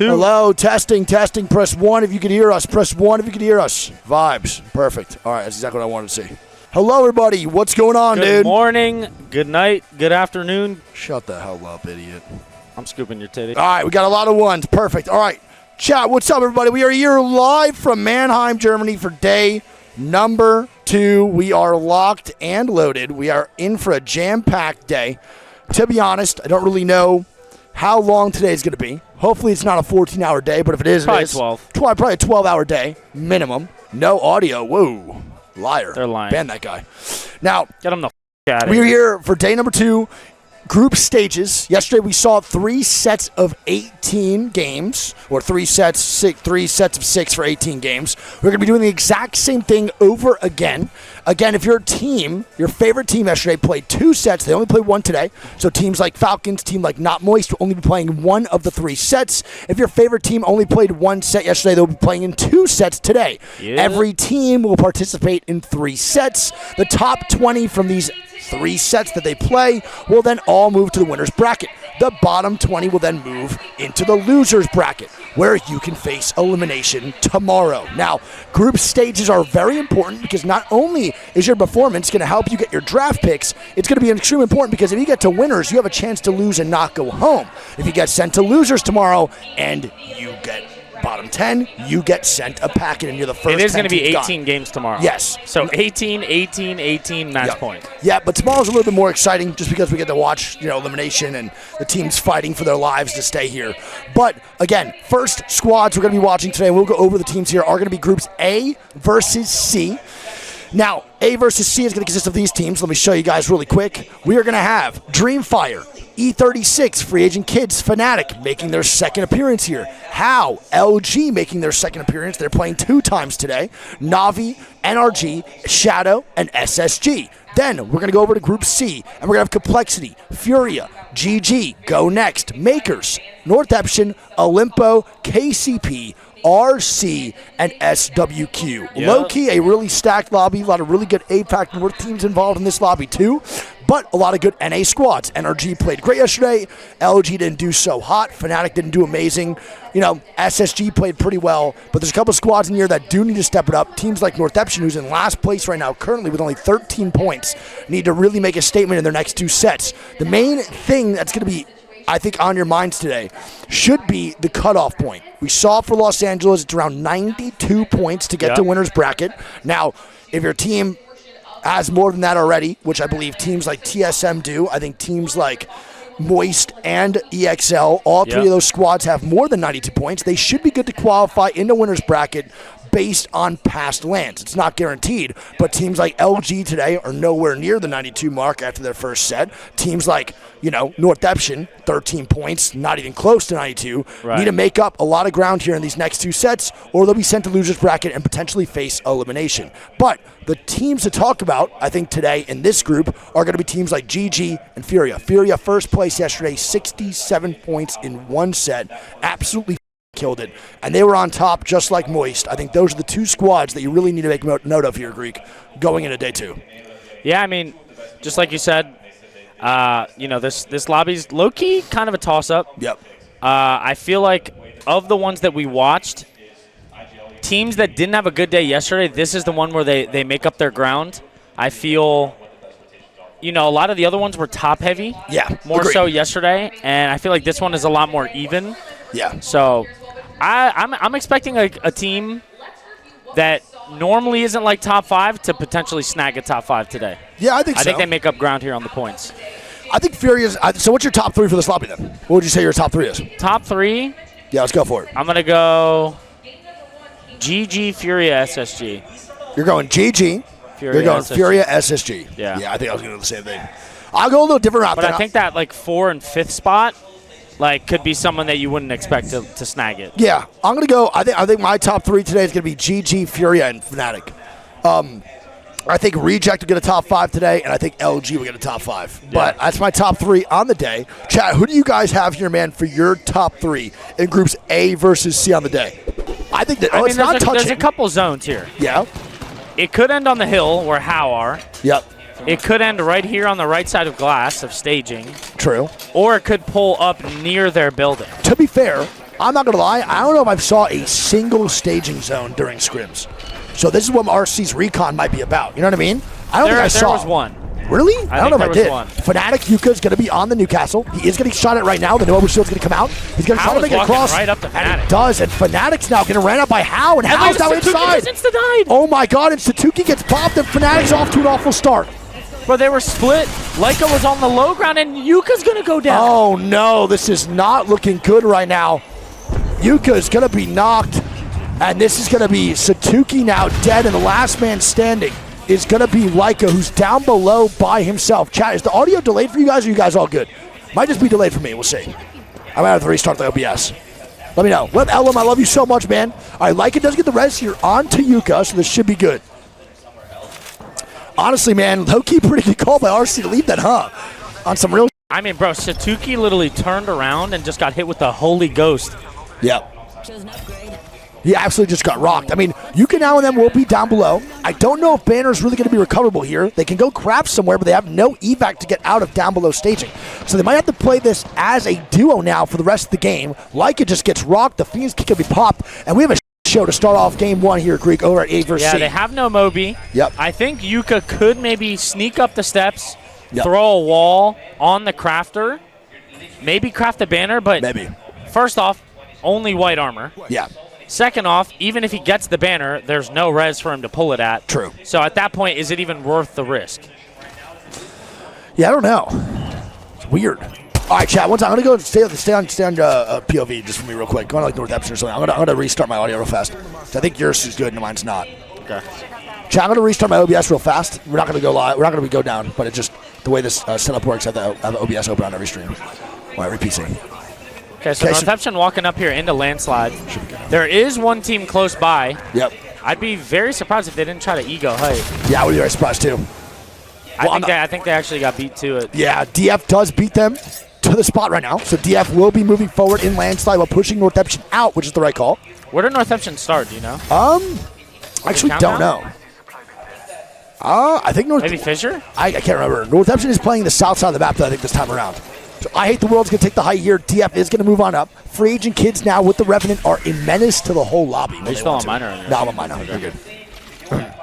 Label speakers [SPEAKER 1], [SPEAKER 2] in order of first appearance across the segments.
[SPEAKER 1] 2.
[SPEAKER 2] Hello, testing. Press 1 if you can hear us. Press 1 if you can hear us. Vibes. Perfect. All right, that's exactly what I wanted to see. Hello, everybody. What's going on, dude?
[SPEAKER 1] Good morning, good night, good afternoon.
[SPEAKER 2] Shut the hell up, idiot.
[SPEAKER 1] I'm scooping your titty.
[SPEAKER 2] All right, we got a lot of ones. Perfect. All right. Chat, what's up, everybody? We are here live from Mannheim, Germany for day number 2. We are locked and loaded. We are in for a jam-packed day. To be honest, I don't really know how long today is going to be. Hopefully it's not a 14-hour day, but if it is,
[SPEAKER 1] probably
[SPEAKER 2] it is.
[SPEAKER 1] 12.
[SPEAKER 2] Probably a 12-hour day, minimum. No audio. Whoa. Liar.
[SPEAKER 1] They're lying.
[SPEAKER 2] Ban that guy. Now,
[SPEAKER 1] get them the out of here.
[SPEAKER 2] We're here for day number 2, group stages. Yesterday we saw 3 sets of 18 games, or 3 sets of 6 for 18 games. We're going to be doing the exact same thing over again. Again, if your team, your favorite team yesterday played 2 sets, they only played 1 today. So teams like Falcons, team like Not Moist will only be playing 1 of the 3 sets. If your favorite team only played 1 set yesterday, they'll be playing in 2 sets today. Yeah. Every team will participate in 3 sets. The top 20 from these 3 sets that they play will then all move to the winner's bracket. The bottom 20 will then move into the loser's bracket, where you can face elimination tomorrow. Now, group stages are very important because not only is your performance going to help you get your draft picks, it's going to be extremely important because if you get to winners, you have a chance to lose and not go home. If you get sent to losers tomorrow and you get bottom 10, you get sent a packet and you're the first.
[SPEAKER 1] It is going to be 18
[SPEAKER 2] gone.
[SPEAKER 1] games tomorrow.
[SPEAKER 2] Yes.
[SPEAKER 1] So 18 match point.
[SPEAKER 2] Yeah, but tomorrow's a little bit more exciting just because we get to watch, elimination and the teams fighting for their lives to stay here. But again, first squads we're going to be watching today, and we'll go over the teams here, are going to be groups A versus C. Now, A versus C is going to consist of these teams. Let me show you guys really quick. We are going to have Dreamfire, E36, Free Agent Kids, Fnatic making their second appearance here. How? LG making their second appearance. They're playing 2 times today. Navi, NRG, Shadow, and SSG. Then we're going to go over to Group C, and we're going to have Complexity, Furia, GG, Go Next, Makers, Northeption, Olympo, KCP, RC, and SWQ. Yep. Low-key, a really stacked lobby. A lot of really good APAC North teams involved in this lobby, too. But a lot of good NA squads. NRG played great yesterday. LG didn't do so hot. Fnatic didn't do amazing. SSG played pretty well. But there's a couple of squads in here that do need to step it up. Teams like Northeption, who's in last place right now, currently with only 13 points, need to really make a statement in their next 2 sets. The main thing that's going to be, I think, on your minds today should be the cutoff point. We saw for Los Angeles, it's around 92 points to get to winner's bracket. Now, if your team has more than that already, which I believe teams like TSM do, I think teams like Moist and EXL, all 3 of those squads have more than 92 points. They should be good to qualify into winner's bracket based on past lands. It's not guaranteed, but teams like LG today are nowhere near the 92 mark after their first set. Teams like, Northeption, 13 points, not even close to 92, need to make up a lot of ground here in these next 2 sets, or they'll be sent to loser's bracket and potentially face elimination. But the teams to talk about, I think, today in this group are going to be teams like GG and Furia. Furia first place yesterday, 67 points in 1 set. Absolutely killed it. And they were on top just like Moist. I think those are the 2 squads that you really need to make note of here, Greek, going into day 2.
[SPEAKER 1] Yeah, I mean, just like you said, this lobby's low-key kind of a toss-up.
[SPEAKER 2] Yep.
[SPEAKER 1] I feel like of the ones that we watched, teams that didn't have a good day yesterday, this is the one where they make up their ground. I feel, a lot of the other ones were top-heavy.
[SPEAKER 2] Yeah,
[SPEAKER 1] more
[SPEAKER 2] agreed.
[SPEAKER 1] so yesterday, and I feel like this one is a lot more even.
[SPEAKER 2] Yeah.
[SPEAKER 1] So I'm expecting a team that normally isn't like top 5 to potentially snag a top 5 today.
[SPEAKER 2] Yeah, I think so.
[SPEAKER 1] I think they make up ground here on the points.
[SPEAKER 2] I think Furia's. So what's your top 3 for this lobby then? What would you say your top 3 is?
[SPEAKER 1] Top 3?
[SPEAKER 2] Yeah, let's go for it.
[SPEAKER 1] I'm going to go GG, Furia, SSG.
[SPEAKER 2] You're going GG. You're going SSG. Furia, SSG.
[SPEAKER 1] Yeah.
[SPEAKER 2] Yeah, I think I was going to do the same thing. I'll go a little different route.
[SPEAKER 1] But I think that 4th and 5th spot could be someone that you wouldn't expect to snag it.
[SPEAKER 2] Yeah, I'm going to go. I think my top 3 today is going to be GG, Furia, and Fnatic. I think Reject will get a top 5 today, and I think LG will get a top 5. But that's my top 3 on the day. Chat, who do you guys have here, man, for your top 3 in groups A versus C on the day? I think that it's not touching.
[SPEAKER 1] There's a couple zones here.
[SPEAKER 2] Yeah.
[SPEAKER 1] It could end on the hill where How are.
[SPEAKER 2] Yep.
[SPEAKER 1] It could end right here on the right side of glass of staging.
[SPEAKER 2] True.
[SPEAKER 1] Or it could pull up near their building.
[SPEAKER 2] To be fair, I'm not going to lie. I don't know if I saw a single staging zone during scrims. So this is what RC's recon might be about. You know what I mean? I don't think I saw.
[SPEAKER 1] There was one.
[SPEAKER 2] Really? I don't know if I did.
[SPEAKER 1] One.
[SPEAKER 2] Fnatic Yuka is going to be on the Newcastle. He is getting shot at right now. The Nova Shield's going to come out. He's going to try to make it across.
[SPEAKER 1] Right up to Fnatic.
[SPEAKER 2] And it does. And Fnatic's now getting ran out by How. And How's now inside. Oh my god. And Satuki gets popped. And Fnatic's off to an awful start.
[SPEAKER 1] But they were split. Leica was on the low ground. And Yuka's going to go down.
[SPEAKER 2] Oh no. This is not looking good right now. Yuka is going to be knocked. And this is going to be Satuki now dead. And the last man standing is going to be Leica, who's down below by himself. Chat, is the audio delayed for you guys, or are you guys all good? Might just be delayed for me. We'll see. I might have to restart the OBS. Let me know. Let Ellum, I love you so much, man. All right, Leica does get the res here onto Yuka, so this should be good. Honestly, man, low-key pretty good call by RC to leave that, huh? On some real...
[SPEAKER 1] I mean, bro, Satuki literally turned around and just got hit with the Holy Ghost.
[SPEAKER 2] Yep. He absolutely just got rocked. I mean, Yuka now and them will be down below. I don't know if Banner's really going to be recoverable here. They can go crap somewhere, but they have no evac to get out of down below staging. So they might have to play this as a duo now for the rest of the game. Leica just gets rocked. The Fiends can be popped. And we have a show to start off game one here, Greek, over at A versus C.
[SPEAKER 1] Yeah, they have no Moby.
[SPEAKER 2] Yep.
[SPEAKER 1] I think Yuka could maybe sneak up the steps, throw a wall on the crafter, maybe craft a banner, but
[SPEAKER 2] maybe.
[SPEAKER 1] First off, only white armor.
[SPEAKER 2] Yeah.
[SPEAKER 1] Second off, even if he gets the banner, there's no res for him to pull it at.
[SPEAKER 2] True.
[SPEAKER 1] So at that point, is it even worth the risk?
[SPEAKER 2] Yeah, I don't know. It's weird. All right, chat. One time, I'm gonna go stay on POV just for me real quick. Go on like North Epson or something. I'm gonna restart my audio real fast. I think yours is good and mine's not.
[SPEAKER 1] Okay.
[SPEAKER 2] Chat, I'm gonna restart my OBS real fast. We're not gonna go live. We're not gonna go down. But it's just the way this setup works. I have the OBS open on every stream. All right, repeating.
[SPEAKER 1] Okay, so Northampton walking up here into landslide. There is one team close by.
[SPEAKER 2] Yep.
[SPEAKER 1] I'd be very surprised if they didn't try to ego height.
[SPEAKER 2] Yeah, I would be very surprised too.
[SPEAKER 1] I think they actually got beat to it.
[SPEAKER 2] Yeah, DF does beat them to the spot right now. So DF will be moving forward in landslide while pushing Northampton out, which is the right call.
[SPEAKER 1] Where did Northampton start? Do you know?
[SPEAKER 2] Actually don't know. I think
[SPEAKER 1] maybe Fisher?
[SPEAKER 2] I can't remember. Northampton is playing the south side of the map, though, I think, this time around. So I Hate the World's going to take the height here. DF is going to move on up. Free agent kids now with the Revenant are a menace to the whole lobby.
[SPEAKER 1] Are you still on minor?
[SPEAKER 2] No, I'm on minor. Okay. We're good.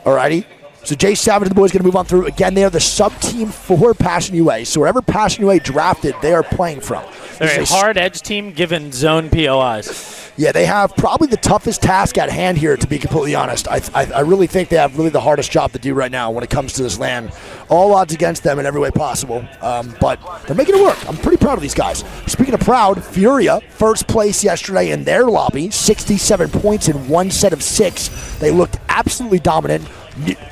[SPEAKER 2] Alrighty. So Jay Savage and the boys going to move on through. Again, they are the sub-team for Passion UA. So wherever Passion UA drafted, they are playing from.
[SPEAKER 1] They're a hard edge team given zone POIs.
[SPEAKER 2] Yeah, they have probably the toughest task at hand here, to be completely honest. I really think they have really the hardest job to do right now when it comes to this LAN. All odds against them in every way possible, but they're making it work. I'm pretty proud of these guys. Speaking of proud, Furia, first place yesterday in their lobby, 67 points in one set of 6. They looked absolutely dominant.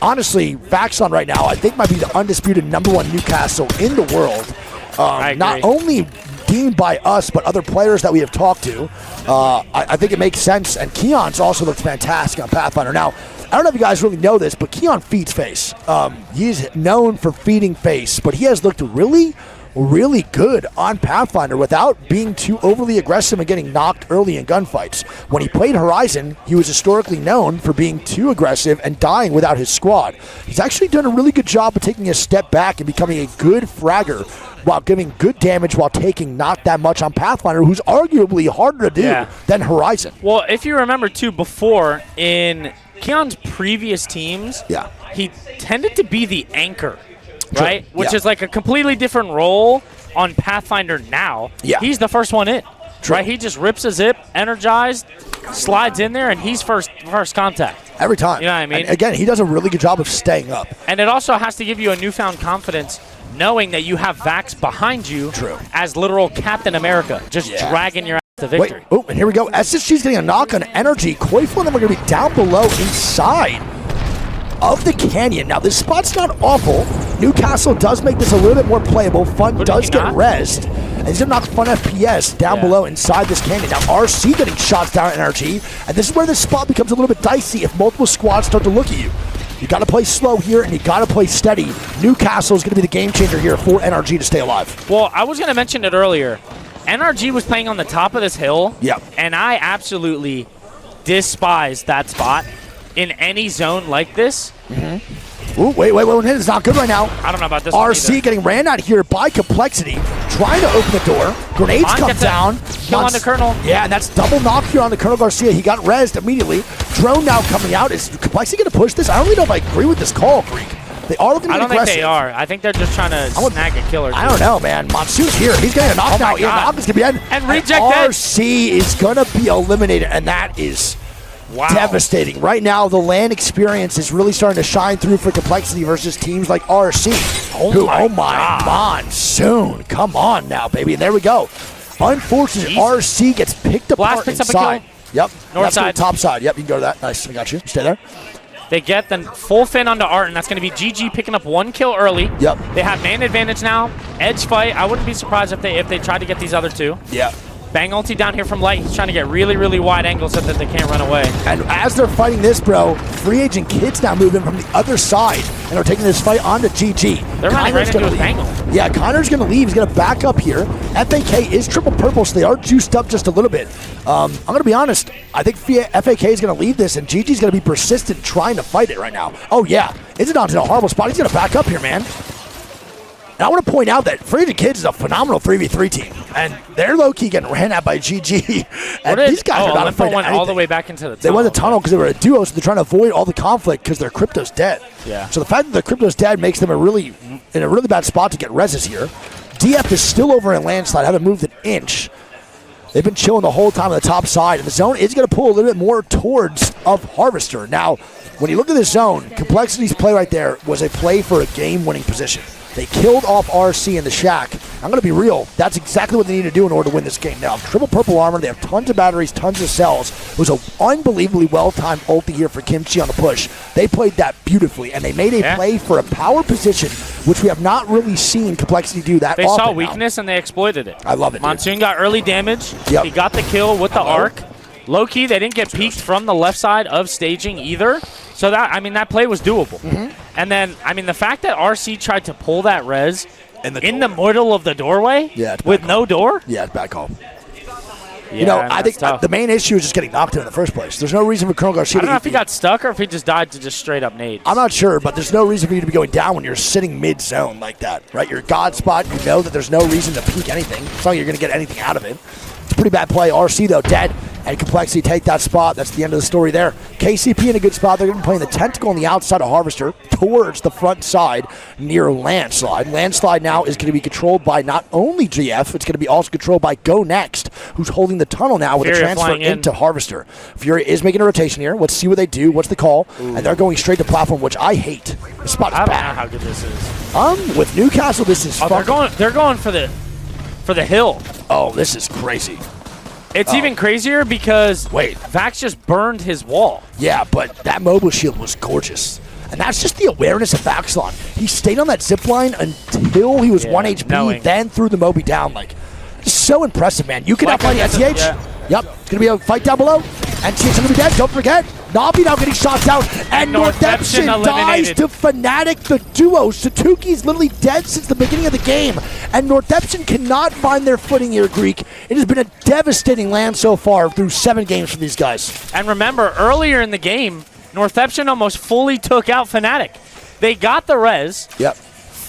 [SPEAKER 2] Honestly, Vaxon right now, I think might be the undisputed #1 Newcastle in the world. Not only deemed by us, but other players that we have talked to. I think it makes sense, and Keon's also looked fantastic on Pathfinder. Now, I don't know if you guys really know this, but Keon feeds face. He's known for feeding face, but he has looked really good on Pathfinder without being too overly aggressive and getting knocked early in gunfights. When he played Horizon, he was historically known for being too aggressive and dying without his squad. He's actually done a really good job of taking a step back and becoming a good fragger while giving good damage while taking not that much on Pathfinder, who's arguably harder to do than Horizon.
[SPEAKER 1] Well, if you remember, too, before in Keon's previous teams, he tended to be the anchor. Right? Which is like a completely different role on Pathfinder now.
[SPEAKER 2] Yeah.
[SPEAKER 1] He's the first one in. Right? He just rips a zip, energized, slides in there, and he's first contact.
[SPEAKER 2] Every time.
[SPEAKER 1] You know what I mean?
[SPEAKER 2] And again, he does a really good job of staying up.
[SPEAKER 1] And it also has to give you a newfound confidence knowing that you have Vax behind you as literal Captain America, just dragging your ass to victory.
[SPEAKER 2] Wait, and here we go. SSG's getting a knock on energy. Koifel and them are going to be down below inside of the canyon. Now, this spot's not awful. Newcastle does make this a little bit more playable. Fun does get rezzed. And he's going to knock Fun FPS down below inside this canyon. Now, RC getting shots down at NRG. And this is where this spot becomes a little bit dicey if multiple squads start to look at you. You got to play slow here, and you got to play steady. Newcastle is going to be the game changer here for NRG to stay alive.
[SPEAKER 1] Well, I was going to mention it earlier. NRG was playing on the top of this hill. And I absolutely despise that spot in any zone like this.
[SPEAKER 2] Ooh, wait, it's not good right now.
[SPEAKER 1] I don't know about this
[SPEAKER 2] RC getting ran out here by Complexity, trying to open the door. Grenades come down.
[SPEAKER 1] Kill on the Colonel.
[SPEAKER 2] Yeah, and that's double knock here on the Colonel Garcia. He got rezzed immediately. Drone now coming out. Is Complexity going to push this? I don't really know if I agree with this call, Greek. They are looking aggressive.
[SPEAKER 1] I don't think they are. I think they're just trying to snag a killer.
[SPEAKER 2] I don't know, man. Monsoon's here. He's getting a knockdown. Knock is going to be in.
[SPEAKER 1] And reject that.
[SPEAKER 2] RC is going to be eliminated, and that is devastating. Right now, the LAN experience is really starting to shine through for Complexity versus teams like RC. Oh my Monsoon. Come on now, baby. And there we go. Unfortunate, RC gets picked apart inside. Yep.
[SPEAKER 1] North side.
[SPEAKER 2] Top side. Yep, you can go to that. Nice. I got you. Stay there.
[SPEAKER 1] They get the full fin onto Art, and that's going to be GG picking up 1 kill early.
[SPEAKER 2] Yep.
[SPEAKER 1] They have man advantage now. Edge fight. I wouldn't be surprised if they tried to get these other 2.
[SPEAKER 2] Yeah.
[SPEAKER 1] Bang ulti down here from Light. He's trying to get really, really wide angles so that they can't run away.
[SPEAKER 2] And as they're fighting this, bro, free agent kids now move in from the other side and are taking this fight onto GG.
[SPEAKER 1] They're running right into a Bang ult.
[SPEAKER 2] Yeah, Connor's going to leave. He's going to back up here. FAK is triple purple, so they are juiced up just a little bit. I'm going to be honest. I think FAK is going to leave this, and GG's going to be persistent trying to fight it right now. Oh, yeah. It's onto a horrible spot. He's going to back up here, man. And I want to point out that Free Agent Kids is a phenomenal 3v3 team, and they're low-key getting ran at by GG. And these guys are not afraid of anything.
[SPEAKER 1] All the way back into the tunnel.
[SPEAKER 2] They went the tunnel because they were a duo, so they're trying to avoid all the conflict because their crypto's dead.
[SPEAKER 1] Yeah.
[SPEAKER 2] So the fact that their crypto's dead makes them in a really bad spot to get reses here. DF is still over in landslide, haven't moved an inch. They've been chilling the whole time on the top side, and the zone is going to pull a little bit more towards of Harvester. Now, when you look at this zone, Complexity's play right there was a play for a game-winning position. They killed off RC in the shack. I'm going to be real. That's exactly what they need to do in order to win this game. Now, triple purple armor. They have tons of batteries, tons of cells. It was an unbelievably well-timed ulti here for Kimchi on the push. They played that beautifully, and they made a play for a power position, which we have not really seen Complexity do that often.
[SPEAKER 1] They saw weakness, and they exploited it.
[SPEAKER 2] I love it,
[SPEAKER 1] Monsoon got early damage.
[SPEAKER 2] Yep.
[SPEAKER 1] He got the kill with the arc. Low-key, they didn't get peeked from the left side of staging either. So that play was doable. And then, the fact that RC tried to pull that res in the middle of the doorway with no door?
[SPEAKER 2] Yeah, it's bad call.
[SPEAKER 1] Yeah,
[SPEAKER 2] I think the main issue is just getting knocked in the first place. There's no reason for Colonel Garcia
[SPEAKER 1] I don't know if he got stuck or if he just died to just straight up nades.
[SPEAKER 2] I'm not sure, but there's no reason for you to be going down when you're sitting mid-zone like that, right? Your God spot, you know that there's no reason to peek anything. It's not like you're going to get anything out of it. It's a pretty bad play. RC, though, dead. And Complexity take that spot. That's the end of the story there. KCP in a good spot. They're going to be playing the tentacle on the outside of Harvester towards the front side near Landslide. Landslide now is going to be controlled by not only GF, it's going to be also controlled by Go Next, who's holding the tunnel now with a transfer into Harvester. Fury is making a rotation here. Let's see what they do. What's the call? Ooh. And they're going straight to platform, which I hate. This spot is bad.
[SPEAKER 1] I don't know how good this is.
[SPEAKER 2] With Newcastle, this is fun.
[SPEAKER 1] They're going for the hill.
[SPEAKER 2] Oh, this is crazy.
[SPEAKER 1] It's even crazier because Vax just burned his wall.
[SPEAKER 2] Yeah, but that mobile shield was gorgeous. And that's just the awareness of Vaxlon. He stayed on that zip line until he was 1 HP, then threw the Moby down. Just so impressive, man. You can have fight NTH. Yep, it's going to be a fight down below. NTH is going to be dead. Don't forget. Navi now getting shot down. And Northeption dies to Fnatic, the duo. Satuki's literally dead since the beginning of the game. And Northeption cannot find their footing here, Greek. It has been a devastating land so far through 7 games for these guys.
[SPEAKER 1] And remember, earlier in the game, Northeption almost fully took out Fnatic. They got the res.
[SPEAKER 2] Yep.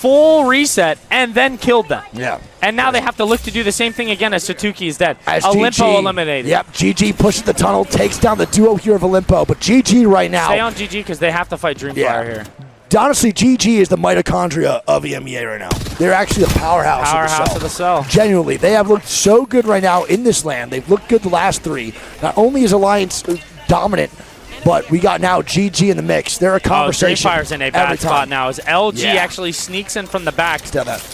[SPEAKER 1] Full reset, and then killed them.
[SPEAKER 2] Yeah.
[SPEAKER 1] And now they have to look to do the same thing again as Satuki is dead.
[SPEAKER 2] As
[SPEAKER 1] Olympo eliminated.
[SPEAKER 2] Yep, GG pushes the tunnel, takes down the duo here of Olympo. But GG right now.
[SPEAKER 1] Stay on GG because they have to fight Dreamfire here.
[SPEAKER 2] Honestly, GG is the mitochondria of EMEA right now. They're actually the powerhouse
[SPEAKER 1] of the cell.
[SPEAKER 2] Genuinely, they have looked so good right now in this land. They've looked good the last 3. Not only is Alliance dominant, but we got now GG in the mix. They're a conversation.
[SPEAKER 1] Dreamfire's in a bad spot now as LG actually sneaks in from the back,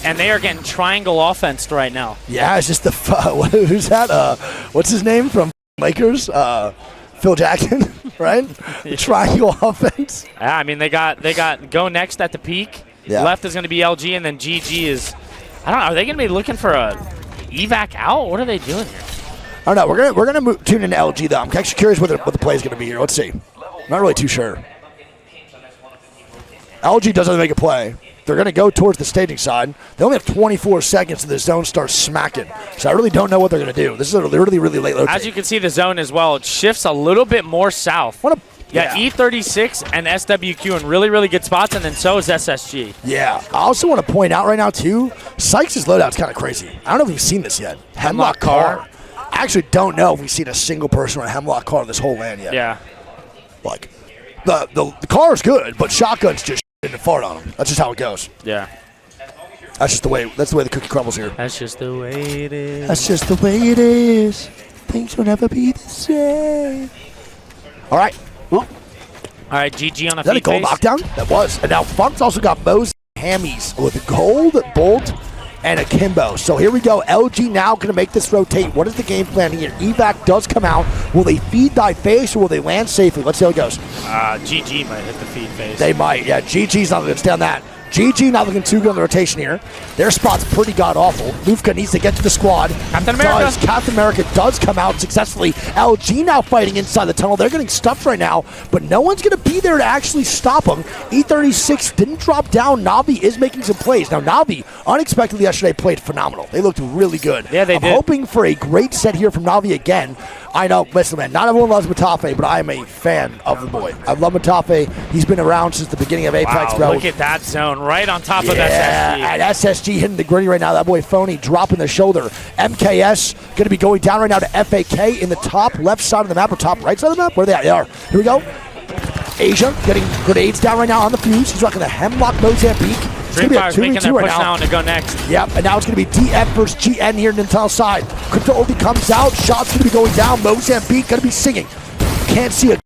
[SPEAKER 1] and they are getting triangle offensed right now.
[SPEAKER 2] Yeah, it's just the who's that? What's his name from Lakers? Phil Jackson, right? The triangle offense.
[SPEAKER 1] Yeah, they got Go Next at the peak.
[SPEAKER 2] Yeah.
[SPEAKER 1] Left is going to be LG, and then GG is. I don't know. Are they going to be looking for a evac out? What are they doing here?
[SPEAKER 2] I don't know. We're gonna tune into LG though. I'm actually curious what the play is gonna be here. Let's see. Not really too sure. LG doesn't make a play. They're gonna go towards the staging side. They only have 24 seconds until the zone starts smacking. So I really don't know what they're gonna do. This is a really late rotation.
[SPEAKER 1] As you can see, the zone as well, it shifts a little bit more south. Yeah, E36 and SWQ in really, really good spots, and then so is SSG.
[SPEAKER 2] Yeah. I also want to point out right now, too, Sykes' loadout's kind of crazy. I don't know if you've seen this yet. Hemlock Car. I actually don't know if we've seen a single person with a Hemlock Car in this whole land yet.
[SPEAKER 1] Yeah.
[SPEAKER 2] Like, the car is good, but shotguns just didn't fart on them. That's just how it goes.
[SPEAKER 1] Yeah.
[SPEAKER 2] That's the way the cookie crumbles here.
[SPEAKER 1] That's just the way it is.
[SPEAKER 2] That's just the way it is. Things will never be the same. All right. Well,
[SPEAKER 1] all right, GG on a
[SPEAKER 2] is that a gold knockdown? That was. And now Funk's also got Mo's hammies with a gold bolt and a Kimbo. So here we go. LG now going to make this rotate. What is the game plan here? Evac does come out. Will they feed NiceWigg or will they land safely? Let's see how it goes.
[SPEAKER 1] GG might hit the feed phase.
[SPEAKER 2] They might. Yeah, GG's not going to stand that. GG not looking too good on the rotation here. Their spot's pretty god-awful. Lufka needs to get to the squad.
[SPEAKER 1] Captain America.
[SPEAKER 2] Captain America does come out successfully. LG now fighting inside the tunnel. They're getting stuffed right now, but no one's going to be there to actually stop them. E36 didn't drop down. Na'Vi is making some plays. Now, Na'Vi, unexpectedly yesterday, played phenomenal. They looked really good.
[SPEAKER 1] Yeah, they did.
[SPEAKER 2] I'm hoping for a great set here from Na'Vi again. I know, listen, man, not everyone loves MaTaFe, but I am a fan of the boy. I love MaTaFe. He's been around since the beginning of Apex, bro.
[SPEAKER 1] Look at that zone right on top of SSG.
[SPEAKER 2] Yeah, and SSG hitting the gritty right now. That boy Phony dropping the shoulder. MKS going to be going down right now to FAK in the top left side of the map, or top right side of the map? Where they at? They are. Here we go. Asia getting grenades down right now on the fuse. He's rocking the Hemlock Mozambique.
[SPEAKER 1] Dreamfire's making that push now to go next.
[SPEAKER 2] Yep, and now it's going to be DF versus GN here in the tunnel side. Crypto ulti comes out. Shots going to be going down. Mozambique going to be singing. Can't see a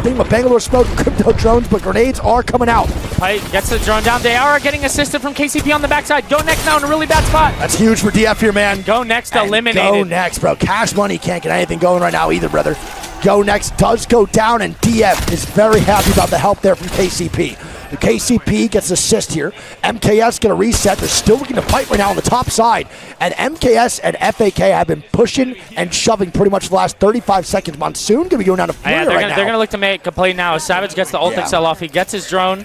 [SPEAKER 2] thing with Bangalore smoke and crypto drones, but grenades are coming out.
[SPEAKER 1] Pite gets the drone down. They are getting assisted from KCP on the backside. Go next now in a really bad spot.
[SPEAKER 2] That's huge for DF here, man.
[SPEAKER 1] Go next, eliminated.
[SPEAKER 2] Go next, bro. Cash Money can't get anything going right now either, brother. Go next does go down, and DF is very happy about the help there from KCP. The KCP gets assist here. MKS going to reset. They're still looking to fight right now on the top side. And MKS and FAK have been pushing and shoving pretty much the last 35 seconds. Monsoon going to be going down to Fury right now.
[SPEAKER 1] They're going to look to make a play now. Savage gets the ult sell off. He gets his drone.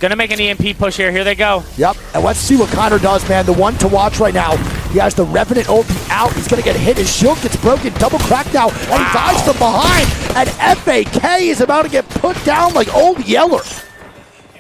[SPEAKER 1] Going to make an EMP push here. Here they go.
[SPEAKER 2] Yep. And let's see what Connor does, man. The one to watch right now. He has the Revenant ulti out. He's going to get hit. His shield gets broken. Double crack now. And he dies from behind. And FAK is about to get put down like Old Yeller.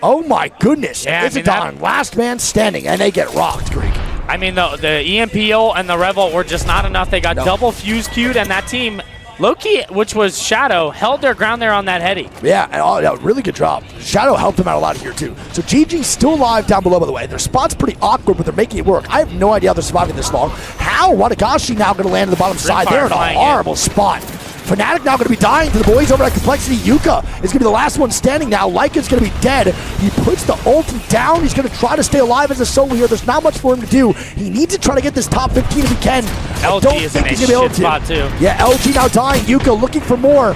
[SPEAKER 2] Oh my goodness.
[SPEAKER 1] Yeah,
[SPEAKER 2] Isidon, last man standing, and they get rocked, Greek.
[SPEAKER 1] I mean, the EMP ult and the Rev ult were just not enough. They got double fuse queued, and that team, Loki, which was Shadow, held their ground there on that heady.
[SPEAKER 2] Yeah, and really good job. Shadow helped them out a lot here, too. So GG's still alive down below, by the way. Their spot's pretty awkward, but they're making it work. I have no idea how they're surviving this long. How? Watagashi now going to land on the bottom side. They're in a horrible spot. Fnatic now going to be dying to the boys over at Complexity. Yuka is going to be the last one standing now. Lycan's going to be dead. He puts the ulti down. He's going to try to stay alive as a solo here. There's not much for him to do. He needs to try to get this top 15 if he can.
[SPEAKER 1] LG is in a shit spot too.
[SPEAKER 2] Yeah, LG now dying. Yuka looking for more.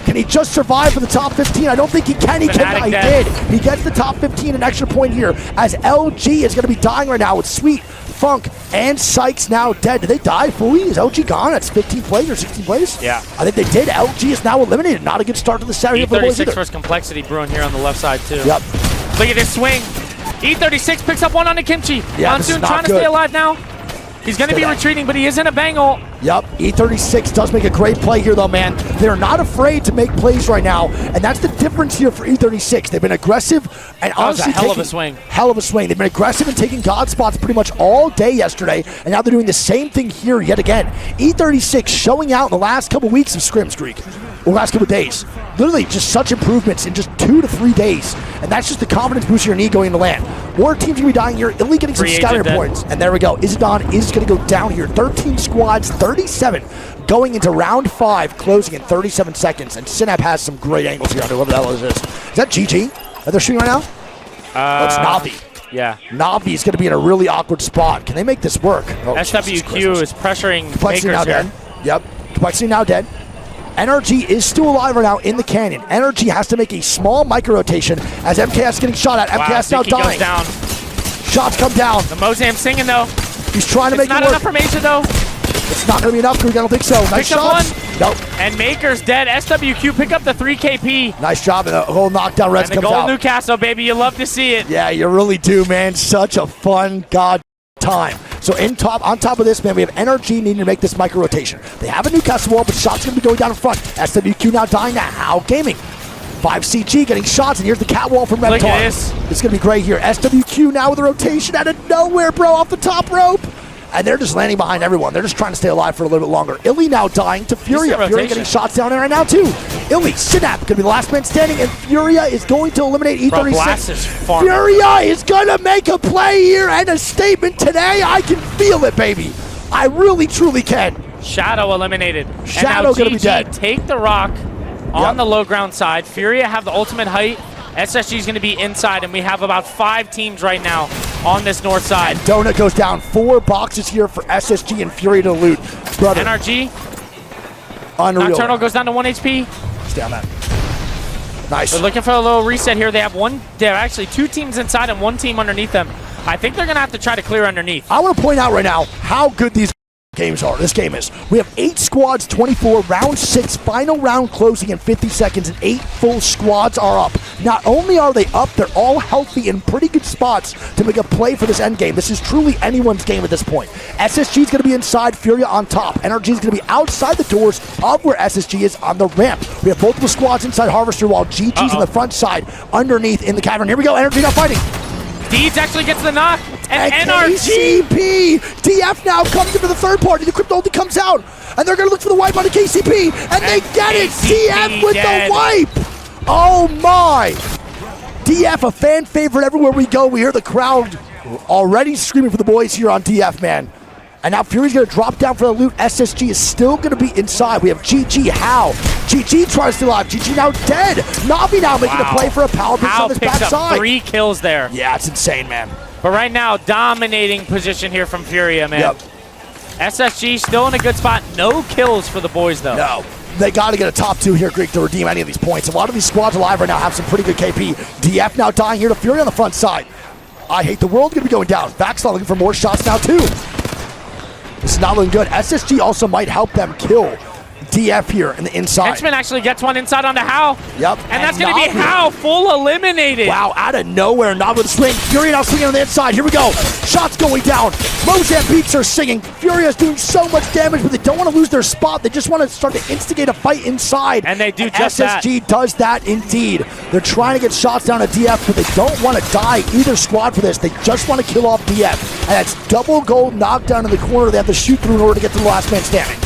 [SPEAKER 2] Can he just survive for the top 15? I don't think he can. He did. He gets the top 15, an extra point here, as LG is going to be dying right now with Sweet, Funk, and Sykes now dead. Did they die fully? Is LG gone? That's 15 plays or 16 plays?
[SPEAKER 1] Yeah.
[SPEAKER 2] I think they did. LG is now eliminated. Not a good start to the Saturday for the boys either.
[SPEAKER 1] E36 Complexity brewing here on the left side too.
[SPEAKER 2] Yep.
[SPEAKER 1] Look at this swing. E36 picks up one on the Kimchi.
[SPEAKER 2] Yeah,
[SPEAKER 1] Monsoon trying to stay alive now. He's going to be retreating, but he is in a bang ult.
[SPEAKER 2] Yep, E36 does make a great play here, though, man. They're not afraid to make plays right now, and that's the difference here for E36. They've been aggressive and honestly
[SPEAKER 1] hell of a swing.
[SPEAKER 2] Hell of a swing. They've been aggressive and taking God spots pretty much all day yesterday, and now they're doing the same thing here yet again. E36 showing out in the last couple weeks of scrims, Greek, or last couple days. Literally just such improvements in just 2 to 3 days, and that's just the confidence boost you need going into land. More teams going to be dying here, Illy getting some scatter points, and there we go. Isidon is going to go down here. 13 squads, 37 going into round 5, closing in 37 seconds, and Synap has some great angles here under whatever the hell this is. Is that GG that they're shooting right now? That's Na'Vi.
[SPEAKER 1] Yeah.
[SPEAKER 2] Na'Vi is going to be in a really awkward spot. Can they make this work? Oh,
[SPEAKER 1] SWQ is pressuring
[SPEAKER 2] Complexity now
[SPEAKER 1] here.
[SPEAKER 2] dead. Yep. Complexity now dead. NRG is still alive right now in the canyon. NRG has to make a small micro-rotation as MKS is getting shot at. MKS now dying.
[SPEAKER 1] Goes down.
[SPEAKER 2] Shots come down.
[SPEAKER 1] The Mozam singing, though.
[SPEAKER 2] He's trying to make it work.
[SPEAKER 1] It's not enough for Major, though.
[SPEAKER 2] It's not going to be enough, Greek. I don't think so. Nice shots. Nope.
[SPEAKER 1] And Maker's dead. SWQ pick up the 3 KP.
[SPEAKER 2] Nice job. And the whole knockdown Reds comes out.
[SPEAKER 1] And the gold Newcastle, baby. You love to see it.
[SPEAKER 2] Yeah, you really do, man. Such a fun time. So on top of this, man, we have NRG needing to make this micro rotation. They have a Newcastle wall, but shots going to be going down in front. SWQ now dying now. How Gaming 5CG getting shots, and here's the catwall from Reptar.
[SPEAKER 1] Look at this.
[SPEAKER 2] It's going to be great here. SWQ now with a rotation out of nowhere, bro, off the top rope. And they're just landing behind everyone. They're just trying to stay alive for a little bit longer. Illy now dying to Furia. Furia getting shots down there right now, too. Illy, Synap, going to be the last man standing, and Furia is going to eliminate E36.
[SPEAKER 1] Bro, Blast is farming.
[SPEAKER 2] Furia is going to make a play here and a statement today. I can feel it, baby. I really, truly can.
[SPEAKER 1] Shadow eliminated.
[SPEAKER 2] Shadow going to be dead.
[SPEAKER 1] Take the rock on the low ground side. Furia have the ultimate height. SSG is going to be inside, and we have about 5 teams right now on this north side.
[SPEAKER 2] And Donut goes down. 4 boxes here for SSG and Fury to loot. Brother.
[SPEAKER 1] NRG.
[SPEAKER 2] Unreal.
[SPEAKER 1] Nocturnal goes down to 1 HP.
[SPEAKER 2] Stay on that. Nice.
[SPEAKER 1] They're looking for a little reset here. They have there are actually 2 teams inside and 1 team underneath them. I think they're going to have to try to clear underneath.
[SPEAKER 2] I want to point out right now how good these games are. This game is. We have 8 squads, 24, round 6, final round closing in 50 seconds, and 8 full squads are up. Not only are they up, they're all healthy in pretty good spots to make a play for this end game. This is truly anyone's game at this point. SSG is going to be inside, Furia on top. NRG is going to be outside the doors of where SSG is on the ramp. We have multiple squads inside Harvester while GG's on the front side underneath in the cavern. Here we go, NRG now fighting.
[SPEAKER 1] Deeds actually gets the knock, and
[SPEAKER 2] NRG! KCP! DF now comes into the third party, the Crypto ulti comes out, and they're gonna look for the wipe on the KCP, and they get it! DF with the wipe! Oh my! DF, a fan favorite everywhere we go. We hear the crowd already screaming for the boys here on DF, man. And now Fury's gonna drop down for the loot. SSG is still gonna be inside. We have GG, How? GG tries to alive. GG now dead. Navi now making a play for a power pick on this backside.
[SPEAKER 1] Up 3 kills there.
[SPEAKER 2] Yeah, it's insane, man.
[SPEAKER 1] But right now, dominating position here from Furia, man.
[SPEAKER 2] Yep.
[SPEAKER 1] SSG still in a good spot. No kills for the boys, though.
[SPEAKER 2] No. They got to get a top 2 here, Greek, to redeem any of these points. A lot of these squads alive right now have some pretty good KP. DF now dying here to Fury on the front side. I Hate the World going to be going down. Vaxxal looking for more shots now, too. This is not looking good. SSG also might help them kill DF here in the inside.
[SPEAKER 1] Henchman actually gets one inside onto How.
[SPEAKER 2] Yep.
[SPEAKER 1] And that's going to be How, full eliminated.
[SPEAKER 2] Wow, out of nowhere, Navi with a swing. Fury now swinging on the inside. Here we go. Shots going down. Mozambiques are singing. Fury is doing so much damage, but they don't want to lose their spot. They just want to start to instigate a fight inside.
[SPEAKER 1] And they do just that.
[SPEAKER 2] SSG does that indeed. They're trying to get shots down at DF, but they don't want to die either squad for this. They just want to kill off DF. And that's double gold knockdown in the corner. They have to shoot through in order to get to the last man standing.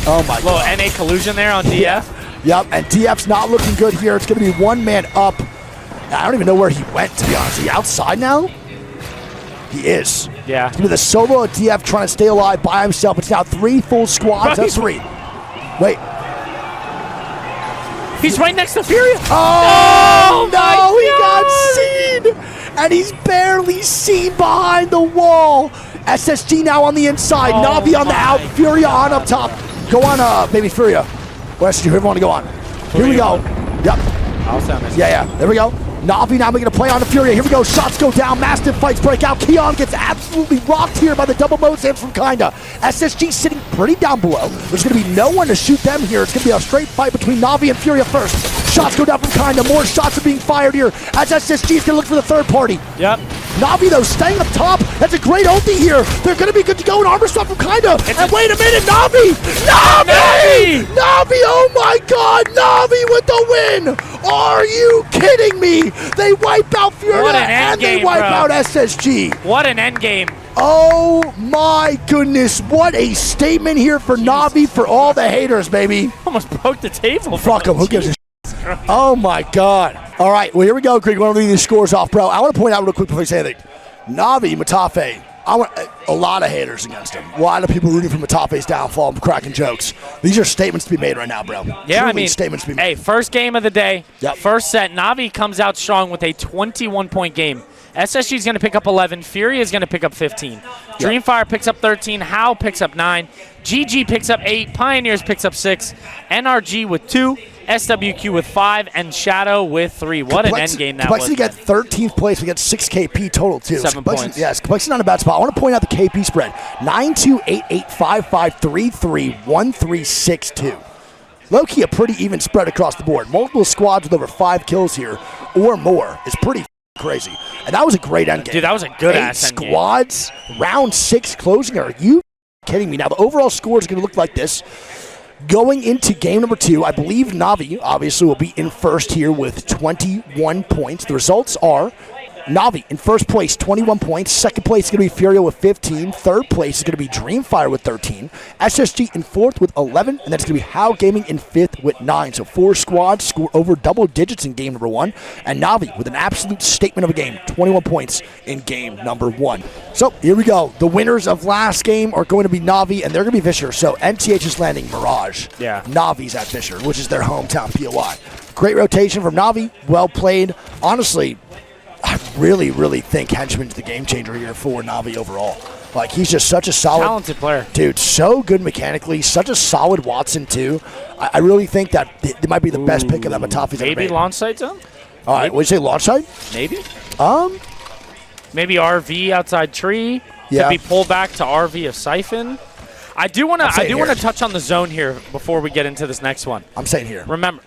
[SPEAKER 2] Oh my god.
[SPEAKER 1] Little NA collusion there on DF.
[SPEAKER 2] Yep, and DF's not looking good here. It's going to be 1 man up. I don't even know where he went, to be honest. Is he outside now? He is.
[SPEAKER 1] Yeah.
[SPEAKER 2] It's going to be the solo of DF trying to stay alive by himself. It's now 3 full squads. That's 3. Wait.
[SPEAKER 1] He's right next to Furia.
[SPEAKER 2] Oh, no, he got seen. And he's barely seen behind the wall. SSG now on the inside. Navi on the out. Furia on up top. Go on, maybe Furia. Or SSG, whoever want to go on. Here we go. Yep.
[SPEAKER 1] I'll sound this.
[SPEAKER 2] Yeah. There we go. Navi now making a play on the Furia. Here we go. Shots go down. Mastiff fights break out. Keon gets absolutely rocked here by the double Mozams from Kinda. SSG sitting pretty down below. There's going to be no one to shoot them here. It's going to be a straight fight between Navi and Furia first. Shots go down from Kinda. More shots are being fired here as SSG is going to look for the third party.
[SPEAKER 1] Yep.
[SPEAKER 2] Navi, though, staying up top. That's a great ulti here. They're going to be good to go. An armor swap from Kinda. And wait a minute, Navi! Navi! Navi, oh my god! Navi with the win! Are you kidding me? They wipe out Furia and they wipe out SSG.
[SPEAKER 1] What an endgame.
[SPEAKER 2] Oh my goodness. What a statement here for Navi for all the haters, baby.
[SPEAKER 1] Almost broke the table.
[SPEAKER 2] Fuck them. Who gives a shit? Oh my god. All right, well, here we go, Greek. We're going to leave these scores off, bro. I want to point out real quick before I say anything. Navi, MaTaFe, I want a lot of haters against him. A lot of people rooting for MaTaFe's downfall and cracking jokes. These are statements to be made right now, bro.
[SPEAKER 1] Yeah,
[SPEAKER 2] Truly
[SPEAKER 1] I mean,
[SPEAKER 2] statements to be made.
[SPEAKER 1] Hey, first game of the day,
[SPEAKER 2] Yep.
[SPEAKER 1] First set. Navi comes out strong with a 21-point game. SSG is going to pick up 11. Fury is going to pick up 15. Dreamfire picks up 13. How picks up 9. GG picks up 8. Pioneers picks up 6. NRG with 2. SWQ with 5. And Shadow with 3. What an endgame that was.
[SPEAKER 2] Complexity got 13th place. We got 6 KP total, too.
[SPEAKER 1] 7 points.
[SPEAKER 2] Yes, Complexity not a bad spot. I want to point out the KP spread. 9-2-8-8-5-5-3-3-1-3-6-2. Low-key a pretty even spread across the board. Multiple squads with over 5 kills here or more is pretty crazy. And that was a great endgame.
[SPEAKER 1] Dude, that was a good-ass endgame.
[SPEAKER 2] 8 squads, round 6 closing. Are you kidding me? Now, the overall score is going to look like this. Going into game number 2, I believe Navi obviously will be in first here with 21 points. The results are Navi in first place, 21 points. Second place is going to be Furio with 15. Third place is going to be Dreamfire with 13. SSG in fourth with 11. And then it's going to be How Gaming in fifth with 9. So 4 squads score over double digits in game number 1. And Navi with an absolute statement of a game, 21 points in game number 1. So here we go. The winners of last game are going to be Navi, and they're going to be Fisher. So NTH is landing Mirage.
[SPEAKER 1] Yeah.
[SPEAKER 2] Navi's at Fisher, which is their hometown POI. Great rotation from Navi. Well played. Honestly, I really, really think Henchman's the game changer here for Navi overall. Like, he's just such a solid,
[SPEAKER 1] talented player.
[SPEAKER 2] Dude, so good mechanically. Such a solid Watson, too. I really think that it might be the best pick of that MaTaFe's ever made.
[SPEAKER 1] Maybe launch site zone?
[SPEAKER 2] All right, what did you say, launch site?
[SPEAKER 1] Maybe. Maybe RV outside tree.
[SPEAKER 2] Yeah.
[SPEAKER 1] Could be pulled back to RV of Siphon. I do want to touch on the zone here before we get into this next one.
[SPEAKER 2] I'm saying here.
[SPEAKER 1] Remember.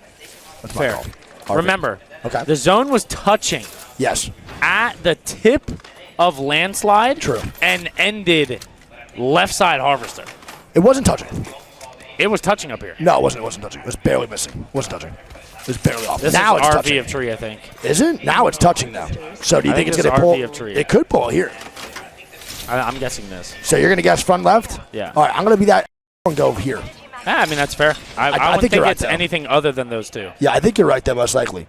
[SPEAKER 2] That's my
[SPEAKER 1] Fair.
[SPEAKER 2] call.
[SPEAKER 1] Remember.
[SPEAKER 2] Okay.
[SPEAKER 1] The zone was touching.
[SPEAKER 2] Yes.
[SPEAKER 1] At the tip of landslide.
[SPEAKER 2] True.
[SPEAKER 1] And ended left side harvester.
[SPEAKER 2] It wasn't touching.
[SPEAKER 1] It was touching up here.
[SPEAKER 2] No, it wasn't. It wasn't touching. It was barely missing. It wasn't touching. It was barely off.
[SPEAKER 1] This
[SPEAKER 2] now
[SPEAKER 1] is
[SPEAKER 2] it's
[SPEAKER 1] RV
[SPEAKER 2] touching.
[SPEAKER 1] of tree, I think.
[SPEAKER 2] Is it? Now it's touching now. So do you think it's going to pull?
[SPEAKER 1] RV of tree.
[SPEAKER 2] It could pull here.
[SPEAKER 1] I'm guessing this.
[SPEAKER 2] So you're going to guess front left?
[SPEAKER 1] Yeah.
[SPEAKER 2] All right, I'm going to be that and go here.
[SPEAKER 1] Yeah, I mean, that's fair. I wouldn't
[SPEAKER 2] think
[SPEAKER 1] think
[SPEAKER 2] you're right,
[SPEAKER 1] it's
[SPEAKER 2] though.
[SPEAKER 1] anything other than those two.
[SPEAKER 2] Yeah, I think you're right there, most likely.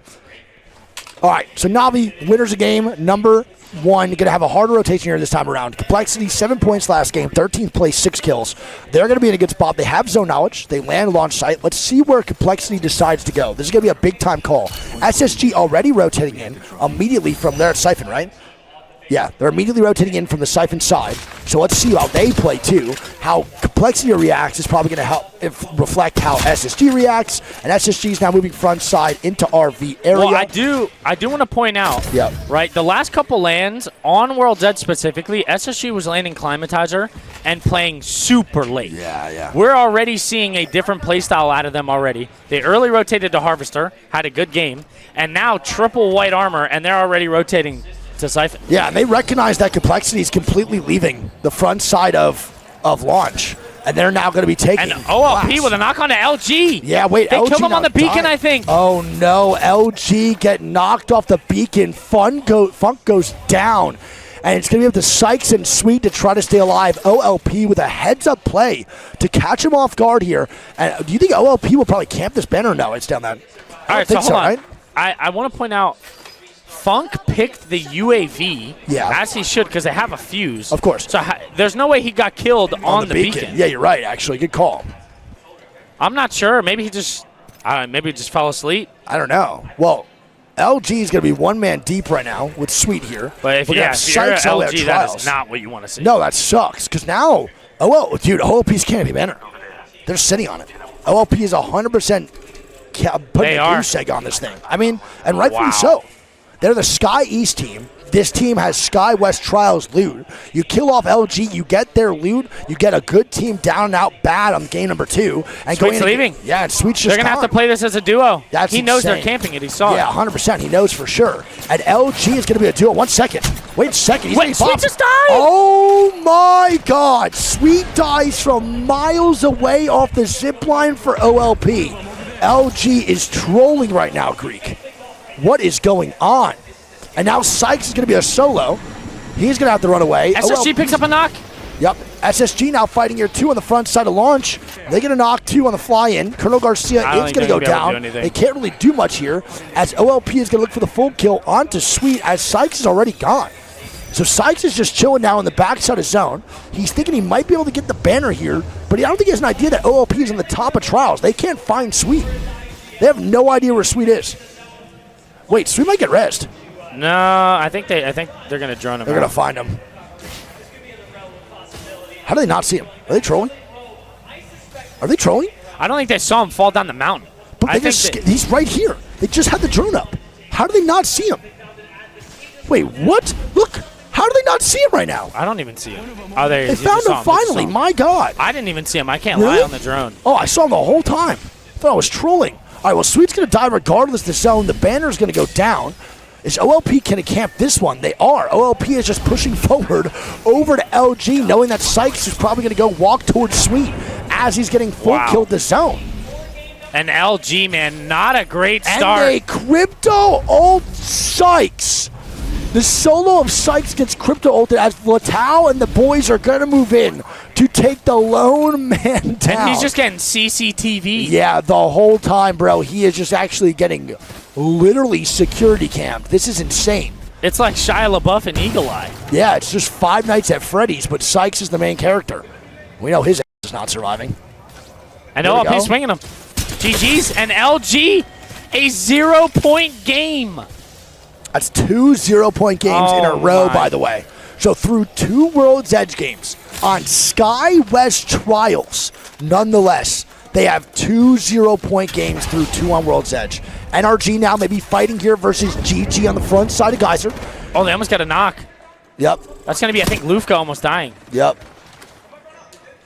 [SPEAKER 2] All right, so Navi, winners of game number 1. Going to have a harder rotation here this time around. Complexity, 7 points last game, 13th place, 6 kills. They're going to be in a good spot. They have zone knowledge. They land launch site. Let's see where Complexity decides to go. This is going to be a big-time call. SSG already rotating in immediately from their Siphon, right? Yeah, they're immediately rotating in from the Siphon side. So let's see how they play, too. How Complexity reacts is probably going to reflect how SSG reacts. And SSG is now moving front side into RV area.
[SPEAKER 1] Well, I do want to point out, right, the last couple lands, on World's Edge specifically, SSG was landing Climatizer and playing super late.
[SPEAKER 2] Yeah.
[SPEAKER 1] We're already seeing a different playstyle out of them already. They early rotated to Harvester, had a good game, and now triple white armor, and they're already rotating to Siphon.
[SPEAKER 2] Yeah, and they recognize that Complexity is completely leaving the front side of launch, and they're now going to be taking.
[SPEAKER 1] And OLP with a knock on to LG.
[SPEAKER 2] Yeah, wait,
[SPEAKER 1] they
[SPEAKER 2] LG
[SPEAKER 1] killed him on the beacon,
[SPEAKER 2] dying.
[SPEAKER 1] I think.
[SPEAKER 2] Oh no, LG get knocked off the beacon. Funk goes down, and it's going to be up to Sykes and Sweet to try to stay alive. OLP with a heads-up play to catch him off guard here. And do you think OLP will probably camp this banner? No, it's down that.
[SPEAKER 1] All right, so hold on.
[SPEAKER 2] Right?
[SPEAKER 1] I want to point out, Funk picked the UAV, as he should, because they have a fuse.
[SPEAKER 2] Of course.
[SPEAKER 1] So there's no way he got killed on the beacon.
[SPEAKER 2] Yeah, you're right, actually. Good call.
[SPEAKER 1] I'm not sure. Maybe he just fell asleep.
[SPEAKER 2] I don't know. Well, LG is going to be one man deep right now with Sweet here.
[SPEAKER 1] But if you're LG, that is not what you want to see.
[SPEAKER 2] No, that sucks, because now, OLP's canopy banner. They're sitting on it. OLP is 100% putting a goose egg on this thing. I mean, and rightfully so. They're the Sky East team. This team has Sky West Trials loot. You kill off LG, you get their loot, you get a good team down and out bad on game number 2. And
[SPEAKER 1] Sweet's leaving.
[SPEAKER 2] Yeah, and Sweet's just
[SPEAKER 1] They're going to have to play this as a duo. He knows they're camping it. He saw it.
[SPEAKER 2] Yeah, 100%. He knows for sure. And LG is going to be a duo. 1 second. Wait a second.
[SPEAKER 1] Wait, Sweet just died?
[SPEAKER 2] Oh, my God. Sweet dies from miles away off the zip line for OLP. LG is trolling right now, Greek. What is going on? And now Sykes is going to be a solo. He's going to have to run away.
[SPEAKER 1] SSG picks up a knock.
[SPEAKER 2] Yep. SSG now fighting here 2 on the front side of launch. They get a knock 2 on the fly-in. Colonel Garcia is going to go down. They can't really do much here as OLP is going to look for the full kill onto Sweet as Sykes is already gone. So Sykes is just chilling now in the backside of zone. He's thinking he might be able to get the banner here, but I don't think he has an idea that OLP is on the top of Trials. They can't find Sweet. They have no idea where Sweet is. Wait, Sweet might get rezzed.
[SPEAKER 1] No, I think they're going to drone him.
[SPEAKER 2] They're going to find him. How do they not see him? Are they trolling? Are they trolling?
[SPEAKER 1] I don't think they saw him fall down the mountain.
[SPEAKER 2] But he's right here. They just had the drone up. How do they not see him? Wait, what? Look. How do they not see him right now?
[SPEAKER 1] I don't even see him. Oh, they
[SPEAKER 2] found him finally. My God.
[SPEAKER 1] I didn't even see him. I can't lie on the drone.
[SPEAKER 2] Oh, I saw him the whole time. I thought I was trolling. All right, well, Sweet's going to die regardless of the zone. The banner's going to go down. Is OLP can camp this one? They are. OLP is just pushing forward over to LG, knowing that Sykes is probably going to go walk towards Sweet. as he's getting full killed the zone.
[SPEAKER 1] And LG, man, not a great start.
[SPEAKER 2] And a crypto ult Sykes. The solo of Sykes gets crypto ulted as Latau and the boys are going to move in to take the lone man down.
[SPEAKER 1] And he's just getting CCTV.
[SPEAKER 2] Yeah, the whole time, bro. He is just actually getting literally security camped. This is insane.
[SPEAKER 1] It's like Shia LaBeouf and Eagle Eye.
[SPEAKER 2] Yeah, it's just Five Nights at Freddy's, but Sykes is the main character. We know his ass is not surviving.
[SPEAKER 1] And OLP swinging him. GG's and LG, a 0-point game.
[SPEAKER 2] That's 2 0-point games in a row, by the way. So through 2 World's Edge games on Sky West Trials, nonetheless, they have 2 0-point games through 2 on World's Edge. NRG now maybe fighting here versus GG on the front side of Geyser.
[SPEAKER 1] Oh, they almost got a knock.
[SPEAKER 2] Yep.
[SPEAKER 1] That's going to be, I think, Lufka almost dying.
[SPEAKER 2] Yep.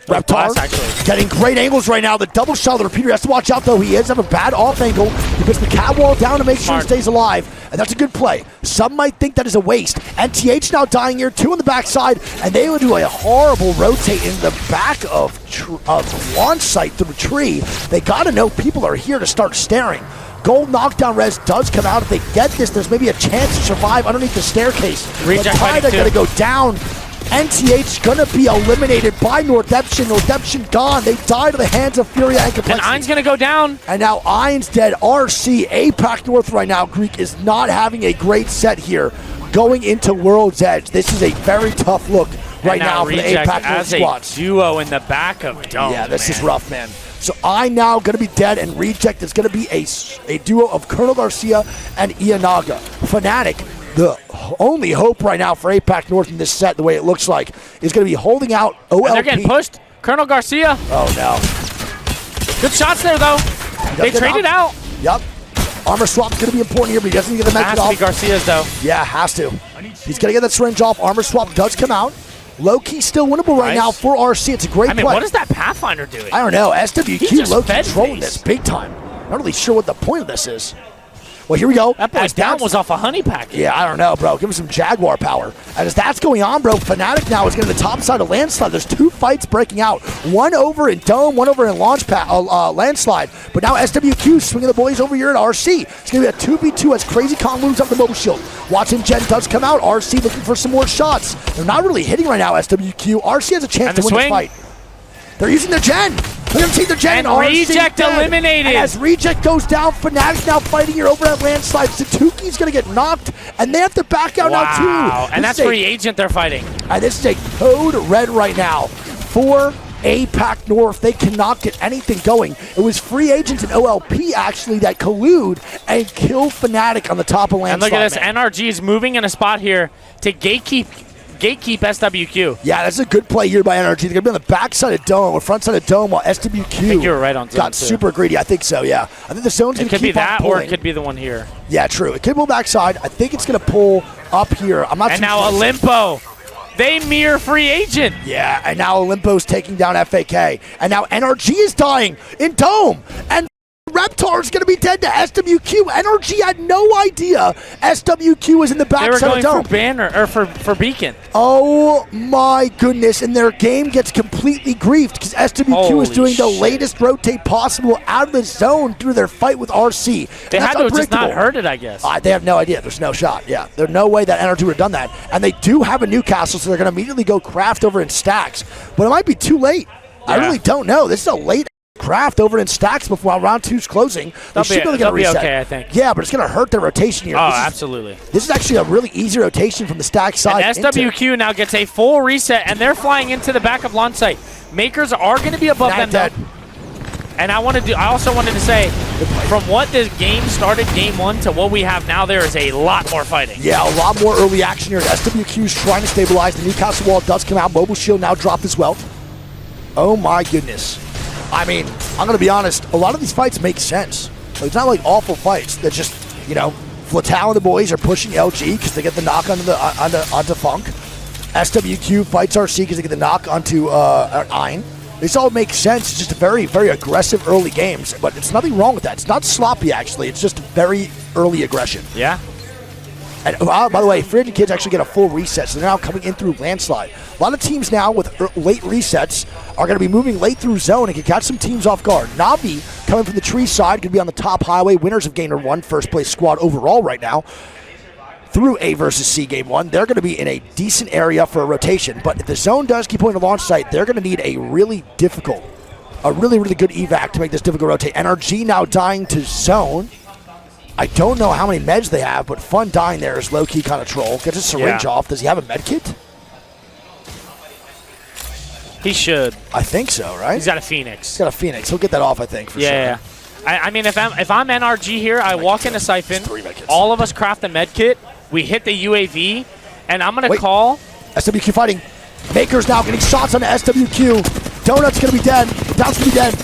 [SPEAKER 2] Reptar getting great angles right now. The double shot, the repeater has to watch out, though. He is have a bad off angle. He puts the cat wall down to make sure he stays alive, and that's a good play. Some might think that is a waste. NTH now dying here, 2 on the backside, and they would do a horrible rotate in the back of launch site through a tree. They got to know people are here to start staring. Gold knockdown res does come out. If they get this, there's maybe a chance to survive underneath the staircase. But Tyda going to go down. NTH gonna be eliminated by Northeption. Northeption gone. They die to the hands of Furia and Complexity.
[SPEAKER 1] And Ein's gonna go down.
[SPEAKER 2] And now Ein's dead. RC, APAC North right now. Greek is not having a great set here going into World's Edge. This is a very tough look right now for the APAC North squads.
[SPEAKER 1] A duo in the back of Dome.
[SPEAKER 2] Yeah, this is rough, man. So I now going to be dead, and Reject is going to be a duo of Colonel Garcia and Ianaga. Fnatic, the only hope right now for APAC North in this set, the way it looks like, is going to be holding out OLP.
[SPEAKER 1] And they're getting pushed. Colonel Garcia.
[SPEAKER 2] Oh, no.
[SPEAKER 1] Good shots there, though. They traded out.
[SPEAKER 2] Yep. Armor swap is going to be important here, but he doesn't get the method off.
[SPEAKER 1] Has to be Garcia's, though.
[SPEAKER 2] Yeah, has to. He's going to get that syringe off. Armor swap does come out. Low-key still winnable right now for RC. It's a great play.
[SPEAKER 1] What is that Pathfinder doing?
[SPEAKER 2] I don't know. SWQ low-key controlling this big time. Not really sure what the point of this is. Well, here we go.
[SPEAKER 1] That boy's down was off a honey pack.
[SPEAKER 2] Yeah, I don't know, bro. Give him some Jaguar power. And as that's going on, bro, Fnatic now is getting the top side of Landslide. There's 2 fights breaking out. One over in Dome, one over in Landslide. But now SWQ swinging the boys over here at RC. It's going to be a 2v2 as Crazy Kong moves up the mobile shield. Watson Gen does come out. RC looking for some more shots. They're not really hitting right now, SWQ. RC has a chance to win this fight. They're using the Gen. They're going to take the Gen.
[SPEAKER 1] And Reject eliminated.
[SPEAKER 2] And as Reject goes down, Fnatic now fighting here over at Landslide. Satuki's going to get knocked, and they have to back out now, too.
[SPEAKER 1] And that's Free Agent they're fighting.
[SPEAKER 2] And this is a code red right now for APAC North. They cannot get anything going. It was Free Agents and OLP, actually, that collude and kill Fnatic on the top of Landslide.
[SPEAKER 1] And look at this. NRG is moving in a spot here to gatekeep SWQ.
[SPEAKER 2] Yeah, that's a good play here by NRG. They're going to be on the back side of Dome or front side of Dome while SWQ
[SPEAKER 1] I think you were right on zone
[SPEAKER 2] got super greedy. I think so, yeah. I think the zone's going to keep on pulling.
[SPEAKER 1] It could be that or it could be the one here.
[SPEAKER 2] Yeah, true. It could pull backside. I think it's going to pull up here. I'm not
[SPEAKER 1] And now Olympo. They mirror Free Agent.
[SPEAKER 2] Yeah, and now Olympo's taking down FAK. And now NRG is dying in Dome. And Reptar is going to be dead to SWQ. NRG had no idea SWQ was in the backside of Dome.
[SPEAKER 1] They were going for Banner or for Beacon.
[SPEAKER 2] Oh my goodness! And their game gets completely griefed because SWQ is doing the latest rotate possible out of the zone through their fight with RC.
[SPEAKER 1] They had to have just not heard it, I guess.
[SPEAKER 2] They have no idea. There's no shot. Yeah, there's no way that NRG would have done that. And they do have a Newcastle, so they're going to immediately go craft over in stacks. But it might be too late. Yeah. I really don't know. This is a late craft over in stacks before round 2's closing. They should be able to get a reset.
[SPEAKER 1] Okay, I think.
[SPEAKER 2] Yeah, but it's going to hurt their rotation here.
[SPEAKER 1] Oh, absolutely.
[SPEAKER 2] This is actually a really easy rotation from the stack side.
[SPEAKER 1] And SWQ now gets a full reset, and they're flying into the back of launch site. Makers are going to be above them, though. And I also wanted to say, from what the game started, game 1, to what we have now, there is a lot more fighting.
[SPEAKER 2] Yeah, a lot more early action here. SWQ's trying to stabilize. The Newcastle wall does come out. Mobile shield now dropped as well. Oh my goodness. I mean, I'm going to be honest, a lot of these fights make sense. It's not like awful fights. They're just, Flatal and the boys are pushing LG because they get the knock onto Funk. SWQ fights RC because they get the knock onto Ein. This all makes sense. It's just very, very aggressive early games, but it's nothing wrong with that. It's not sloppy, actually. It's just very early aggression.
[SPEAKER 1] Yeah.
[SPEAKER 2] And by the way, free agent kids actually get a full reset, so they're now coming in through landslide. A lot of teams now with late resets are going to be moving late through zone and can catch some teams off guard. Navi coming from the tree side could be on the top highway. Winners of Game 1, first place squad overall right now. Through A versus C Game 1, they're going to be in a decent area for a rotation. But if the zone does keep going to launch site, they're going to need a really good evac to make this difficult rotate. NRG now dying to zone. I don't know how many meds they have, but Fun dying there is low-key kind of troll. Gets his syringe off. Does he have a med kit?
[SPEAKER 1] He should.
[SPEAKER 2] I think so, right?
[SPEAKER 1] He's got a Phoenix.
[SPEAKER 2] He's got a Phoenix. He'll get that off, I think, for sure.
[SPEAKER 1] Yeah. I mean, if I'm NRG here, I walk into Siphon, all of us craft a med kit, we hit the UAV, and I'm going to call.
[SPEAKER 2] SWQ fighting. Maker's now getting shots on the SWQ. Donut's going to be dead. Doubt's going to be dead.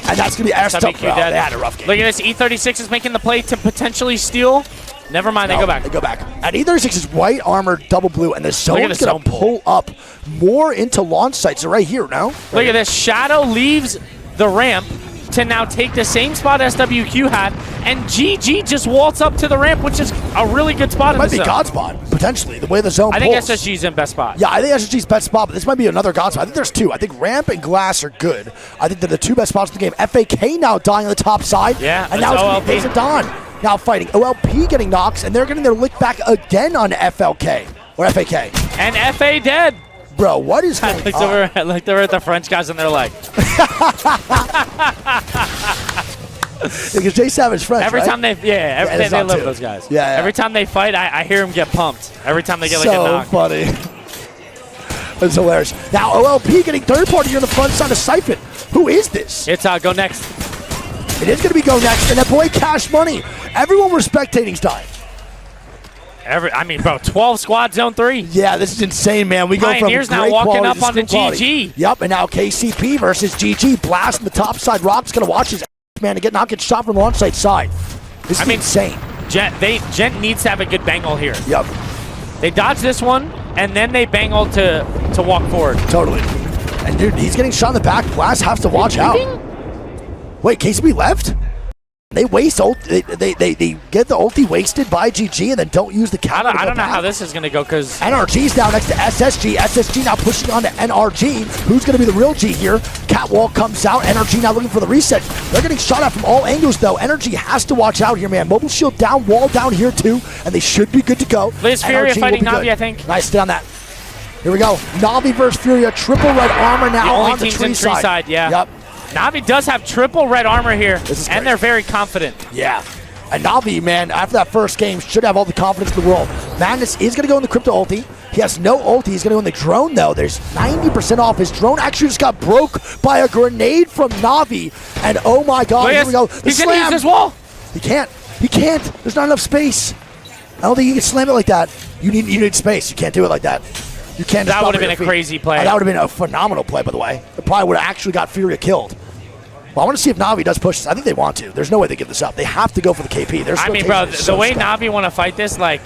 [SPEAKER 2] And that's going to be SWQ dead. They had a rough game.
[SPEAKER 1] Look at this. E36 is making the play to potentially steal. Never mind, they go back.
[SPEAKER 2] They go back. And E36 is white armor, double blue, and the zone's going to pull up more into launch sites. They're right here, no?
[SPEAKER 1] Look at this. Shadow leaves the ramp to now take the same spot SWQ had, and GG just waltz up to the ramp, which is a really good spot.
[SPEAKER 2] It might be God spot, potentially, the way the zone pulls.
[SPEAKER 1] I think SSG's in best spot.
[SPEAKER 2] Yeah, I think SSG's best spot, but this might be another God spot. I think there's two. I think ramp and glass are good. I think they're the two best spots in the game. FAK now dying on the top side.
[SPEAKER 1] Yeah,
[SPEAKER 2] and now it's going to be Days Dawn now fighting. OLP getting knocks, and they're getting their lick back again on FLK, or FAK.
[SPEAKER 1] And FA dead.
[SPEAKER 2] Bro, what is going on?
[SPEAKER 1] I looked over at the French guys, and they're like...
[SPEAKER 2] Because Jay Savage French,
[SPEAKER 1] every time they, they love those guys.
[SPEAKER 2] Yeah.
[SPEAKER 1] Every time they fight, I hear them get pumped. Every time they get like a knock.
[SPEAKER 2] So funny. That's hilarious. Now OLP getting third party here on the front side of Siphon. Who is this?
[SPEAKER 1] It's Go Next.
[SPEAKER 2] It is going to be Go Next, and that boy Cash Money. Everyone we're spectating's dying.
[SPEAKER 1] I mean, bro, 12 squad zone 3.
[SPEAKER 2] Yeah, this is insane, man. We go
[SPEAKER 1] Pioneers
[SPEAKER 2] from
[SPEAKER 1] now
[SPEAKER 2] great
[SPEAKER 1] walking
[SPEAKER 2] quality
[SPEAKER 1] up on the
[SPEAKER 2] quality.
[SPEAKER 1] GG.
[SPEAKER 2] Yep, and now KCP versus GG. Blast on the top side. Rock's going to watch his man to not get shot from the launch side. This is insane.
[SPEAKER 1] Gent needs to have a good bangle here.
[SPEAKER 2] Yep.
[SPEAKER 1] They dodge this one, and then they bangle to walk forward.
[SPEAKER 2] Totally. And dude, he's getting shot in the back. Blast has to watch out. Wait, KCP left? They waste they get the ulti wasted by GG and then don't use the counter.
[SPEAKER 1] I don't know how this is going to go because
[SPEAKER 2] NRG's now next to SSG. SSG now pushing on to NRG. Who's going to be the real G here? Catwalk comes out. NRG now looking for the reset. They're getting shot at from all angles though. NRG has to watch out here, man. Mobile shield down, wall down here too, and they should be good to go.
[SPEAKER 1] Liz Furia fighting Navi, I think.
[SPEAKER 2] Nice, stay on that. Here we go. Navi versus Furia. Triple red armor now on the tree side.
[SPEAKER 1] Yeah.
[SPEAKER 2] Yep.
[SPEAKER 1] Navi does have triple red armor here, and they're very confident.
[SPEAKER 2] Yeah. And Navi, man, after that first game, should have all the confidence in the world. Madness is going to go in the crypto ulti. He has no ulti. He's going to go in the drone, though. There's 90% off. His drone actually just got broke by a grenade from Navi. And oh my God, here we go.
[SPEAKER 1] He's going to use this wall.
[SPEAKER 2] He can't. He can't. There's not enough space. I don't think you can slam it like that. You need space. You can't do it like that. You can't.
[SPEAKER 1] That would have been a crazy play.
[SPEAKER 2] That would have been a phenomenal play, by the way. It probably would have actually got Furia killed. Well, I want to see if Navi does push this. I think they want to. There's no way they give this up. They have to go for the KP.
[SPEAKER 1] I mean, bro, the way Navi want to fight this, like,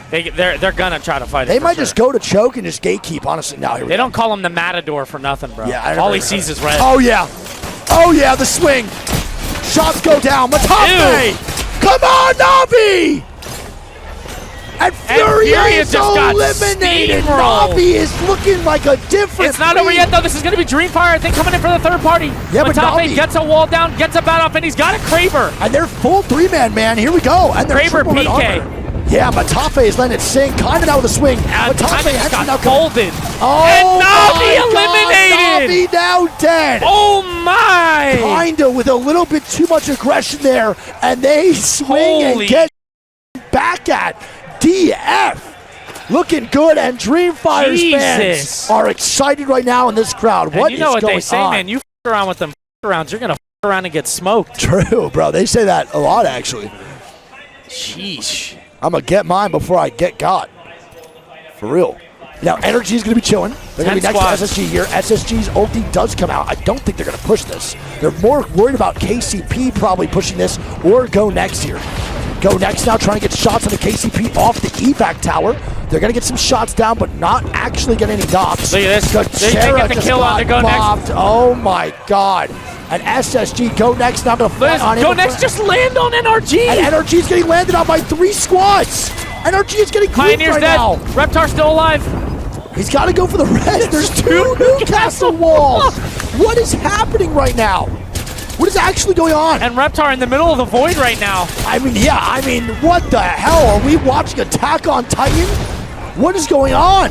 [SPEAKER 1] they're going to try to fight it.
[SPEAKER 2] They might just go to choke and just gatekeep, honestly. Now,
[SPEAKER 1] they don't call him the Matador for nothing, bro.
[SPEAKER 2] Yeah,
[SPEAKER 1] all he sees is red.
[SPEAKER 2] Oh, yeah. Oh, yeah, the swing. Shots go down. MaTaFe. Come on, Navi. And Furia is eliminated. Navi is looking like a different.
[SPEAKER 1] It's not over yet, though. This is going to be Dreamfire, I think, coming in for the third party.
[SPEAKER 2] Yeah, but
[SPEAKER 1] MaTaFe gets a wall down, gets a bat off, and he's got a Kraber.
[SPEAKER 2] And they're full three-man, man. Here we go. And they're
[SPEAKER 1] Kraber PK.
[SPEAKER 2] Yeah, MaTaFe is letting it sing. Kind of out with a swing. MaTaFe has
[SPEAKER 1] got folded.
[SPEAKER 2] Oh,
[SPEAKER 1] and Navi eliminated.
[SPEAKER 2] Navi now dead.
[SPEAKER 1] Oh, my.
[SPEAKER 2] Kinda with a little bit too much aggression there. And they swing and get back at DF. Looking good, and Dreamfire's fans are excited right now in this crowd. What is going on?
[SPEAKER 1] You know what they say, man. You f around with them rounds, you're going to f around and get smoked.
[SPEAKER 2] True, bro. They say that a lot, actually.
[SPEAKER 1] Sheesh.
[SPEAKER 2] I'm going to get mine before I get got. For real. Now, Energy is going to be chilling. They're going to be next to SSG here. SSG's ulti does come out. I don't think they're going to push this. They're more worried about KCP probably pushing this or Go Next here. Go Next now trying to get shots on the KCP off the evac tower. They're going to get some shots down, but not actually get any knocks.
[SPEAKER 1] Look at this. They get the kill on the Go Next.
[SPEAKER 2] Oh, my God. And SSG, Go Next now going to flat on him.
[SPEAKER 1] Go Next just land on NRG.
[SPEAKER 2] And NRG's getting landed on by 3 squads. NRG is getting grouped
[SPEAKER 1] Pioneer's
[SPEAKER 2] right
[SPEAKER 1] dead.
[SPEAKER 2] now.
[SPEAKER 1] Reptar still alive.
[SPEAKER 2] He's got to go for the res. There's two Newcastle walls. What is happening right now? What is actually going on?
[SPEAKER 1] And Reptar in the middle of the void right now.
[SPEAKER 2] I mean, yeah, what the hell? Are we watching Attack on Titan? What is going on?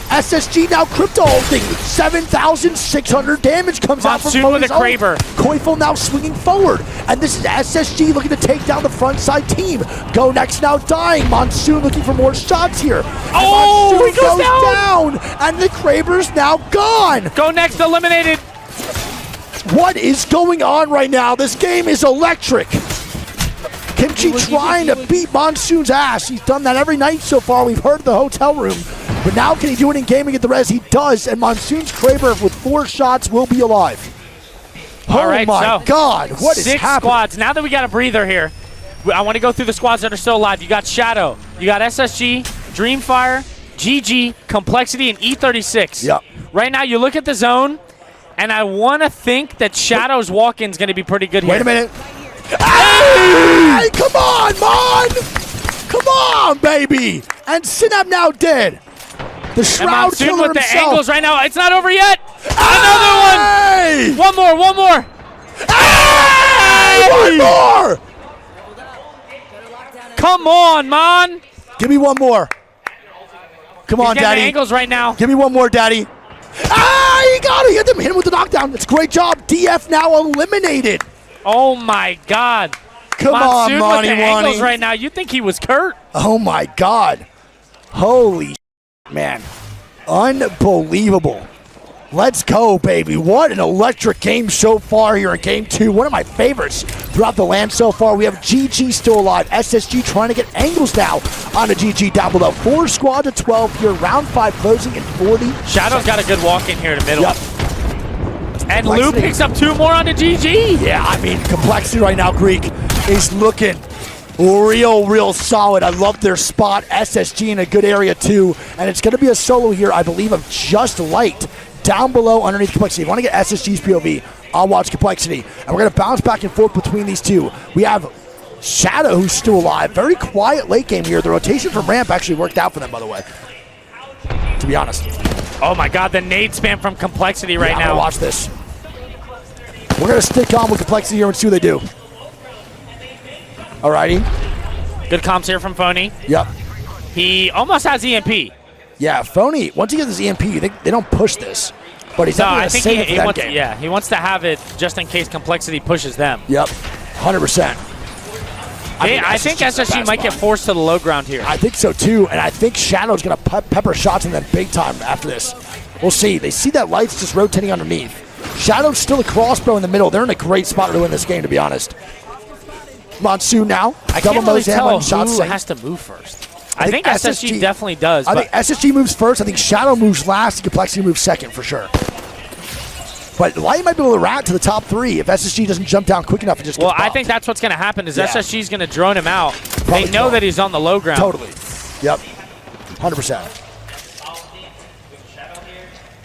[SPEAKER 2] SSG now crypto ulting. 7,600 damage comes out from
[SPEAKER 1] Monsoon with a Kraber.
[SPEAKER 2] Koifel now swinging forward. And this is SSG looking to take down the front side team. Go next now dying. Monsoon looking for more shots here.
[SPEAKER 1] Oh,
[SPEAKER 2] Monsoon
[SPEAKER 1] he goes
[SPEAKER 2] down. And the Kraber's now gone.
[SPEAKER 1] Go next, eliminated.
[SPEAKER 2] What is going on right now? This game is electric. Kimchi trying to beat Monsoon's ass. He's done that every night so far. We've heard the hotel room. But now can he do it in game and get the res? He does. And Monsoon's Kraber with 4 shots will be alive.
[SPEAKER 1] All right,
[SPEAKER 2] my
[SPEAKER 1] so
[SPEAKER 2] God. What is
[SPEAKER 1] 6
[SPEAKER 2] happening?
[SPEAKER 1] squads. Now that we got a breather here, I want to go through the squads that are still alive. You got Shadow. You got SSG, Dreamfire, GG, Complexity, and E36.
[SPEAKER 2] Yep.
[SPEAKER 1] Right now, you look at the zone, and I want to think that Shadow's walk-in is going to be pretty good here.
[SPEAKER 2] Wait a minute. Hey, come on, Mon! Come on, baby! And Synap now dead. The Shroud
[SPEAKER 1] Monsoon
[SPEAKER 2] killer
[SPEAKER 1] with the
[SPEAKER 2] himself.
[SPEAKER 1] angles right now. It's not over yet.
[SPEAKER 2] Hey!
[SPEAKER 1] Another one. One more.
[SPEAKER 2] Hey! One more!
[SPEAKER 1] Come on, Mon.
[SPEAKER 2] Give me one more. Come on,
[SPEAKER 1] He's getting
[SPEAKER 2] Daddy.
[SPEAKER 1] the angles right now.
[SPEAKER 2] Give me one more, Daddy. Ah, he got it. Hit him with the knockdown. It's a great job. DF now eliminated.
[SPEAKER 1] Oh, my God.
[SPEAKER 2] Come
[SPEAKER 1] Monsoon
[SPEAKER 2] on,
[SPEAKER 1] with the
[SPEAKER 2] Monty.
[SPEAKER 1] angles right now. You'd think he was Kurt.
[SPEAKER 2] Oh, my God. Holy man. Unbelievable. Let's go, baby. What an electric game so far here in Game 2. One of my favorites throughout the land so far. We have GG still alive. SSG trying to get angles now on a GG down below. 4 squad to 12 here. Round 5 closing in 40.
[SPEAKER 1] Shadow's got a good walk in here in the middle.
[SPEAKER 2] Yep.
[SPEAKER 1] And Lou picks up 2 more on the GG.
[SPEAKER 2] Yeah, I mean, Complexity right now, Greek, is looking real solid. I love their spot. SSG in a good area, too. And it's going to be a solo here, I believe, of Just Light down below underneath Complexity. If you want to get SSG's POV, I'll watch Complexity. And we're going to bounce back and forth between these two. We have Shadow, who's still alive. Very quiet late game here. The rotation from ramp actually worked out for them, by the way, to be honest.
[SPEAKER 1] Oh, my God, the nade spam from Complexity right
[SPEAKER 2] I'm
[SPEAKER 1] now.
[SPEAKER 2] gonna watch this. We're going to stick on with Complexity here and see what they do. Alrighty.
[SPEAKER 1] Good comps here from Phony.
[SPEAKER 2] Yep.
[SPEAKER 1] He almost has EMP.
[SPEAKER 2] Yeah, Phony, once he gets his EMP, they don't push this. But he's
[SPEAKER 1] No,
[SPEAKER 2] definitely
[SPEAKER 1] I
[SPEAKER 2] going to
[SPEAKER 1] think
[SPEAKER 2] save it for
[SPEAKER 1] he
[SPEAKER 2] that
[SPEAKER 1] wants.
[SPEAKER 2] game.
[SPEAKER 1] Yeah, he wants to have it just in case Complexity pushes them.
[SPEAKER 2] Yep, 100%.
[SPEAKER 1] I think SSG might get forced to the low ground here.
[SPEAKER 2] I think so too, and I think Shadow's going to pepper shots in them big time after this. We'll see. They see that light's just rotating underneath. Shadow's still a crossbow in the middle. They're in a great spot to win this game, to be honest. Monsoon now.
[SPEAKER 1] I can't really tell who has to move first. I think SSG definitely does.
[SPEAKER 2] I think SSG moves first. I think Shadow moves last. And Complexity moves second for sure. But Light might be able to rat to the top 3 if SSG doesn't jump down quick enough and just.
[SPEAKER 1] Well,
[SPEAKER 2] gets
[SPEAKER 1] I
[SPEAKER 2] bumped.
[SPEAKER 1] think that's what's going to happen. Is SSG is going to drone him out.
[SPEAKER 2] Probably
[SPEAKER 1] they know that he's on the low ground.
[SPEAKER 2] Totally. Yep. 100%.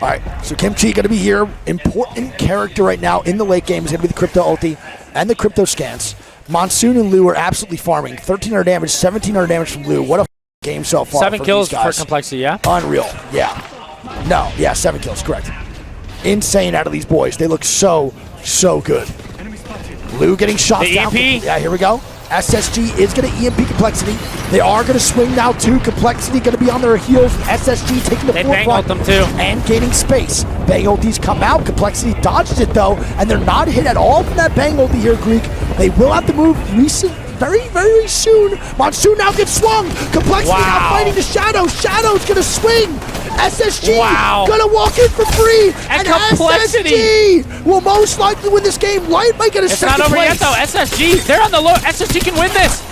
[SPEAKER 2] All right, so Kimchi going to be here. Important character right now in the late game is going to be the Crypto Ulti and the Crypto Scans. Monsoon and Lou are absolutely farming. 1,300 damage, 1,700 damage from Lou. What a game so far.
[SPEAKER 1] 7 kills for Complexity, yeah?
[SPEAKER 2] Unreal, yeah. No, yeah, 7 kills, correct. Insane out of these boys. They look so good. Lou getting shot down.
[SPEAKER 1] EMP.
[SPEAKER 2] Yeah, here we go. SSG is going to EMP Complexity. They are going to swing now too. Complexity going to be on their heels. SSG taking the
[SPEAKER 1] They
[SPEAKER 2] forefront.
[SPEAKER 1] bang ult them too.
[SPEAKER 2] And gaining space. Bang ultis come out. Complexity dodged it though. And they're not hit at all from that bang ulti here, Greek. They will have to move very soon. Monsoon now gets swung. Complexity now fighting the Shadow. Shadow's going to swing. SSG gonna walk in for free,
[SPEAKER 1] and Complexity
[SPEAKER 2] SSG will most likely win this game. Light might get a second
[SPEAKER 1] place.
[SPEAKER 2] It's
[SPEAKER 1] not over yet though. SSG, they're on the low. SSG can win this.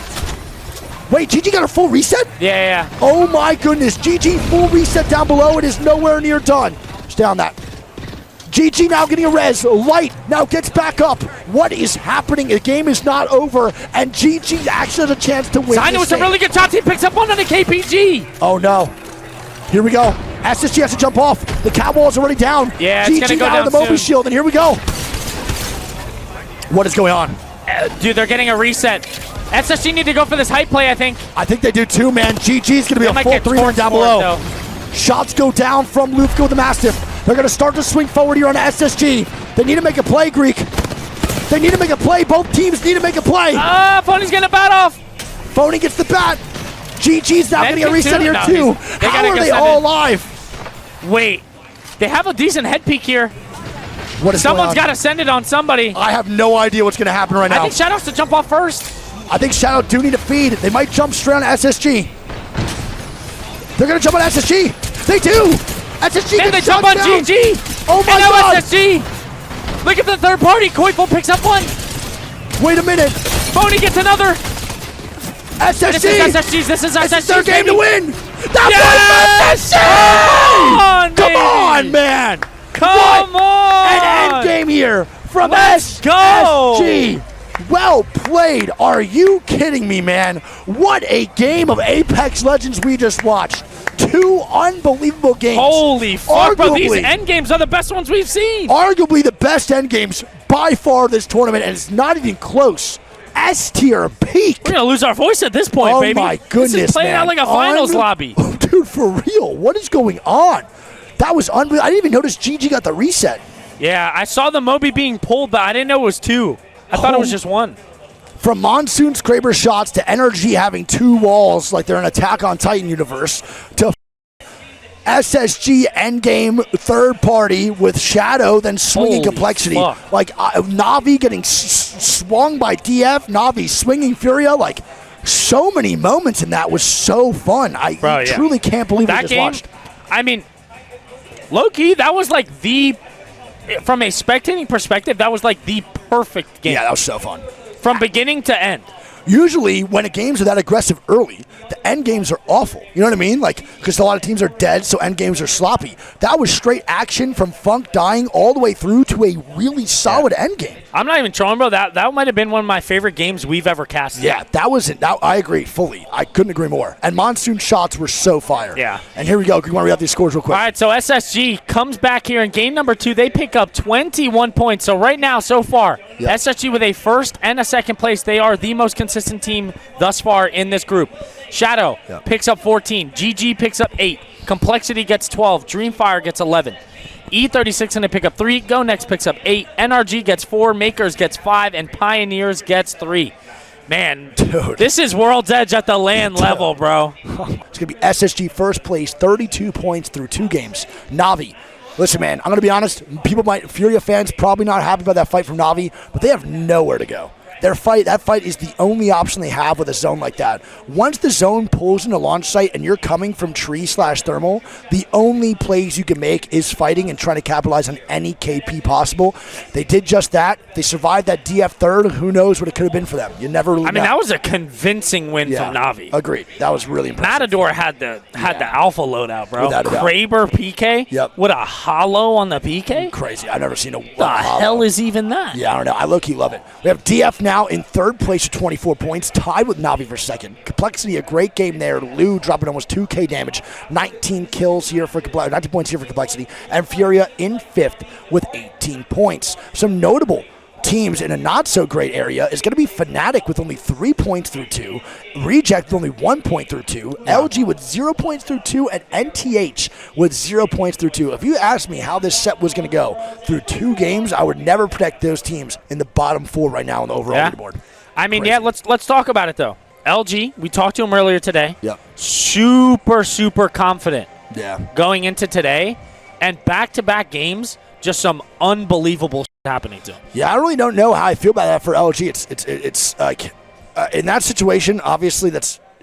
[SPEAKER 2] Wait, GG got a full reset?
[SPEAKER 1] Yeah.
[SPEAKER 2] Oh my goodness, GG full reset down below. It is nowhere near done. Stay on that. GG now getting a res. Light now gets back up. What is happening? The game is not over, and GG actually has a chance to win.
[SPEAKER 1] Sign with some really good shots. He picks up one on the KPG.
[SPEAKER 2] Oh no. Here we go. SSG has to jump off. The Cowball's already down.
[SPEAKER 1] Yeah, it's
[SPEAKER 2] GG
[SPEAKER 1] gonna go
[SPEAKER 2] now
[SPEAKER 1] down
[SPEAKER 2] with the Moby
[SPEAKER 1] soon.
[SPEAKER 2] Shield, and here we go. What is going on?
[SPEAKER 1] Dude, they're getting a reset. SSG need to go for this hype play, I think.
[SPEAKER 2] I think they do too, man. GG's going to be a full 3 down below. Shots go down from Lufko the Mastiff. They're going to start to swing forward here on SSG. They need to make a play, Greek. They need to make a play. Both teams need to make a play.
[SPEAKER 1] Phony's getting a bat off.
[SPEAKER 2] Phony gets the bat. GG's now getting a reset here, too. How are they all alive?
[SPEAKER 1] Wait. They have a decent head peek here.
[SPEAKER 2] What is
[SPEAKER 1] Someone's got to send it on somebody.
[SPEAKER 2] I have no idea what's going to happen right now.
[SPEAKER 1] I think Shadow's to jump off first.
[SPEAKER 2] I think Shadow do need a feed. They might jump straight on SSG. They're going to jump on SSG. They do. SSG
[SPEAKER 1] then they jump on
[SPEAKER 2] down.
[SPEAKER 1] GG.
[SPEAKER 2] Oh my God.
[SPEAKER 1] SSG. Look at the third party. Koifel picks up one.
[SPEAKER 2] Wait a minute.
[SPEAKER 1] Phony gets another.
[SPEAKER 2] SSG.
[SPEAKER 1] This is SSG's. This is SSG's.
[SPEAKER 2] This is their game to win. That's
[SPEAKER 1] yes!
[SPEAKER 2] SSG. Come on, man.
[SPEAKER 1] Come on.
[SPEAKER 2] An end game here from
[SPEAKER 1] Let's go.
[SPEAKER 2] SSG. Well played. Are you kidding me, man? What a game of Apex Legends we just watched. 2 unbelievable games.
[SPEAKER 1] Holy fuck, bro. These end games are the best ones we've seen.
[SPEAKER 2] Arguably the best end games by far this tournament, and it's not even close. S tier peak.
[SPEAKER 1] We're going to lose our voice at this point, baby.
[SPEAKER 2] Oh my goodness,
[SPEAKER 1] this is playing
[SPEAKER 2] man.
[SPEAKER 1] out like a finals lobby.
[SPEAKER 2] Dude, for real. What is going on? That was unbelievable. I didn't even notice GG got the reset.
[SPEAKER 1] Yeah, I saw the Moby being pulled, but I didn't know it was 2. I thought it was just 1.
[SPEAKER 2] From Monsoon's Kraber shots to NRG having 2 walls like they're an Attack on Titan universe to SSG endgame third party with Shadow then swinging
[SPEAKER 1] Holy
[SPEAKER 2] complexity.
[SPEAKER 1] Fuck.
[SPEAKER 2] Like Na'Vi getting swung by DF, Na'Vi swinging Furia. Like so many moments in that was so fun. I truly can't believe
[SPEAKER 1] that
[SPEAKER 2] we just
[SPEAKER 1] game,
[SPEAKER 2] watched.
[SPEAKER 1] I mean, low-key, that was like from a spectating perspective, that was like the perfect game.
[SPEAKER 2] Yeah, that was so fun.
[SPEAKER 1] From beginning to end.
[SPEAKER 2] Usually, when a games are that aggressive early, the end games are awful. You know what I mean? Like, because a lot of teams are dead, so end games are sloppy. That was straight action from Funk dying all the way through to a really solid end game.
[SPEAKER 1] I'm not even trolling, bro. That might have been one of my favorite games we've ever casted.
[SPEAKER 2] Yeah, that was it. I agree fully. I couldn't agree more. And Monsoon shots were so fire.
[SPEAKER 1] Yeah.
[SPEAKER 2] And here we go. We want to read out these scores real quick.
[SPEAKER 1] All right, so SSG comes back here in game number 2. They pick up 21 points. So right now, so far, SSG with a first and a second place. They are the most consistent team thus far in this group. Shadow picks up 14. GG picks up 8. Complexity gets 12. Dreamfire gets 11. E36 going to pick up 3. Go Next picks up 8. NRG gets 4. Makers gets 5. And Pioneers gets 3. Man, dude, this is World's Edge at the LAN level, bro.
[SPEAKER 2] It's going to be SSG first place, 32 points through 2 games. Na'Vi. Listen, man, I'm going to be honest. Furia fans probably not happy about that fight from Na'Vi, but they have nowhere to go. That fight is the only option they have with a zone like that. Once the zone pulls into launch site and you're coming from tree/thermal, the only plays you can make is fighting and trying to capitalize on any KP possible. They did just that. They survived that DF third. Who knows what it could have been for them? You never really know.
[SPEAKER 1] That was a convincing win from Na'Vi.
[SPEAKER 2] Agreed. That was really impressive.
[SPEAKER 1] Matador had the alpha loadout, bro.
[SPEAKER 2] Without a doubt.
[SPEAKER 1] Kraber PK?
[SPEAKER 2] Yep.
[SPEAKER 1] With a hollow on the PK?
[SPEAKER 2] Crazy. I've never seen a
[SPEAKER 1] the hell is even that?
[SPEAKER 2] Yeah, I don't know. I low-key love it. We have DF now in third place with 24 points, tied with Na'Vi for second. Complexity, a great game there. Lou dropping almost 2K damage. 19 kills here for 19 points here for Complexity. And Furia in fifth with 18 points. Some notable teams in a not-so-great area is going to be Fnatic with only 3 points through 2, Reject with only 1 point through 2, LG with 0 points through 2, and NTH with 0 points through 2. If you asked me how this set was going to go through 2 games, I would never predict those teams in the bottom 4 right now on the overall leaderboard.
[SPEAKER 1] I mean,
[SPEAKER 2] Crazy.
[SPEAKER 1] let's talk about it, though. LG, we talked to him earlier today.
[SPEAKER 2] Yep.
[SPEAKER 1] Super confident going into today. And back-to-back games, just some unbelievable shit happening to him.
[SPEAKER 2] Yeah, I really don't know how I feel about that for LG. It's like in that situation, obviously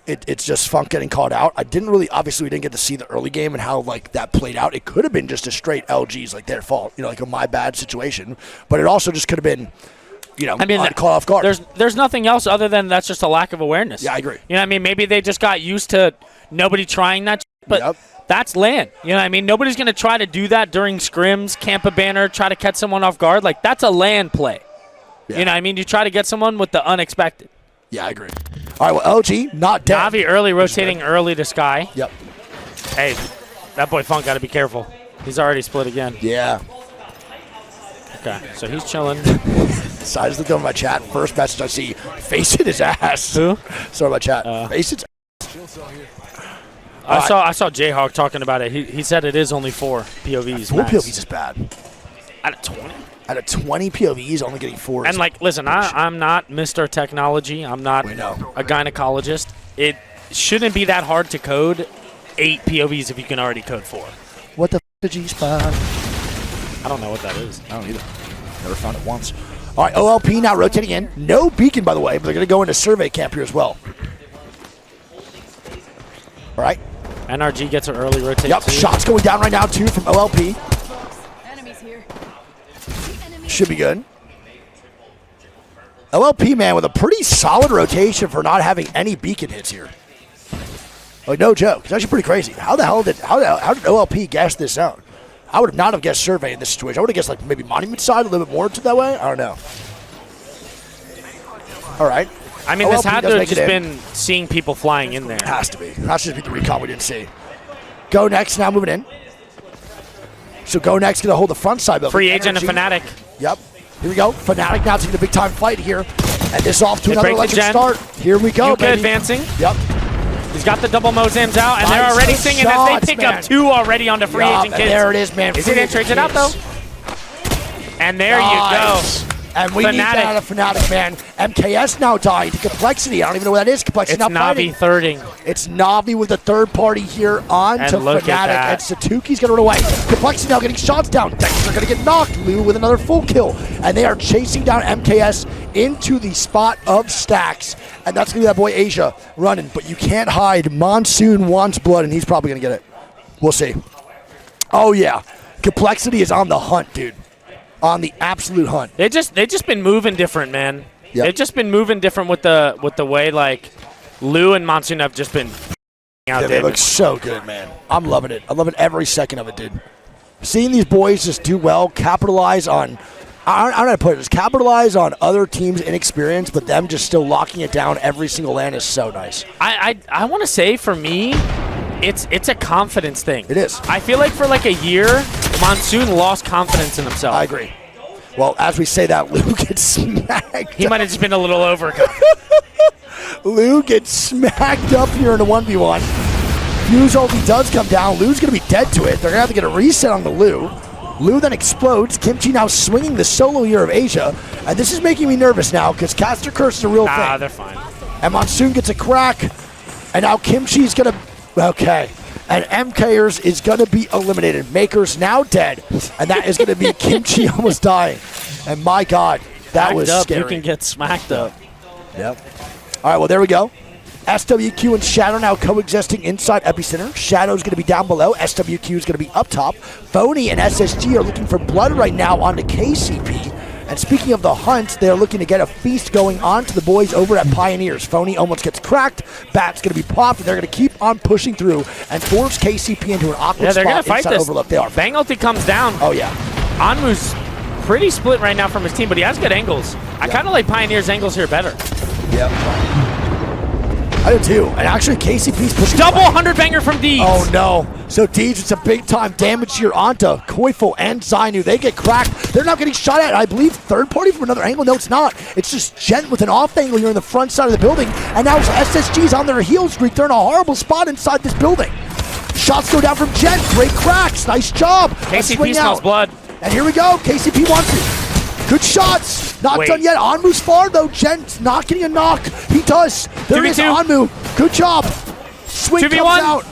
[SPEAKER 2] it's just Funk getting called out. We didn't get to see the early game and how like that played out. It could have been just a straight LG's like their fault, like a my bad situation. But it also just could have been, caught off guard.
[SPEAKER 1] There's nothing else other than that's just a lack of awareness.
[SPEAKER 2] Yeah, I agree.
[SPEAKER 1] You know what I mean? Maybe they just got used to nobody trying that, but that's LAN. You know what I mean? Nobody's going to try to do that during scrims, camp a banner, try to catch someone off guard. Like, that's a LAN play. Yeah. You know what I mean? You try to get someone with the unexpected.
[SPEAKER 2] Yeah, I agree. All right, well, LG, not dead.
[SPEAKER 1] Na'Vi early, rotating early to Sky.
[SPEAKER 2] Yep.
[SPEAKER 1] Hey, that boy Funk got to be careful. He's already split again.
[SPEAKER 2] Yeah.
[SPEAKER 1] Okay, so he's chilling.
[SPEAKER 2] So I just looked over my chat. First message I see, face it his ass.
[SPEAKER 1] Who?
[SPEAKER 2] Sorry my chat. Face it.
[SPEAKER 1] I saw Jayhawk talking about it. He said it is only 4 POVs.
[SPEAKER 2] 4 POVs is bad.
[SPEAKER 1] Out of 20?
[SPEAKER 2] Out of 20 POVs, only getting 4.
[SPEAKER 1] And, like, listen, I'm not Mr. Technology. I'm not a gynecologist. It shouldn't be that hard to code 8 POVs if you can already code 4.
[SPEAKER 2] What the f*** is G-Spot?
[SPEAKER 1] I don't know what that is.
[SPEAKER 2] I don't either. Never found it once. All right, OLP now rotating in. No beacon, by the way, but they're going to go into survey camp here as well. All right.
[SPEAKER 1] NRG gets an early rotate.
[SPEAKER 2] Yep, shots going down right now, too, from OLP.
[SPEAKER 3] Enemies here.
[SPEAKER 2] Should be good. OLP, man, with a pretty solid rotation for not having any beacon hits here. Like, no joke. It's actually pretty crazy. How did OLP guess this zone? I would not have guessed survey in this situation. I would have guessed, like, maybe monument side a little bit more to that way. I don't know. All right.
[SPEAKER 1] I mean, this had to have just been seeing people flying in there.
[SPEAKER 2] Has to be. Has to be the recon we didn't see. Go next now moving in. So go next going to hold the front side.
[SPEAKER 1] Free agent and Fnatic.
[SPEAKER 2] Yep. Here we go. Fnatic now taking a big time fight here. And this off to another electric start. Here we go,
[SPEAKER 1] baby. Advancing.
[SPEAKER 2] Yep.
[SPEAKER 1] He's got the double Mozims out, and they're already singing as they pick up 2 already onto free agent kids.
[SPEAKER 2] There it is, man.
[SPEAKER 1] Is he going to trade it out, though? And there you go.
[SPEAKER 2] And we need that out of Fnatic, man. MKS now dying to Complexity. I don't even know what that is. Complexity
[SPEAKER 1] it's
[SPEAKER 2] not
[SPEAKER 1] Na'Vi
[SPEAKER 2] fighting.
[SPEAKER 1] thirding.
[SPEAKER 2] It's Na'Vi with the third party here on to Fnatic. And Satuki's going to run away. Complexity now getting shots down. Dexter going to get knocked. Lou with another full kill. And they are chasing down MKS into the spot of stacks. And that's going to be that boy Asia running. But you can't hide. Monsoon wants blood, and he's probably going to get it. We'll see. Oh, yeah. Complexity is on the hunt, dude. On the absolute hunt.
[SPEAKER 1] They just been moving different, man.
[SPEAKER 2] Yep.
[SPEAKER 1] They've just been moving different with the way, like, Lou and Monsoon have just been out.
[SPEAKER 2] Yeah, they look so good, man. I'm loving it. I'm loving every second of it, dude. Seeing these boys just do well, capitalize on, I don't know how to put it, just capitalize on other teams' inexperience, but them just still locking it down every single land is so nice.
[SPEAKER 1] I want to say, for me, it's a confidence thing.
[SPEAKER 2] It is.
[SPEAKER 1] I feel like for like a year, Monsoon lost confidence in himself.
[SPEAKER 2] I agree. Well, as we say that, Lou gets smacked.
[SPEAKER 1] He might have just been a little over.
[SPEAKER 2] Lou gets smacked up here in a 1v1. Fuse ulti does come down. Lou's going to be dead to it. They're going to have to get a reset on the Lou. Lou then explodes. Kimchi now swinging the solo here of Asia. And this is making me nervous now because Caster Curse is a real thing.
[SPEAKER 1] They're fine.
[SPEAKER 2] And Monsoon gets a crack. And now Kimchi's going to... Okay. And MKers is going to be eliminated. Maker's now dead. And that is going to be Kimchi almost dying. And my God, that was scary.
[SPEAKER 1] You can get smacked up.
[SPEAKER 2] Yep. All right, well, there we go. SWQ and Shadow now coexisting inside Epicenter. Shadow's going to be down below. SWQ is going to be up top. Phony and SSG are looking for blood right now onto KCP. And speaking of the hunt, they're looking to get a feast going on to the boys over at Pioneers. Phony almost gets cracked. Bat's going to be popped, and they're going to keep on pushing through and force KCP into an awkward
[SPEAKER 1] they're
[SPEAKER 2] spot
[SPEAKER 1] gonna fight
[SPEAKER 2] inside
[SPEAKER 1] this.
[SPEAKER 2] Overlook. They are.
[SPEAKER 1] Bang ulti comes down.
[SPEAKER 2] Oh, yeah.
[SPEAKER 1] Anmu's pretty split right now from his team, but he has good angles. I kind of like Pioneer's angles here better.
[SPEAKER 2] Yep. I do too. And actually, KCP's pushing.
[SPEAKER 1] Double 100 banger from Deeds.
[SPEAKER 2] Oh no. So Deeds, it's a big time damage here onto Koifo and Zainu. They get cracked. They're not getting shot at, I believe, third party from another angle. No, it's not. It's just Gent with an off angle here in the front side of the building. And now SSG's on their heels streak. They're in a horrible spot inside this building. Shots go down from Gent. Great cracks. Nice job.
[SPEAKER 1] KCP smells blood.
[SPEAKER 2] And here we go. KCP wants it. Good shots. Not done yet. Anmu's far, though. Gent's not getting a knock. He does. There is Anmu. Good job. Swing
[SPEAKER 1] 2v1.
[SPEAKER 2] comes out.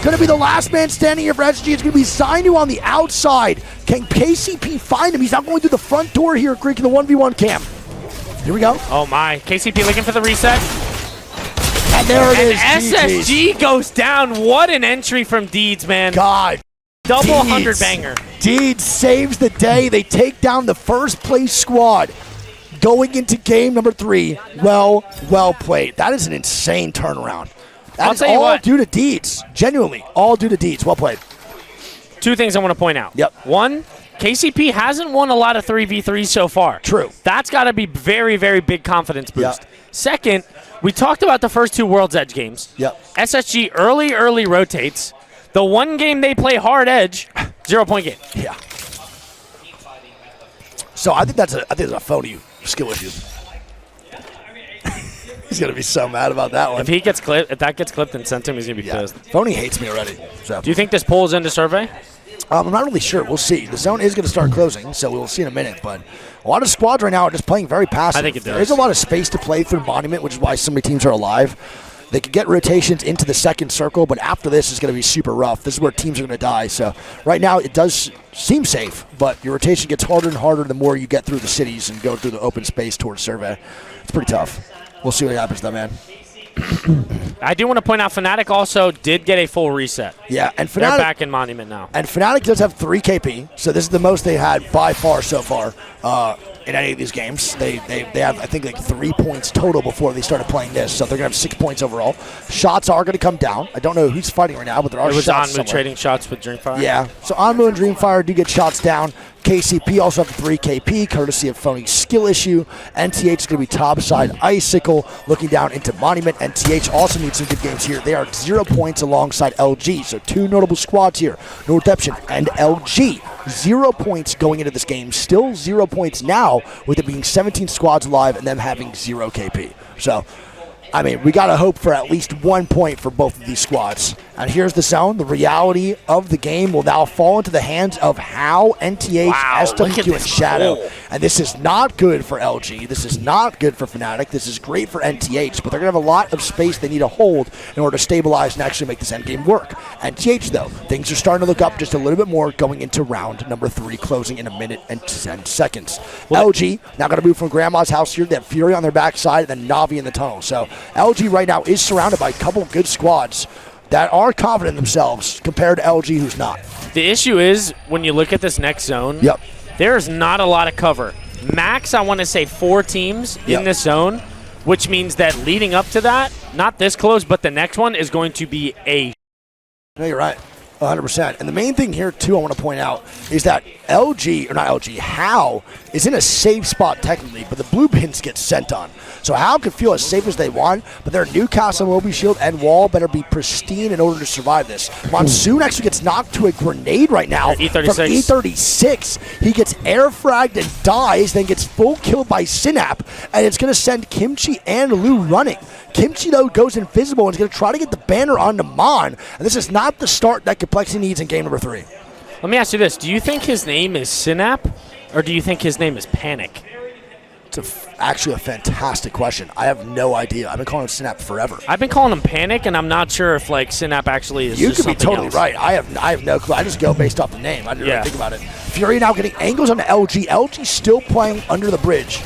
[SPEAKER 2] Going to be the last man standing here for SG. It's going to be Zainu on the outside. Can KCP find him? He's not going through the front door here, Greek, in the 1v1 camp. Here we go.
[SPEAKER 1] Oh, my. KCP looking for the reset.
[SPEAKER 2] And there it is.
[SPEAKER 1] SSG goes down. What an entry from Deeds, man.
[SPEAKER 2] God.
[SPEAKER 1] Double 100 banger.
[SPEAKER 2] Deeds saves the day. They take down the first place squad going into game number 3. Well played. That is an insane turnaround. That is all due to Deeds. Genuinely, all due to Deeds. Well played.
[SPEAKER 1] 2 things I want to point out.
[SPEAKER 2] Yep.
[SPEAKER 1] 1, KCP hasn't won a lot of 3v3s so far.
[SPEAKER 2] True.
[SPEAKER 1] That's got to be very, very big confidence boost.
[SPEAKER 2] Yep.
[SPEAKER 1] Second, we talked about the first 2 World's Edge games.
[SPEAKER 2] Yep.
[SPEAKER 1] SSG early rotates. The one game they play hard edge, 0-point game.
[SPEAKER 2] Yeah. So I think that's a phony skill issue. He's going to be so mad about that one.
[SPEAKER 1] If that gets clipped and sent to him, he's going to be pissed.
[SPEAKER 2] Phony hates me already. So.
[SPEAKER 1] Do you think this pulls into survey?
[SPEAKER 2] I'm not really sure. We'll see. The zone is going to start closing, so we'll see in a minute. But a lot of squads right now are just playing very passive.
[SPEAKER 1] I think it does.
[SPEAKER 2] There is a lot of space to play through Monument, which is why so many teams are alive. They could get rotations into the second circle, but after this is going to be super rough. This is where teams are going to die. So right now it does seem safe, but your rotation gets harder and harder the more you get through the cities and go through the open space towards survey. It's pretty tough. We'll see what happens though, man.
[SPEAKER 1] I do want to point out Fnatic also did get a full reset.
[SPEAKER 2] Yeah, and
[SPEAKER 1] They're
[SPEAKER 2] Fnatic
[SPEAKER 1] back in Monument now.
[SPEAKER 2] And Fnatic does have 3 KP, so this is the most they had by far so far in any of these games. They have, I think, like 3 points total before they started playing this, so they're going to have 6 points overall. Shots are going to come down. I don't know who's fighting right now, but there are shots
[SPEAKER 1] It was
[SPEAKER 2] somewhere.
[SPEAKER 1] trading shots with Dreamfire.
[SPEAKER 2] Yeah, so Onmu and Dreamfire do get shots down. KCP also have 3 KP, courtesy of Phony's skill issue. NTH is going to be topside Icicle, looking down into Monument. NTH also needs some good games here. They are 0 points alongside LG, so 2 notable squads here. No Redemption and LG. 0 points going into this game, still 0 points now, with it being 17 squads alive and them having 0 KP. So, I mean, we got to hope for at least 1 point for both of these squads. And here's the zone. The reality of the game will now fall into the hands of How, NTH, SWQ, and Shadow.
[SPEAKER 1] goal.
[SPEAKER 2] And this is not good for LG. This is not good for Fnatic. This is great for NTH, but they're going to have a lot of space they need to hold in order to stabilize and actually make this endgame work. NTH, though, things are starting to look up just a little bit more going into round number 3, closing in 1 minute and 10 seconds. LG now going to move from Grandma's house here. They have Fury on their backside and then Na'Vi in the tunnel. So LG right now is surrounded by a couple good squads that are confident in themselves compared to LG, who's not.
[SPEAKER 1] The issue is, when you look at this next zone, there's not a lot of cover. Max, I want to say 4 teams in this zone, which means that leading up to that, not this close, but the next one is going to be a...
[SPEAKER 2] No, you're right. 100%. And the main thing here, too, I want to point out is that LG, or not LG, How is in a safe spot technically, but the blue bins get sent on. So How can feel as safe as they want, but their Newcastle Moby Shield and wall better be pristine in order to survive this. Monsoon actually gets knocked to a grenade right now from E36. He gets air fragged and dies, then gets full killed by Synap, and it's going to send Kimchi and Lu running. Kimchi, though, goes invisible and is going to try to get the banner onto Mon, and this is not the start that Complexity needs in game number 3.
[SPEAKER 1] Let me ask you this. Do you think his name is Synap, or do you think his name is Panic?
[SPEAKER 2] It's actually a fantastic question. I have no idea. I've been calling him Synap forever.
[SPEAKER 1] I've been calling him Panic, and I'm not sure if like Synap actually is.
[SPEAKER 2] You
[SPEAKER 1] just
[SPEAKER 2] could be totally
[SPEAKER 1] else.
[SPEAKER 2] right. I have no clue. I just go based off the name. I didn't really think about it. Fury now getting angles on LG. LG still playing under the bridge.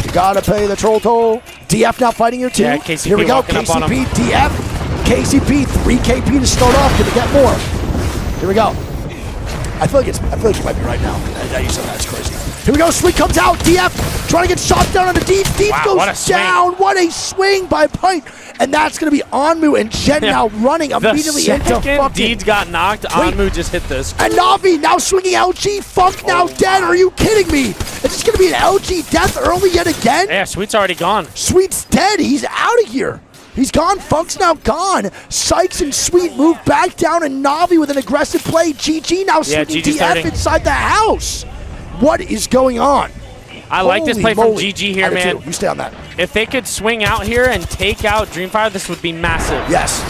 [SPEAKER 2] You gotta pay the troll toll. DF now fighting here too.
[SPEAKER 1] Yeah, KCP
[SPEAKER 2] here we go. KCP, DF, KCP, 3 KP to start off. Can they get more? Here we go. I feel like you might be right now. Now you said that's crazy. Here we go. Sweet comes out. DF trying to get shot down on the Deep. Deep goes down. What a swing by Pint. And that's going to be Onmu and Jen now running immediately into fucking...
[SPEAKER 1] Deeds got knocked. Onmu just hit this.
[SPEAKER 2] And Na'Vi now swinging LG. Funk now dead. Are you kidding me? Is this going to be an LG death early yet again?
[SPEAKER 1] Yeah, Sweet's already gone.
[SPEAKER 2] Sweet's dead. He's out of here. He's gone. Funk's now gone. Sykes and Sweet move back down, and Na'Vi with an aggressive play. GG now swinging DF inside the house. What is going on?
[SPEAKER 1] I like this play from GG here, man.
[SPEAKER 2] You stay on that.
[SPEAKER 1] If they could swing out here and take out Dreamfire, this would be massive.
[SPEAKER 2] Yes,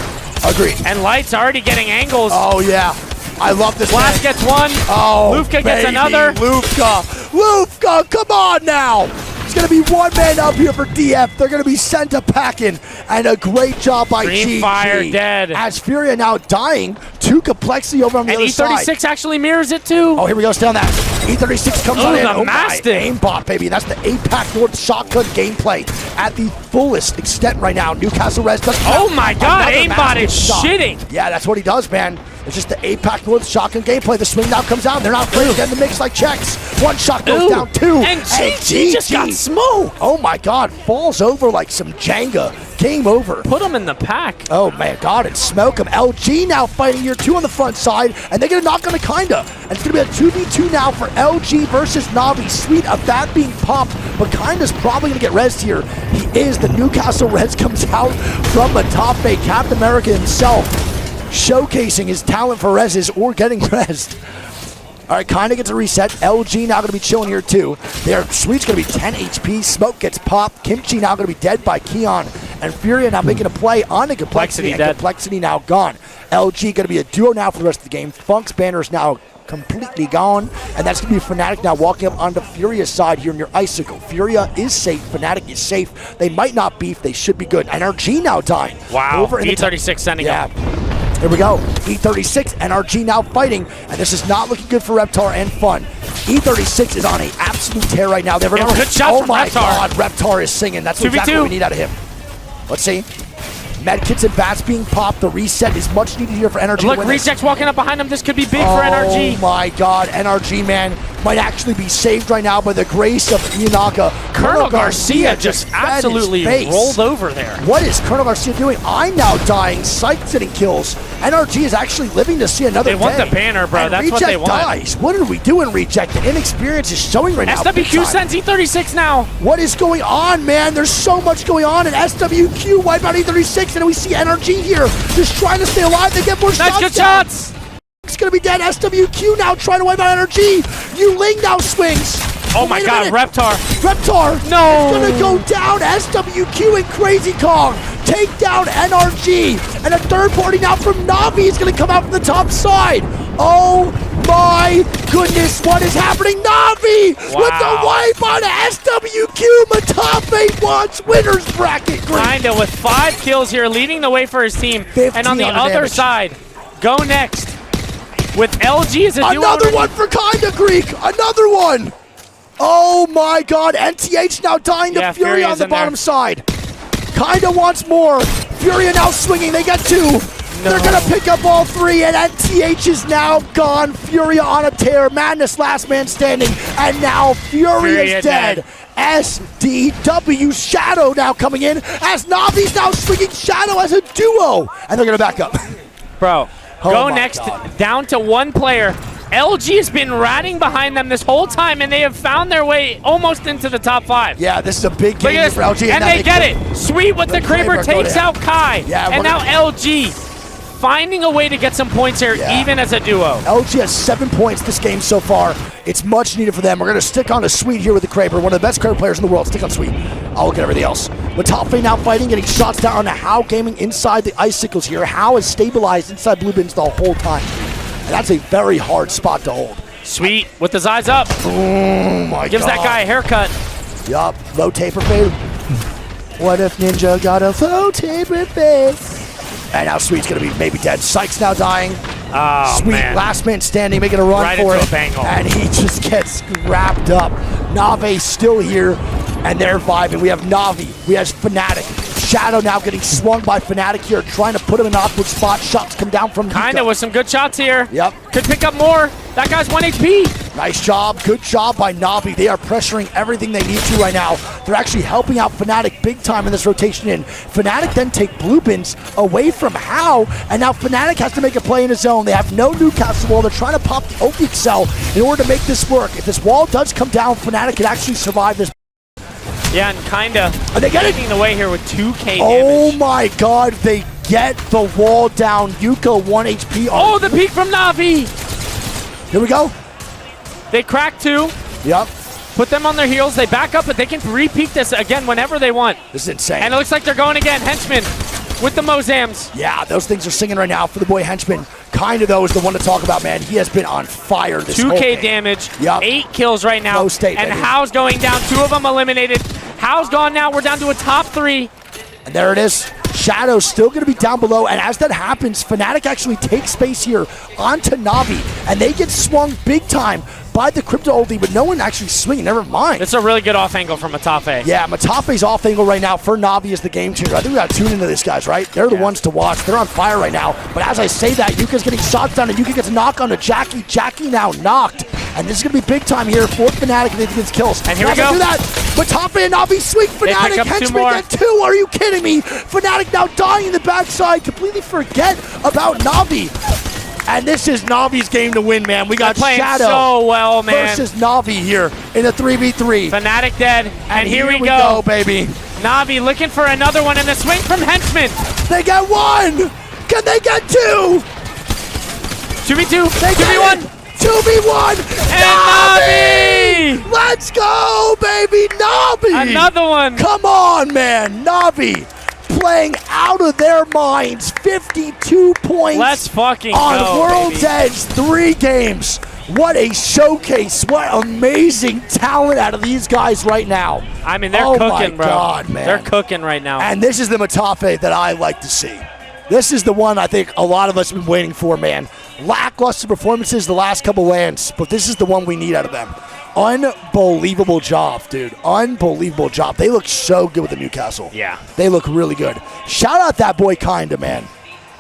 [SPEAKER 2] agreed.
[SPEAKER 1] And Light's already getting angles.
[SPEAKER 2] Oh, yeah. I love this.
[SPEAKER 1] Blast gets one.
[SPEAKER 2] Oh,
[SPEAKER 1] Lufka gets another.
[SPEAKER 2] Lufka, come on now. It's going to be one man up here for DF. They're going to be sent to packing. And a great job by
[SPEAKER 1] Dreamfire
[SPEAKER 2] GG.
[SPEAKER 1] dead.
[SPEAKER 2] As Furia now dying to Complexity over on the other side.
[SPEAKER 1] And E36 actually mirrors it too.
[SPEAKER 2] Oh, here we go. Stay on that. E36 comes on in.
[SPEAKER 1] Oh, my
[SPEAKER 2] aimbot, baby. That's the APAC North shotgun gameplay at the fullest extent right now. Newcastle Res does.
[SPEAKER 1] Oh my God, aimbot is shitting.
[SPEAKER 2] Yeah, that's what he does, man. It's just the APAC North shotgun gameplay. The swing now comes out. They're not afraid to get in the mix like checks. One shot goes down, 2.
[SPEAKER 1] And GG just got smoked.
[SPEAKER 2] Oh my God, falls over like some Jenga. Game over.
[SPEAKER 1] Put him in the pack.
[SPEAKER 2] Oh my God, and smoke him. LG now fighting here 2 on the front side, and they're gonna knock on the kinda. And it's gonna be a 2v2 now for LG versus Na'Vi. Sweet of that being popped, but kinda's probably gonna get rezzed here. He is. The Newcastle Reds comes out from MaTaFe, Captain America himself, showcasing his talent for rezzes or getting rezzed. All right, kind of gets a reset. LG now going to be chilling here too. Their Sweet's going to be 10 HP. Smoke gets popped. Kimchi now going to be dead by Keon. And Furia now making a play on the Complexity. And Complexity now gone. LG going to be a duo now for the rest of the game. Funk's banner is now completely gone. And that's going to be Fnatic now walking up onto Furia's side here near Icicle. Furia is safe. Fnatic is safe. They might not beef. They should be good. NRG now dying.
[SPEAKER 1] Wow. Over E36 sending him.
[SPEAKER 2] Here we go. E36, NRG now fighting, and this is not looking good for Reptar and Fun. E36 is on an absolute tear right now.
[SPEAKER 1] Good shot from
[SPEAKER 2] my
[SPEAKER 1] Reptar.
[SPEAKER 2] God, Reptar is singing. That's exactly what we need out of him. Let's see. Medkits and bats being popped. The reset is much needed here for NRG.
[SPEAKER 1] Look, Reject's walking up behind him. This could be big for NRG.
[SPEAKER 2] Oh my God, NRG, man, might actually be saved right now by the grace of Iyanaga.
[SPEAKER 1] Colonel Garcia just absolutely rolled over there.
[SPEAKER 2] What is Colonel Garcia doing? I'm now dying. Psych's getting kills. NRG is actually living to see another day.
[SPEAKER 1] They want the banner, bro.
[SPEAKER 2] And
[SPEAKER 1] That's
[SPEAKER 2] Reject
[SPEAKER 1] what they want.
[SPEAKER 2] dies. What are we doing, Reject? The inexperience is showing right now.
[SPEAKER 1] SWQ sends E36 now.
[SPEAKER 2] What is going on, man? There's so much going on, and SWQ wipe out E36, and we see NRG here just trying to stay alive. They get more shots.
[SPEAKER 1] Nice, good shots.
[SPEAKER 2] It's going to be dead. SWQ now trying to wipe out NRG. Yuling now swings.
[SPEAKER 1] Oh my God, Reptar.
[SPEAKER 2] No. It's going to go down. SWQ and Crazy Kong take down NRG. And a third party now from Navi is going to come out from the top side. Oh my goodness, what is happening? Navi with the wipe on SWQ. MaTaFe wants winner's bracket.
[SPEAKER 1] Kinda with 5 kills here, leading the way for his team. And on the other side, Go Next with LG as a duo.
[SPEAKER 2] Another one for Kinda Greek. Another one. Oh my God, NTH now dying to Furia on the bottom side. Kinda wants more. Furia now swinging, they get 2. No. They're gonna pick up all 3, and NTH is now gone. Furia on a tear. Madness last man standing, and now Furia is dead. SDW Shadow now coming in, as Navi's now swinging Shadow as a duo. And they're gonna back up.
[SPEAKER 1] Bro, Go Next down to 1 player. LG has been ratting behind them this whole time, and they have found their way almost into the top 5.
[SPEAKER 2] Yeah, this is a big game for LG.
[SPEAKER 1] And they get it. Sweet with the Kraber takes out Kai.
[SPEAKER 2] Yeah,
[SPEAKER 1] and now LG finding a way to get some points here, even as a duo.
[SPEAKER 2] LG has 7 points this game so far. It's much needed for them. We're going to stick on to Sweet here with the Kraber, one of the best Kraber players in the world. Stick on Sweet. I'll look at everything else. MaTaFe now fighting, getting shots down on the How Gaming inside the Icicles here. How is stabilized inside Blue Bins the whole time. And that's a very hard spot to hold.
[SPEAKER 1] Sweet with his eyes up.
[SPEAKER 2] Oh my God.
[SPEAKER 1] Gives that guy a haircut.
[SPEAKER 2] Yup, low taper fade. What if Ninja got a low taper face? And now Sweet's gonna be maybe dead. Psych's now dying.
[SPEAKER 1] Oh,
[SPEAKER 2] Sweet,
[SPEAKER 1] man.
[SPEAKER 2] last man standing, making a run
[SPEAKER 1] right
[SPEAKER 2] for
[SPEAKER 1] into
[SPEAKER 2] it.
[SPEAKER 1] A bangle.
[SPEAKER 2] And he just gets wrapped up. Nave's still here, and they're vibing. We have Navi, we have Fnatic. Shadow now getting swung by Fnatic here, trying to put him in an awkward spot. Shots come down from
[SPEAKER 1] Kinda with some good shots here.
[SPEAKER 2] Yep.
[SPEAKER 1] Could pick up more. That guy's 1 HP.
[SPEAKER 2] Nice job. Good job by Navi. They are pressuring everything they need to right now. They're actually helping out Fnatic big time in this rotation in. Fnatic then take Blue Bins away from How, and now Fnatic has to make a play in his zone. They have no Newcastle wall. They're trying to pop the Opic cell in order to make this work. If this wall does come down, Fnatic can actually survive this.
[SPEAKER 1] Yeah, and Kinda taking the way here with 2K damage.
[SPEAKER 2] Oh my God, they get the wall down. Yuko 1 HP.
[SPEAKER 1] Oh, the peek from Navi.
[SPEAKER 2] Here we go.
[SPEAKER 1] They crack 2.
[SPEAKER 2] Yep.
[SPEAKER 1] Put them on their heels. They back up, but they can re-peek this again whenever they want.
[SPEAKER 2] This is insane.
[SPEAKER 1] And it looks like they're going again. Henchman with the Mozams.
[SPEAKER 2] Yeah, those things are singing right now for the boy Henchman. Kinda, though, is the one to talk about, man. He has been on fire this whole
[SPEAKER 1] 2K
[SPEAKER 2] game.
[SPEAKER 1] Damage.
[SPEAKER 2] Yep.
[SPEAKER 1] 8 kills right now.
[SPEAKER 2] Low state,
[SPEAKER 1] and
[SPEAKER 2] baby.
[SPEAKER 1] How's going down. 2 of them eliminated. How's gone now. We're down to a top 3.
[SPEAKER 2] And there it is. Shadow's still going to be down below, and as that happens, Fnatic actually takes space here onto Navi, and they get swung big time by the Crypto ulti, but no one actually swinging, never mind.
[SPEAKER 1] It's a really good off angle from MaTaFe.
[SPEAKER 2] Yeah, MaTaFe's off angle right now for Navi is the game changer. I think we got to tune into these guys, right? They're the ones to watch. They're on fire right now, but as I say that, Yuka's getting shots down, and Yuka gets a knock on to Jackie. Jackie now knocked, and this is going to be big time here for Fnatic if they get kills.
[SPEAKER 1] And here we go.
[SPEAKER 2] Do that. MaTaFe and Navi swing. Fnatic, Henchman get 2. Are you kidding me? Fnatic now dying in the backside. Completely forget about Navi. And this is Navi's game to win, man. We got Shadow
[SPEAKER 1] so well, man.
[SPEAKER 2] versus Navi here in a 3v3.
[SPEAKER 1] Fnatic dead, and here we
[SPEAKER 2] go, baby.
[SPEAKER 1] Navi looking for another one, and the swing from Henchman.
[SPEAKER 2] They get 1. Can they get 2?
[SPEAKER 1] 2v2,
[SPEAKER 2] They
[SPEAKER 1] 2v1.
[SPEAKER 2] 2v1.
[SPEAKER 1] And Navi!
[SPEAKER 2] Let's go, baby. Navi.
[SPEAKER 1] Another one.
[SPEAKER 2] Come on, man. Navi playing out of their minds. 52 points.
[SPEAKER 1] Let's fucking
[SPEAKER 2] on
[SPEAKER 1] go,
[SPEAKER 2] World's
[SPEAKER 1] baby.
[SPEAKER 2] Edge. 3 games. What a showcase. What amazing talent out of these guys right now.
[SPEAKER 1] I mean, they're
[SPEAKER 2] Oh my
[SPEAKER 1] cooking, bro.
[SPEAKER 2] God, man.
[SPEAKER 1] They're cooking right now.
[SPEAKER 2] And this is the MaTaFe that I like to see. This is the one I think a lot of us have been waiting for, man. Lackluster performances the last couple lands, but this is the one we need out of them. Unbelievable job, dude. Unbelievable job. They look so good with the Newcastle.
[SPEAKER 1] Yeah.
[SPEAKER 2] They look really good. Shout out that boy Kinda, man.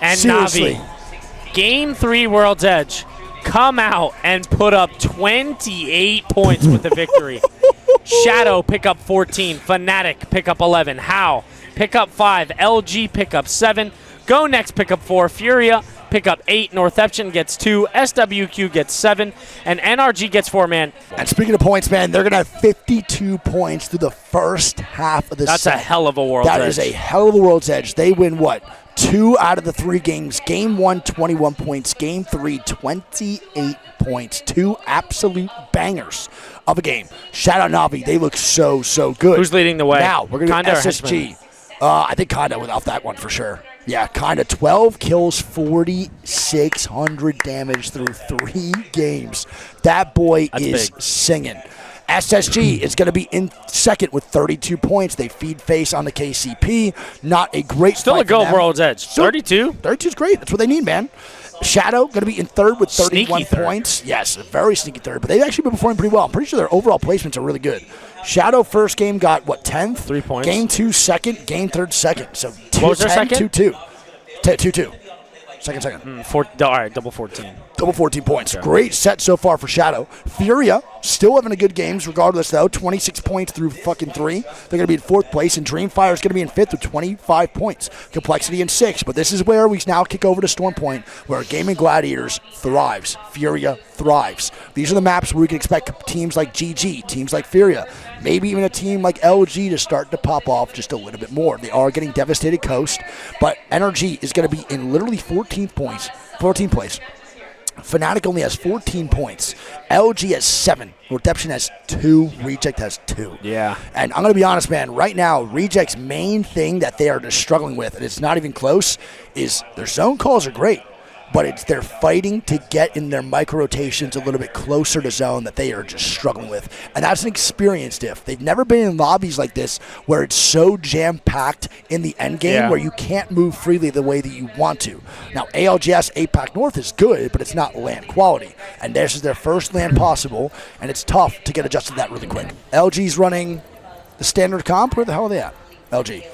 [SPEAKER 1] And
[SPEAKER 2] Seriously.
[SPEAKER 1] Navi, Game 3 World's Edge, come out and put up 28 points with the victory. Shadow pick up 14. Fnatic pick up 11. How pick up 5. LG pick up 7. Go Next pick up 4. Furia pick up 8. Northeption gets 2. SWQ gets 7. And NRG gets 4, man.
[SPEAKER 2] And speaking of points, man, they're going to have 52 points through the first half of the
[SPEAKER 1] That's
[SPEAKER 2] set.
[SPEAKER 1] a hell of a World's Edge.
[SPEAKER 2] That is a hell of a World's Edge. They win what? 2 out of the 3 games. Game 1, 21 points. Game 3, 28 points. 2 absolute bangers of a game. Shout out Navi. They look so, so good.
[SPEAKER 1] Who's leading the way?
[SPEAKER 2] Now, we're going to
[SPEAKER 1] Kinda
[SPEAKER 2] do
[SPEAKER 1] or
[SPEAKER 2] SSG. I think Kinda went off that one for sure. Yeah, Kinda. 12 kills, 4,600 damage through 3 games. That boy is
[SPEAKER 1] big.
[SPEAKER 2] singing. SSG is going to be in second with 32 points. They feed face on the KCP. Not a great
[SPEAKER 1] Still a
[SPEAKER 2] fight for
[SPEAKER 1] go
[SPEAKER 2] them.
[SPEAKER 1] World's Edge. 32?
[SPEAKER 2] 32 is great. That's what they need, man. Shadow going to be in third with 31
[SPEAKER 1] Sneaky third.
[SPEAKER 2] points. Yes, a very sneaky third. But they've actually been performing pretty well. I'm pretty sure their overall placements are really good. Shadow first game got, what, 10th?
[SPEAKER 1] 3 points.
[SPEAKER 2] Game 2 second. Game 3rd second. So 2
[SPEAKER 1] What was their second?
[SPEAKER 2] 2-2. 2-2. Second.
[SPEAKER 1] All right, double 14.
[SPEAKER 2] Double 14 points.
[SPEAKER 1] Okay.
[SPEAKER 2] Great set so far for Shadow. Furia still having a good games regardless, though. 26 points through fucking 3. They're going to be in 4th place, and Dreamfire is going to be in 5th with 25 points. Complexity in 6th. But this is where we now kick over to Storm Point, where Gaming Gladiators thrives. Furia thrives. These are the maps where we can expect teams like GG, teams like Furia, maybe even a team like LG to start to pop off just a little bit more. They are getting devastated coast, but Energy is going to be in literally 14th place. Fnatic only has 14 points. LG has 7. Redemption has 2. Reject has 2.
[SPEAKER 1] Yeah.
[SPEAKER 2] And I'm going to be honest, man. Right now, Reject's main thing that they are just struggling with, and it's not even close, is their zone calls are great. But they're fighting to get in their micro rotations a little bit closer to zone that they are just struggling with. And that's an experience diff. They've never been in lobbies like this where it's so jam-packed in the end game where you can't move freely the way that you want to. Now, ALGS APAC North is good, but it's not LAN quality. And this is their first LAN possible, and it's tough to get adjusted to that really quick. LG's running the standard comp. Where the hell are they at? LG.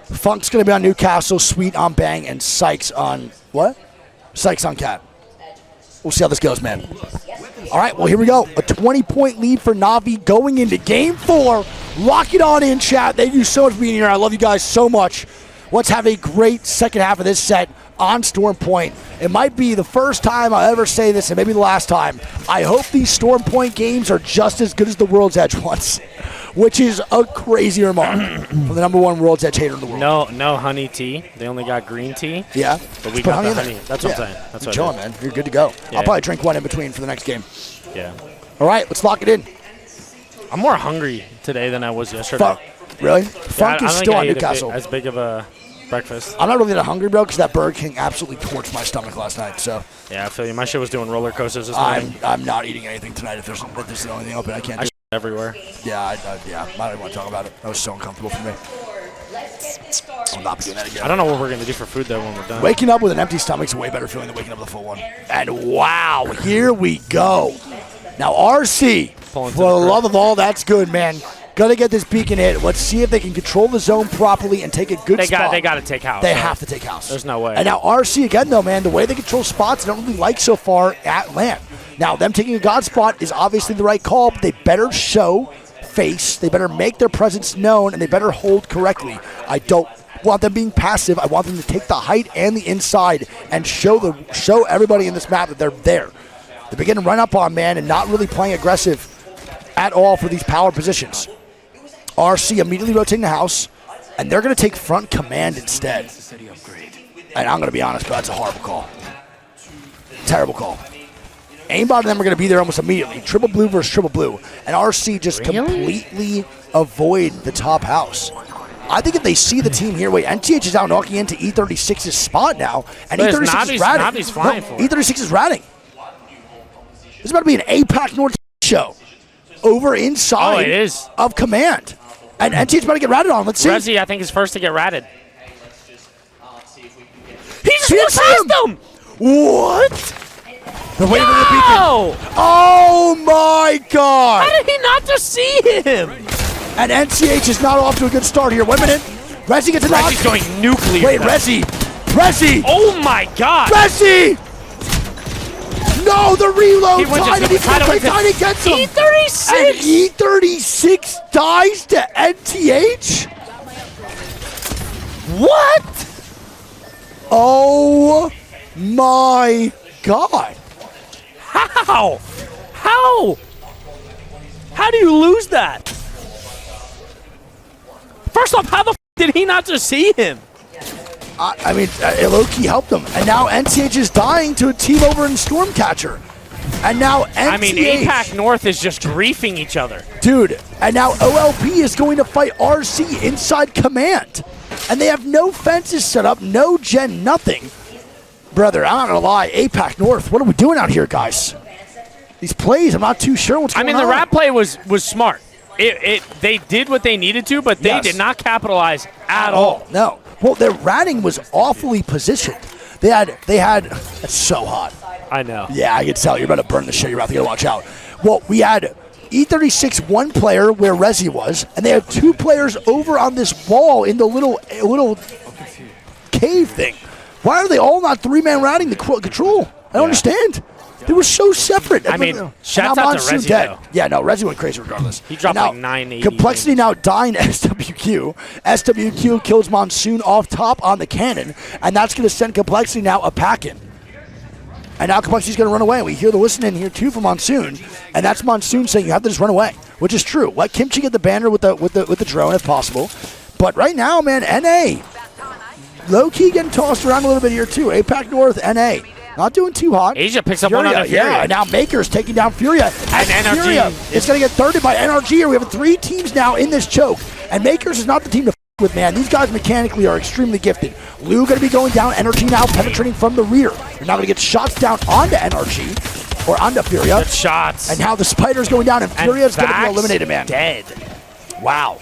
[SPEAKER 2] Funk's going to be on Newcastle, Sweet on Bang, and Sykes on what? Sykes on Cat. We'll see how this goes, man. All right, well, here we go. A 20-point lead for Navi going into Game 4. Lock it on in, chat. Thank you so much for being here. I love you guys so much. Let's have a great second half of this set on Storm Point. It might be the first time I'll ever say this, and maybe the last time. I hope these Storm Point games are just as good as the World's Edge ones, which is a crazy remark from the #1 World's Edge hater in the world.
[SPEAKER 1] No honey tea. They only got green tea.
[SPEAKER 2] Yeah.
[SPEAKER 1] But we
[SPEAKER 2] Just put
[SPEAKER 1] got the
[SPEAKER 2] in there.
[SPEAKER 1] honey. That's what I'm saying. That's
[SPEAKER 2] You're
[SPEAKER 1] what
[SPEAKER 2] chilling, man. You're good to go.
[SPEAKER 1] Yeah.
[SPEAKER 2] I'll probably drink one in between for the next game.
[SPEAKER 1] Yeah.
[SPEAKER 2] All right, let's lock it in.
[SPEAKER 1] I'm more hungry today than I was yesterday.
[SPEAKER 2] Really?
[SPEAKER 1] Yeah,
[SPEAKER 2] Funk
[SPEAKER 1] I
[SPEAKER 2] is
[SPEAKER 1] don't
[SPEAKER 2] still
[SPEAKER 1] think I
[SPEAKER 2] on
[SPEAKER 1] ate
[SPEAKER 2] Newcastle.
[SPEAKER 1] as big of a breakfast.
[SPEAKER 2] I'm not really that hungry, bro, because that Burger King absolutely torched my stomach last night. So
[SPEAKER 1] Yeah, I feel you. My shit was doing roller coasters this morning.
[SPEAKER 2] I'm not eating anything tonight if this is the only thing open. I can't do it.
[SPEAKER 1] Everywhere.
[SPEAKER 2] Yeah, I don't even want to talk about it. That was so uncomfortable for me. I'll not be doing that again.
[SPEAKER 1] I don't know what we're going to do for food, though, when we're done.
[SPEAKER 2] Waking up with an empty stomach is a way better feeling than waking up with a full one. And wow, here we go. Now RC,
[SPEAKER 1] Pulling to
[SPEAKER 2] for the
[SPEAKER 1] the
[SPEAKER 2] love of all that's good, man. Gotta get this beacon hit. Let's see if they can control the zone properly and take a good spot.
[SPEAKER 1] They got to take house.
[SPEAKER 2] They
[SPEAKER 1] right?
[SPEAKER 2] have to take house.
[SPEAKER 1] There's no way.
[SPEAKER 2] And now RC again, though, man, the way they control spots, I don't really like so far at LAN. Now, them taking a God spot is obviously the right call, but they better show face. They better make their presence known, and they better hold correctly. I don't want them being passive. I want them to take the height and the inside and show everybody in this map that they're there. They begin to run up on, man, and not really playing aggressive at all for these power positions. RC immediately rotating the house, and they're going to take front command instead. And I'm going to be honest, but that's a horrible call. Terrible call. Aimbot and them are going to be there almost immediately. Triple blue versus triple blue. And RC just completely avoid the top house. I think if they see the team here, wait, NTH is out knocking into E36's spot now. And
[SPEAKER 1] But
[SPEAKER 2] E36 is ratting.
[SPEAKER 1] Navi's flying for it.
[SPEAKER 2] E36 is ratting. This is about to be an APAC North show. Over inside
[SPEAKER 1] it is.
[SPEAKER 2] of command. And NTH's about to get ratted on. Let's see.
[SPEAKER 1] Resi, I think, is first to get ratted.
[SPEAKER 2] He just went past him! What? They're waiting for the beacon. Oh my god!
[SPEAKER 1] How did he not just see him?
[SPEAKER 2] And NCH is not off to a good start here. 1 minute. Resi gets a knock.
[SPEAKER 1] Resi's going nuclear.
[SPEAKER 2] Wait,
[SPEAKER 1] though.
[SPEAKER 2] Resi!
[SPEAKER 1] Oh my god!
[SPEAKER 2] Resi! No, the reload! Tiny gets him!
[SPEAKER 1] E36!
[SPEAKER 2] And E36 dies to NTH?
[SPEAKER 1] What?
[SPEAKER 2] Oh my god.
[SPEAKER 1] How? How do you lose that? First off, how the did he not just see him?
[SPEAKER 2] I mean, low-key helped him. And now NCH is dying to a team over in Stormcatcher. And now NCH...
[SPEAKER 1] I mean, APAC North is just griefing each other.
[SPEAKER 2] Dude, and now OLP is going to fight RC inside command. And they have no fences set up, no gen, nothing. Brother, I'm not going to lie, APAC North, what are we doing out here, guys? These plays, I'm not too sure what's going on.
[SPEAKER 1] I mean, the rat play was smart. They did what they needed to, but they did not capitalize at all.
[SPEAKER 2] No. Well, their ratting was awfully positioned. They had, it's so hot.
[SPEAKER 1] I know.
[SPEAKER 2] Yeah, I can tell. You're about to burn the shit. You're about to get to watch out. Well, we had E36 one player where Resi was, and they had two players over on this wall in the little cave thing. Why are they all not three-man routing the control? I don't understand. They were so separate.
[SPEAKER 1] I mean, shouts out to Resi, though.
[SPEAKER 2] Yeah, no, Resi went crazy regardless.
[SPEAKER 1] He dropped like 980.
[SPEAKER 2] Complexity now dying to SWQ. SWQ kills Monsoon off top on the cannon, and that's going to send Complexity now a pack-in. And now Complexity's going to run away. We hear the whistling in here, too, from Monsoon, and that's Monsoon saying you have to just run away, which is true. Let Kimchi get the banner with the drone if possible. But right now, man, NA, low-key getting tossed around a little bit here, too. APAC North, NA. Not doing too hot.
[SPEAKER 1] Asia picks up one on Furia.
[SPEAKER 2] Yeah, and now Maker's taking down Furia.
[SPEAKER 1] And NRG.
[SPEAKER 2] Furia is going to get thirded by NRG here. We have three teams now in this choke. And Makers is not the team to with, man. These guys mechanically are extremely gifted. Lou going to be going down. NRG now penetrating from the rear. They're now going to get shots down onto NRG or onto Furia.
[SPEAKER 1] Good shots.
[SPEAKER 2] And now the Spider's going down, and Furia is going to be eliminated, man.
[SPEAKER 1] Dead.
[SPEAKER 2] Wow.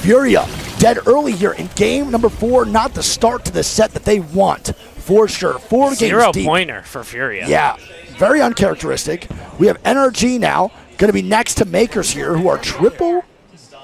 [SPEAKER 2] Furia dead early here in game number 4. Not the start to the set that they want. For sure. 4 games deep.
[SPEAKER 1] 0-pointer for Furia.
[SPEAKER 2] Yeah, very uncharacteristic. We have NRG now, going to be next to Makers here, who are triple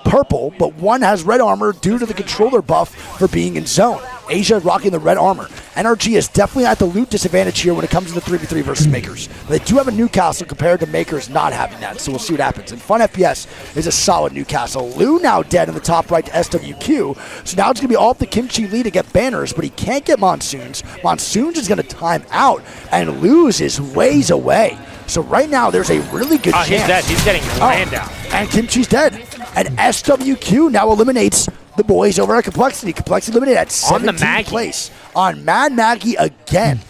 [SPEAKER 2] purple, but one has red armor due to the controller buff for being in zone. Asia rocking the red armor. NRG is definitely at the loot disadvantage here when it comes to the 3v3 versus Makers. They do have a Newcastle compared to Makers not having that, so we'll see what happens. And Fun FPS is a solid Newcastle. Lou now dead in the top right to SWQ, so now it's going to be all up to Kimchi Lee to get banners, but he can't get Monsoons. Monsoons is going to time out and lose his ways away. So right now, there's a really good chance.
[SPEAKER 1] He's dead. He's getting ran down.
[SPEAKER 2] And Kimchi's dead. And SWQ now eliminates the boys over at Complexity. Complexity eliminated at 17th place on Mad Maggie again.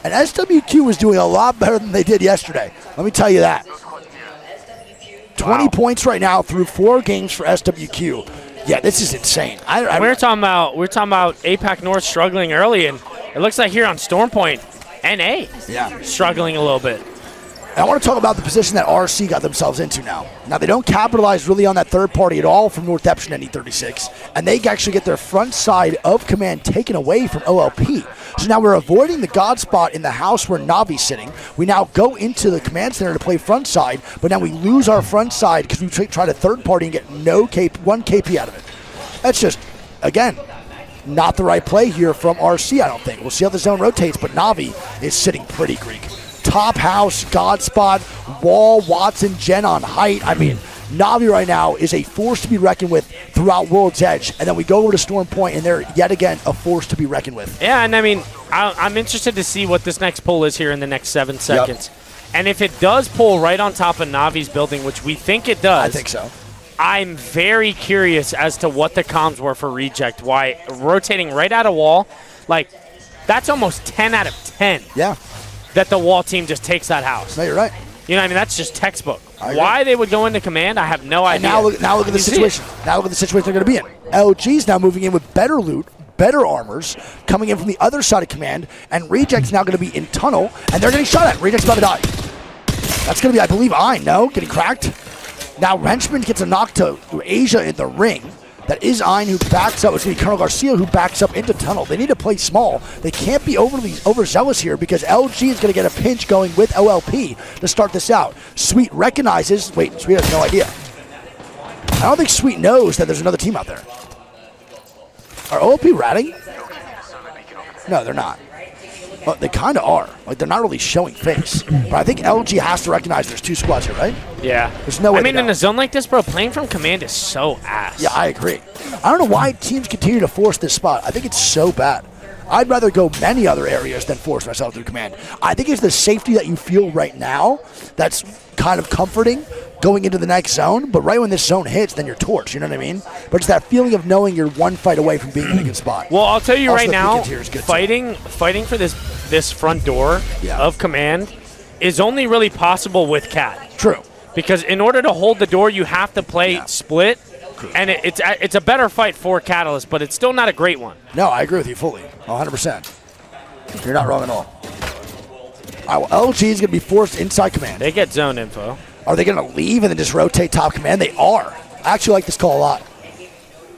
[SPEAKER 2] And SWQ was doing a lot better than they did yesterday. Let me tell you that. 20 points right now through 4 games for SWQ. Yeah, this is insane.
[SPEAKER 1] We're talking about APAC North struggling early, and it looks like here on Storm Point, NA struggling a little bit.
[SPEAKER 2] And I want to talk about the position that RC got themselves into now. Now, they don't capitalize really on that third party at all from North Epson and E36, and they actually get their front side of command taken away from OLP. So now we're avoiding the God spot in the house where Navi's sitting. We now go into the command center to play front side, but now we lose our front side because we try to third party and get one KP out of it. That's just, again, not the right play here from RC, I don't think. We'll see how the zone rotates, but Navi is sitting pretty Greek. Top house, God spot, Wall, Watson, Jen on height. I mean, Navi right now is a force to be reckoned with throughout World's Edge. And then we go over to Storm Point, and they're yet again a force to be reckoned with.
[SPEAKER 1] Yeah, and I mean, I'm interested to see what this next pull is here in the next 7 seconds. And if it does pull right on top of Navi's building, which we think it does.
[SPEAKER 2] I think so.
[SPEAKER 1] I'm very curious as to what the comms were for Reject. Why rotating right out of wall, like, that's almost 10 out of 10.
[SPEAKER 2] Yeah.
[SPEAKER 1] that the wall team just takes that house.
[SPEAKER 2] No, you're right.
[SPEAKER 1] You know what I mean? That's just textbook.
[SPEAKER 2] I agree.
[SPEAKER 1] Why they would go into command, I have no idea.
[SPEAKER 2] Now look at the situation. Now look at the situation they're going to be in. LG's now moving in with better loot, better armors, coming in from the other side of command, and Reject's now going to be in tunnel, and they're getting shot at. Reject's about to die. That's going to be, I believe, Ein, no? Getting cracked. Now Wrenchman gets a knock to Asia in the ring. That is Ein who backs up. It's going to be Colonel Garcia who backs up into tunnel. They need to play small. They can't be overzealous here because LG is going to get a pinch going with OLP to start this out. Sweet recognizes. Wait, Sweet has no idea. I don't think Sweet knows that there's another team out there. Are OLP ratting? No, they're not. Well, they kind of are. Like, they're not really showing face. But I think LG has to recognize there's two squads here, right?
[SPEAKER 1] Yeah.
[SPEAKER 2] There's no way.
[SPEAKER 1] I mean, in a zone like this, bro, playing from command is so ass.
[SPEAKER 2] Yeah, I agree. I don't know why teams continue to force this spot. I think it's so bad. I'd rather go many other areas than force myself through command. I think it's the safety that you feel right now that's kind of comforting going into the next zone, but right when this zone hits, then you're torched, you know what I mean? But it's that feeling of knowing you're one fight away from being in a good spot.
[SPEAKER 1] Well, I'll tell you
[SPEAKER 2] Also,
[SPEAKER 1] right now,
[SPEAKER 2] fighting
[SPEAKER 1] for this front door of command is only really possible with Cat.
[SPEAKER 2] True.
[SPEAKER 1] Because in order to hold the door, you have to play split, and it's a better fight for Catalyst, but it's still not a great one.
[SPEAKER 2] No, I agree with you fully, 100%. You're not wrong at all. All right, well, LG is going to be forced inside command.
[SPEAKER 1] They get zone info.
[SPEAKER 2] Are they going to leave and then just rotate top command? They are. I actually like this call a lot.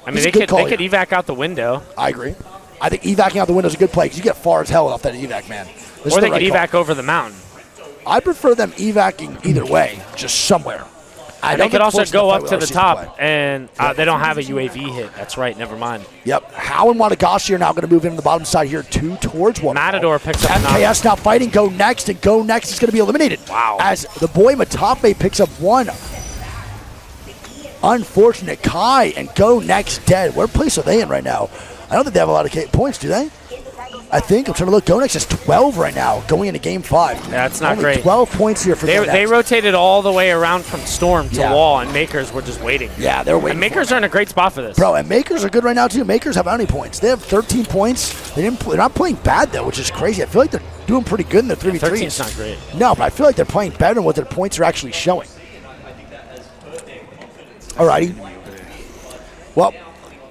[SPEAKER 1] I mean, they could evac out the window.
[SPEAKER 2] I agree. I think evacing out the window is a good play because you get far as hell off that evac, man.
[SPEAKER 1] Or they could evac over the mountain.
[SPEAKER 2] I prefer them evacing either way, just somewhere.
[SPEAKER 1] And they could also go up to the top, and they don't have a UAV hit. That's right, never mind.
[SPEAKER 2] Yep. How and Wanagashi are now going to move in the bottom side here, two towards one.
[SPEAKER 1] Matador picks up
[SPEAKER 2] MKS now fighting Go Next, and Go Next is going to be eliminated.
[SPEAKER 1] Wow.
[SPEAKER 2] As the boy MaTaFe picks up one. Unfortunate Kai and Go Next dead. What place are they in right now? I don't think they have a lot of points, do they? I think. I'm trying to look. Go Next is 12 right now, going into Game 5.
[SPEAKER 1] Yeah, that's not
[SPEAKER 2] Only
[SPEAKER 1] great.
[SPEAKER 2] 12 points here for Go Next.
[SPEAKER 1] They rotated all the way around from Storm to Wall, and Makers were just waiting.
[SPEAKER 2] Yeah, they're waiting.
[SPEAKER 1] And Makers are in a great spot for this.
[SPEAKER 2] Bro, and Makers are good right now, too. Makers have how many points? They have 13 points. They're not playing bad, though, which is crazy. I feel like they're doing pretty good in their 3v3s.
[SPEAKER 1] 13's not great.
[SPEAKER 2] No, but I feel like they're playing better than what their points are actually showing. Alrighty. Well,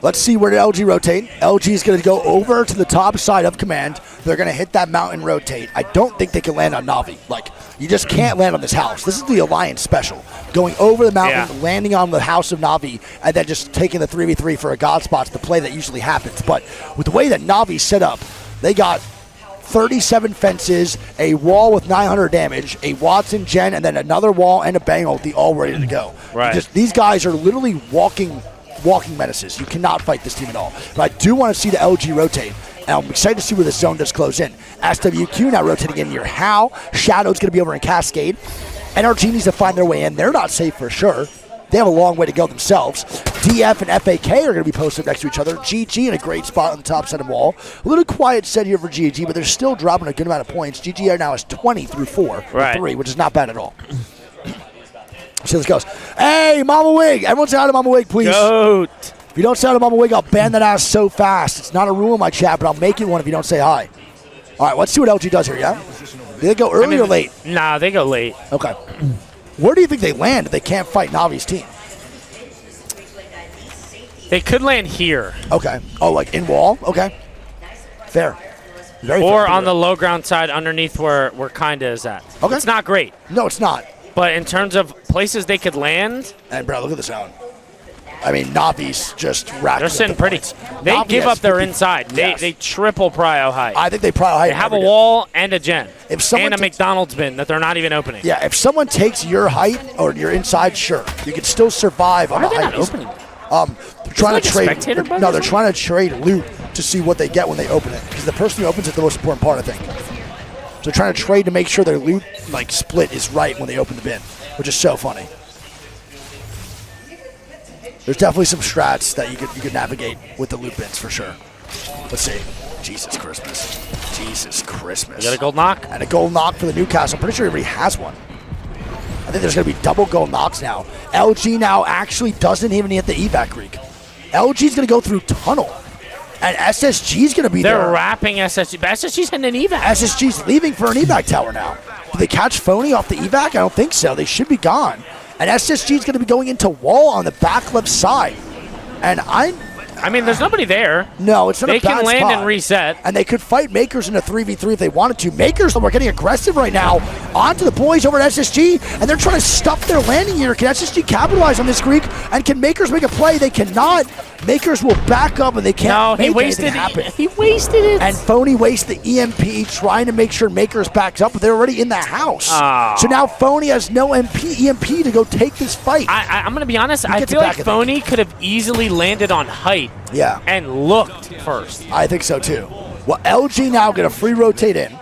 [SPEAKER 2] let's see where LG rotate. LG is going to go over to the top side of command. They're going to hit that mountain rotate. I don't think they can land on Na'Vi. Like, you just can't land on this house. This is the Alliance special. Going over the mountain, landing on the house of Na'Vi, and then just taking the 3v3 for a god spot's the play that usually happens. But with the way that Na'Vi's set up, they got 37 fences, a wall with 900 damage, a Watson gen, and then another wall and a bang ulti all ready to go.
[SPEAKER 1] Right.
[SPEAKER 2] These guys are literally walking menaces. You cannot fight this team at all. But I do want to see the LG rotate. And I'm excited to see where this zone does close in. SWQ now rotating in near How. Shadow's going to be over in Cascade. NRG needs to find their way in. They're not safe for sure. They have a long way to go themselves. DF and FAK are going to be posted next to each other. GG in a great spot on the top side of wall. A little quiet set here for GG, but they're still dropping a good amount of points. GG now is 20 through 4 with 3, which is not bad at all. See how this goes. Hey, Mama Wig. Everyone say hi to Mama Wig, please.
[SPEAKER 1] Goat.
[SPEAKER 2] If you don't say hi to Mama Wig, I'll ban that ass so fast. It's not a rule in my chat, but I'll make it one if you don't say hi. All right, let's see what LG does here, yeah? Do they go early or late?
[SPEAKER 1] Nah, they go late.
[SPEAKER 2] Okay. Where do you think they land if they can't fight Navi's team?
[SPEAKER 1] They could land here.
[SPEAKER 2] Okay. Oh, like in wall? Okay. Fair. Very
[SPEAKER 1] or
[SPEAKER 2] fair.
[SPEAKER 1] on the low ground side underneath where Kinda is at.
[SPEAKER 2] Okay.
[SPEAKER 1] It's not great.
[SPEAKER 2] No, it's not.
[SPEAKER 1] But in terms of places they could land.
[SPEAKER 2] And, bro, look at the zone. I mean, Navi's just racking.
[SPEAKER 1] They're sitting pretty.
[SPEAKER 2] Points.
[SPEAKER 1] They
[SPEAKER 2] Na'Vi
[SPEAKER 1] give
[SPEAKER 2] has
[SPEAKER 1] up their
[SPEAKER 2] 50.
[SPEAKER 1] inside.
[SPEAKER 2] Yes.
[SPEAKER 1] They triple prio height.
[SPEAKER 2] I think they prio height.
[SPEAKER 1] They have a wall and a gen.
[SPEAKER 2] If someone
[SPEAKER 1] and a McDonald's bin that they're not even opening.
[SPEAKER 2] Yeah, if someone takes your height or your inside, sure. You can still survive on the height.
[SPEAKER 1] Why are they not opening?
[SPEAKER 2] They're trying to trade.
[SPEAKER 1] No,
[SPEAKER 2] they're trying to trade loot to see what they get when they open it. Because the person who opens it is the most important part, I think. So they're trying to trade to make sure their loot split is right when they open the bin, which is so funny. There's definitely some strats that you could navigate with the loot bins for sure. Let's see. Jesus Christmas. Jesus Christmas.
[SPEAKER 1] You got a gold knock?
[SPEAKER 2] And a gold knock for the Newcastle. I'm pretty sure everybody has one. I think there's going to be double gold knocks now. LG now actually doesn't even hit the evac Greek. LG's going to go through tunnel. And SSG's going to be there.
[SPEAKER 1] They're wrapping SSG, but SSG's heading an evac.
[SPEAKER 2] SSG's leaving for an evac tower now. Do they catch Phony off the evac? I don't think so. They should be gone. And SSG's going to be going into wall on the back left side. And
[SPEAKER 1] I mean, there's nobody there.
[SPEAKER 2] No, it's not a bad
[SPEAKER 1] They can land
[SPEAKER 2] spot.
[SPEAKER 1] and reset.
[SPEAKER 2] And they could fight Makers in a 3v3 if they wanted to. Makers, though, are getting aggressive right now onto the boys over at SSG, and they're trying to stuff their landing here. Can SSG capitalize on this, Greek? And can Makers make a play? They cannot. Makers will back up, and they can't make anything happen.
[SPEAKER 1] He wasted it.
[SPEAKER 2] And Phony wastes the EMP trying to make sure Makers backs up, but they're already in the house.
[SPEAKER 1] Oh.
[SPEAKER 2] So now Phony has no EMP to go take this fight.
[SPEAKER 1] I'm going to be honest. I feel like Phony could have easily landed on height.
[SPEAKER 2] Yeah.
[SPEAKER 1] And looked first.
[SPEAKER 2] I think so too. Well, LG now going to free rotate in.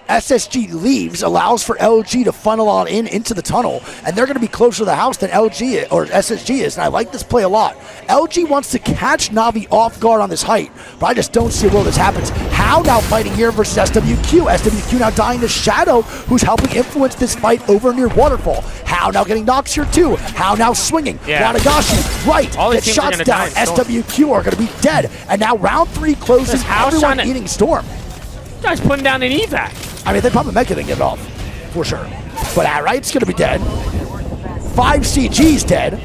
[SPEAKER 2] SSG leaves, allows for LG to funnel on into the tunnel, and they're going to be closer to the house than LG or SSG is, and I like this play a lot. LG wants to catch Na'Vi off guard on this height, but I just don't see where this happens. How now fighting here versus SWQ. SWQ now dying to Shadow, who's helping influence this fight over near Waterfall. How now getting knocks here too. How now swinging.
[SPEAKER 1] Yeah.
[SPEAKER 2] Wadagashi, right,
[SPEAKER 1] All
[SPEAKER 2] gets
[SPEAKER 1] these teams
[SPEAKER 2] shots
[SPEAKER 1] are
[SPEAKER 2] down.
[SPEAKER 1] gonna die in Storm.
[SPEAKER 2] SWQ are going to be dead, and now round 3 closes, everyone eating Storm.
[SPEAKER 1] Guy's putting down an evac.
[SPEAKER 2] I mean, if they pop a mecha, they get it off, for sure. But Outright's going to be dead. 5 CG's dead.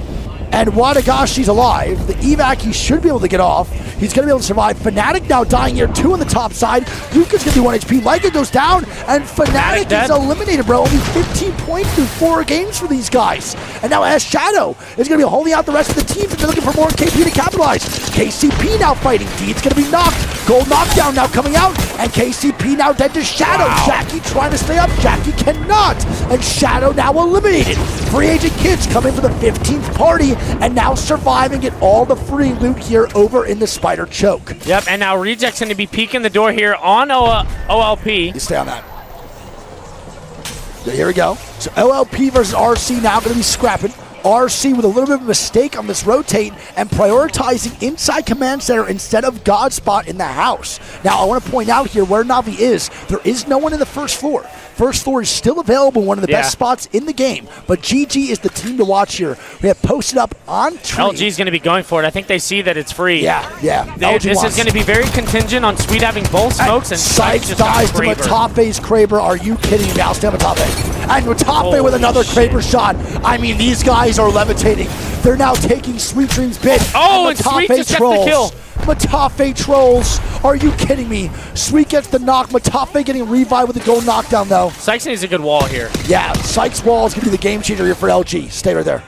[SPEAKER 2] And Wadagashi's alive. The evac he should be able to get off. He's going to be able to survive. Fnatic now dying here, 2 on the top side. Yuka's going to be 1 HP. Leica goes down, and Fnatic is eliminated, bro. Only 15 points through 4 games for these guys. And now Shadow is going to be holding out the rest of the team, but they're looking for more KP to capitalize. KCP now fighting. Deed's going to be knocked. Gold knockdown now coming out, and KCP now dead to Shadow. Wow. Jackie trying to stay up. Jackie cannot. And Shadow now eliminated. Free agent kids coming for the 15th party, and now survive and get all the free loot here over in the Spider Choke.
[SPEAKER 1] Yep, and now Reject's going to be peeking the door here on OLP.
[SPEAKER 2] You stay on that. Here we go. So OLP versus RC now going to be scrapping. RC with a little bit of a mistake on this rotate and prioritizing inside command center instead of God spot in the house. Now I want to point out here where Na'Vi is. There is no one in the first floor. First floor is still available, one of the best spots in the game. But GG is the team to watch here. We have posted up on tree.
[SPEAKER 1] LG's going to be going for it. I think they see that it's free.
[SPEAKER 2] Yeah.
[SPEAKER 1] This is going to be very contingent on Sweet having both smokes, and
[SPEAKER 2] Sykes dies to MaTaFe's Kraber. Are you kidding me? I'll stay on MaTaFe. And MaTaFe with another Kraber shot. I mean, these guys are levitating. They're now taking Sweet Dream's bid.
[SPEAKER 1] Oh, and Sweet just gets the kill.
[SPEAKER 2] MaTaFe trolls. Are you kidding me? Sweet gets the knock. MaTaFe getting revived with a gold knockdown, though.
[SPEAKER 1] Sykes needs a good wall here.
[SPEAKER 2] Yeah, Sykes' wall is going to be the game changer here for LG. Stay right there.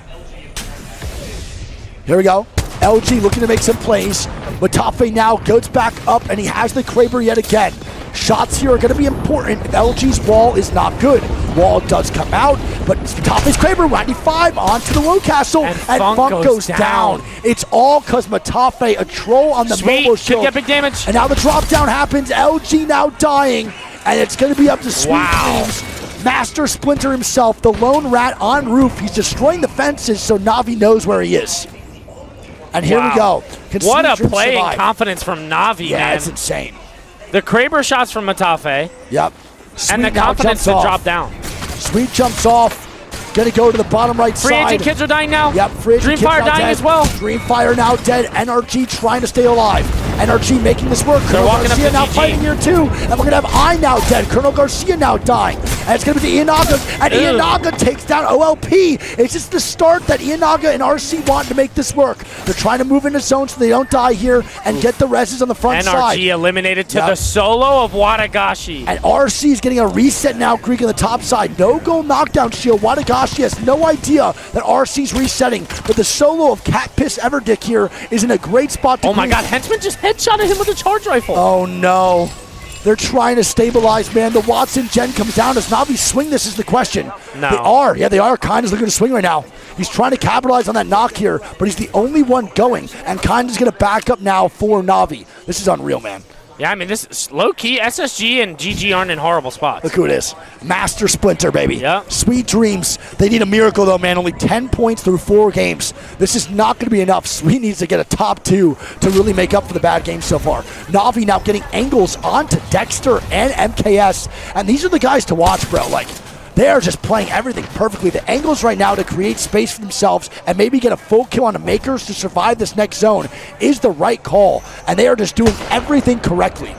[SPEAKER 2] Here we go. LG looking to make some plays. MaTaFe now goes back up, and he has the Kraber yet again. Shots here are going to be important if LG's wall is not good. Wall does come out, but MaTaFe's Kraber, 95 onto the low castle, and Funk goes down. It's all because MaTaFe, a troll on the mobile shield.
[SPEAKER 1] Could get big damage.
[SPEAKER 2] And now the drop down happens. LG now dying, and it's going to be up to Sweet Dreams. Master Splinter himself, the lone rat on roof. He's destroying the fences so Na'Vi knows where he is. And here we go.
[SPEAKER 1] What a play and confidence from Na'Vi, man.
[SPEAKER 2] Yeah, it's insane.
[SPEAKER 1] The Kraber shots from MaTaFe.
[SPEAKER 2] Yep.
[SPEAKER 1] And the confidence to drop down.
[SPEAKER 2] Sweet jumps off. Gonna go to the bottom right side.
[SPEAKER 1] Free agent kids are dying now.
[SPEAKER 2] Yep, free agent
[SPEAKER 1] Dreamfire
[SPEAKER 2] kids
[SPEAKER 1] dying
[SPEAKER 2] dead.
[SPEAKER 1] as well.
[SPEAKER 2] Dreamfire now dead. NRG trying to stay alive. NRG making this work.
[SPEAKER 1] They're walking
[SPEAKER 2] Garcia
[SPEAKER 1] up to
[SPEAKER 2] now
[SPEAKER 1] GG.
[SPEAKER 2] fighting here too. And we're gonna have I now dead. Colonel Garcia now dying. And it's gonna be the Ianaga. And Ianaga takes down OLP. It's just the start that Ianaga and RC want to make this work. They're trying to move into zone so they don't die here and get the reses on the front side.
[SPEAKER 1] NRG eliminated to the solo of Wadagashi.
[SPEAKER 2] And RC is getting a reset now, Greek on the top side. No goal knockdown shield. Wadagashi has no idea that RC's resetting, but the solo of Cat Piss Everdick here is in a great spot to
[SPEAKER 1] Oh my god, Henchman just headshotted him with a charge rifle.
[SPEAKER 2] Oh no. They're trying to stabilize, man. The Watson gen comes down. Does Na'Vi swing this is the question.
[SPEAKER 1] No.
[SPEAKER 2] They are. Yeah, they are. Kind is looking to swing right now. He's trying to capitalize on that knock here, but he's the only one going, and Kind is going to back up now for Na'Vi. This is unreal, man.
[SPEAKER 1] Yeah, I mean, this is low-key. SSG and GG aren't in horrible spots.
[SPEAKER 2] Look who it is. Master Splinter, baby.
[SPEAKER 1] Yep.
[SPEAKER 2] Sweet Dreams. They need a miracle, though, man. Only 10 points through 4 games. This is not going to be enough. Sweet needs to get a top 2 to really make up for the bad games so far. Na'Vi now getting angles onto Dexter and MKS. And these are the guys to watch, bro. Like, They are just playing everything perfectly. The angles right now to create space for themselves and maybe get a full kill on the Makers to survive this next zone is the right call. And they are just doing everything correctly.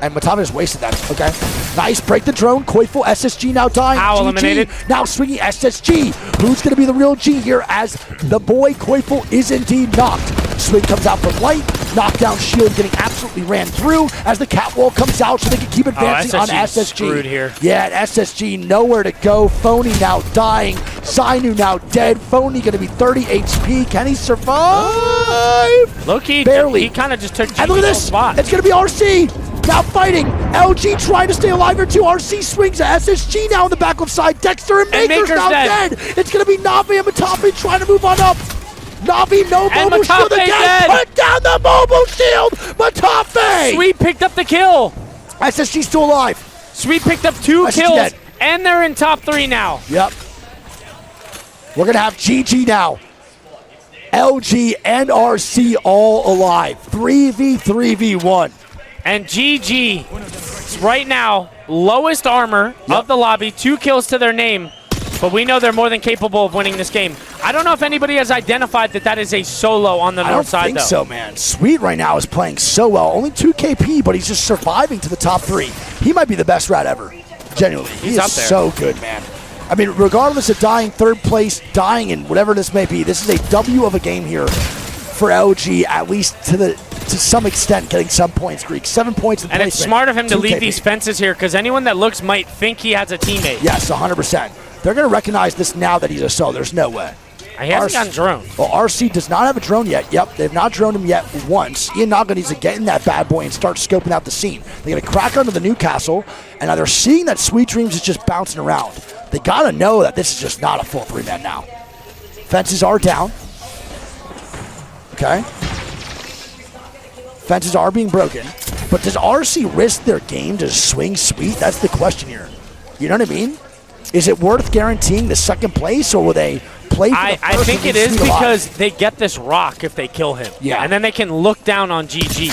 [SPEAKER 2] And MaTaFe has wasted that. Okay. Nice. Break the drone. Koifel, SSG now dying.
[SPEAKER 1] Ow,
[SPEAKER 2] GG
[SPEAKER 1] eliminated.
[SPEAKER 2] now swinging SSG. Who's going to be the real G here as the boy Koifel is indeed knocked. Swing comes out from light. Knockdown shield getting absolutely ran through as the catwalk comes out so they can keep advancing on SSG.
[SPEAKER 1] Screwed here.
[SPEAKER 2] Yeah, and SSG nowhere to go. Phony now dying. Zainu now dead. Phony going to be 30 HP. Can he survive?
[SPEAKER 1] Low-key,
[SPEAKER 2] barely.
[SPEAKER 1] He kind of just took
[SPEAKER 2] And look at
[SPEAKER 1] GG's
[SPEAKER 2] this.
[SPEAKER 1] spot.
[SPEAKER 2] It's going to be RC. Now fighting. LG trying to stay alive here too. RC swings at SSG now on the back left side. Dexter and Maker's now dead. It's going to be Navi and MaTaFe trying to move on up. Navi, no
[SPEAKER 1] And
[SPEAKER 2] mobile shield
[SPEAKER 1] MaTaFe
[SPEAKER 2] again.
[SPEAKER 1] dead.
[SPEAKER 2] Put down the mobile shield. MaTaFe.
[SPEAKER 1] Sweet picked up the kill.
[SPEAKER 2] SSG still alive.
[SPEAKER 1] Sweet picked up 2
[SPEAKER 2] SSG
[SPEAKER 1] kills,
[SPEAKER 2] dead.
[SPEAKER 1] and they're in top 3 now.
[SPEAKER 2] Yep. We're going to have GG now. LG and RC all alive. 3v3v1.
[SPEAKER 1] And GG, right now, lowest armor of the lobby, 2 kills to their name, but we know they're more than capable of winning this game. I don't know if anybody has identified that is a solo on the north side,
[SPEAKER 2] I don't think so, man. Sweet right now is playing so well. Only 2 KP, but he's just surviving to the top 3. He might be the best rat ever. Genuinely. He is
[SPEAKER 1] up there.
[SPEAKER 2] so good, man. I mean, regardless of dying third place, dying in whatever this may be, this is a W of a game here for LG, at least to some extent, getting some points, Greek. 7 points in
[SPEAKER 1] And it's
[SPEAKER 2] placement,
[SPEAKER 1] smart of him to
[SPEAKER 2] 2
[SPEAKER 1] leave
[SPEAKER 2] KP.
[SPEAKER 1] these fences here, because anyone that looks might think he has a teammate.
[SPEAKER 2] Yes, 100%. They're going to recognize this now that he's a solo. There's no way.
[SPEAKER 1] He hasn't gotten drone.
[SPEAKER 2] Well, RC does not have a drone yet. Yep, they've not droned him yet once. Ian Naga needs to get in that bad boy and start scoping out the scene. They're going to crack onto the Newcastle, and now they're seeing that Sweet Dreams is just bouncing around. They got to know that this is just not a full 3-man now. Fences are down. Okay. Fences are being broken. But does RC risk their game to swing Sweet? That's the question here. You know what I mean? Is it worth guaranteeing the second place, or will they play for the first?
[SPEAKER 1] I think it is because they get this rock if they kill him.
[SPEAKER 2] Yeah.
[SPEAKER 1] And then they can look down on GG.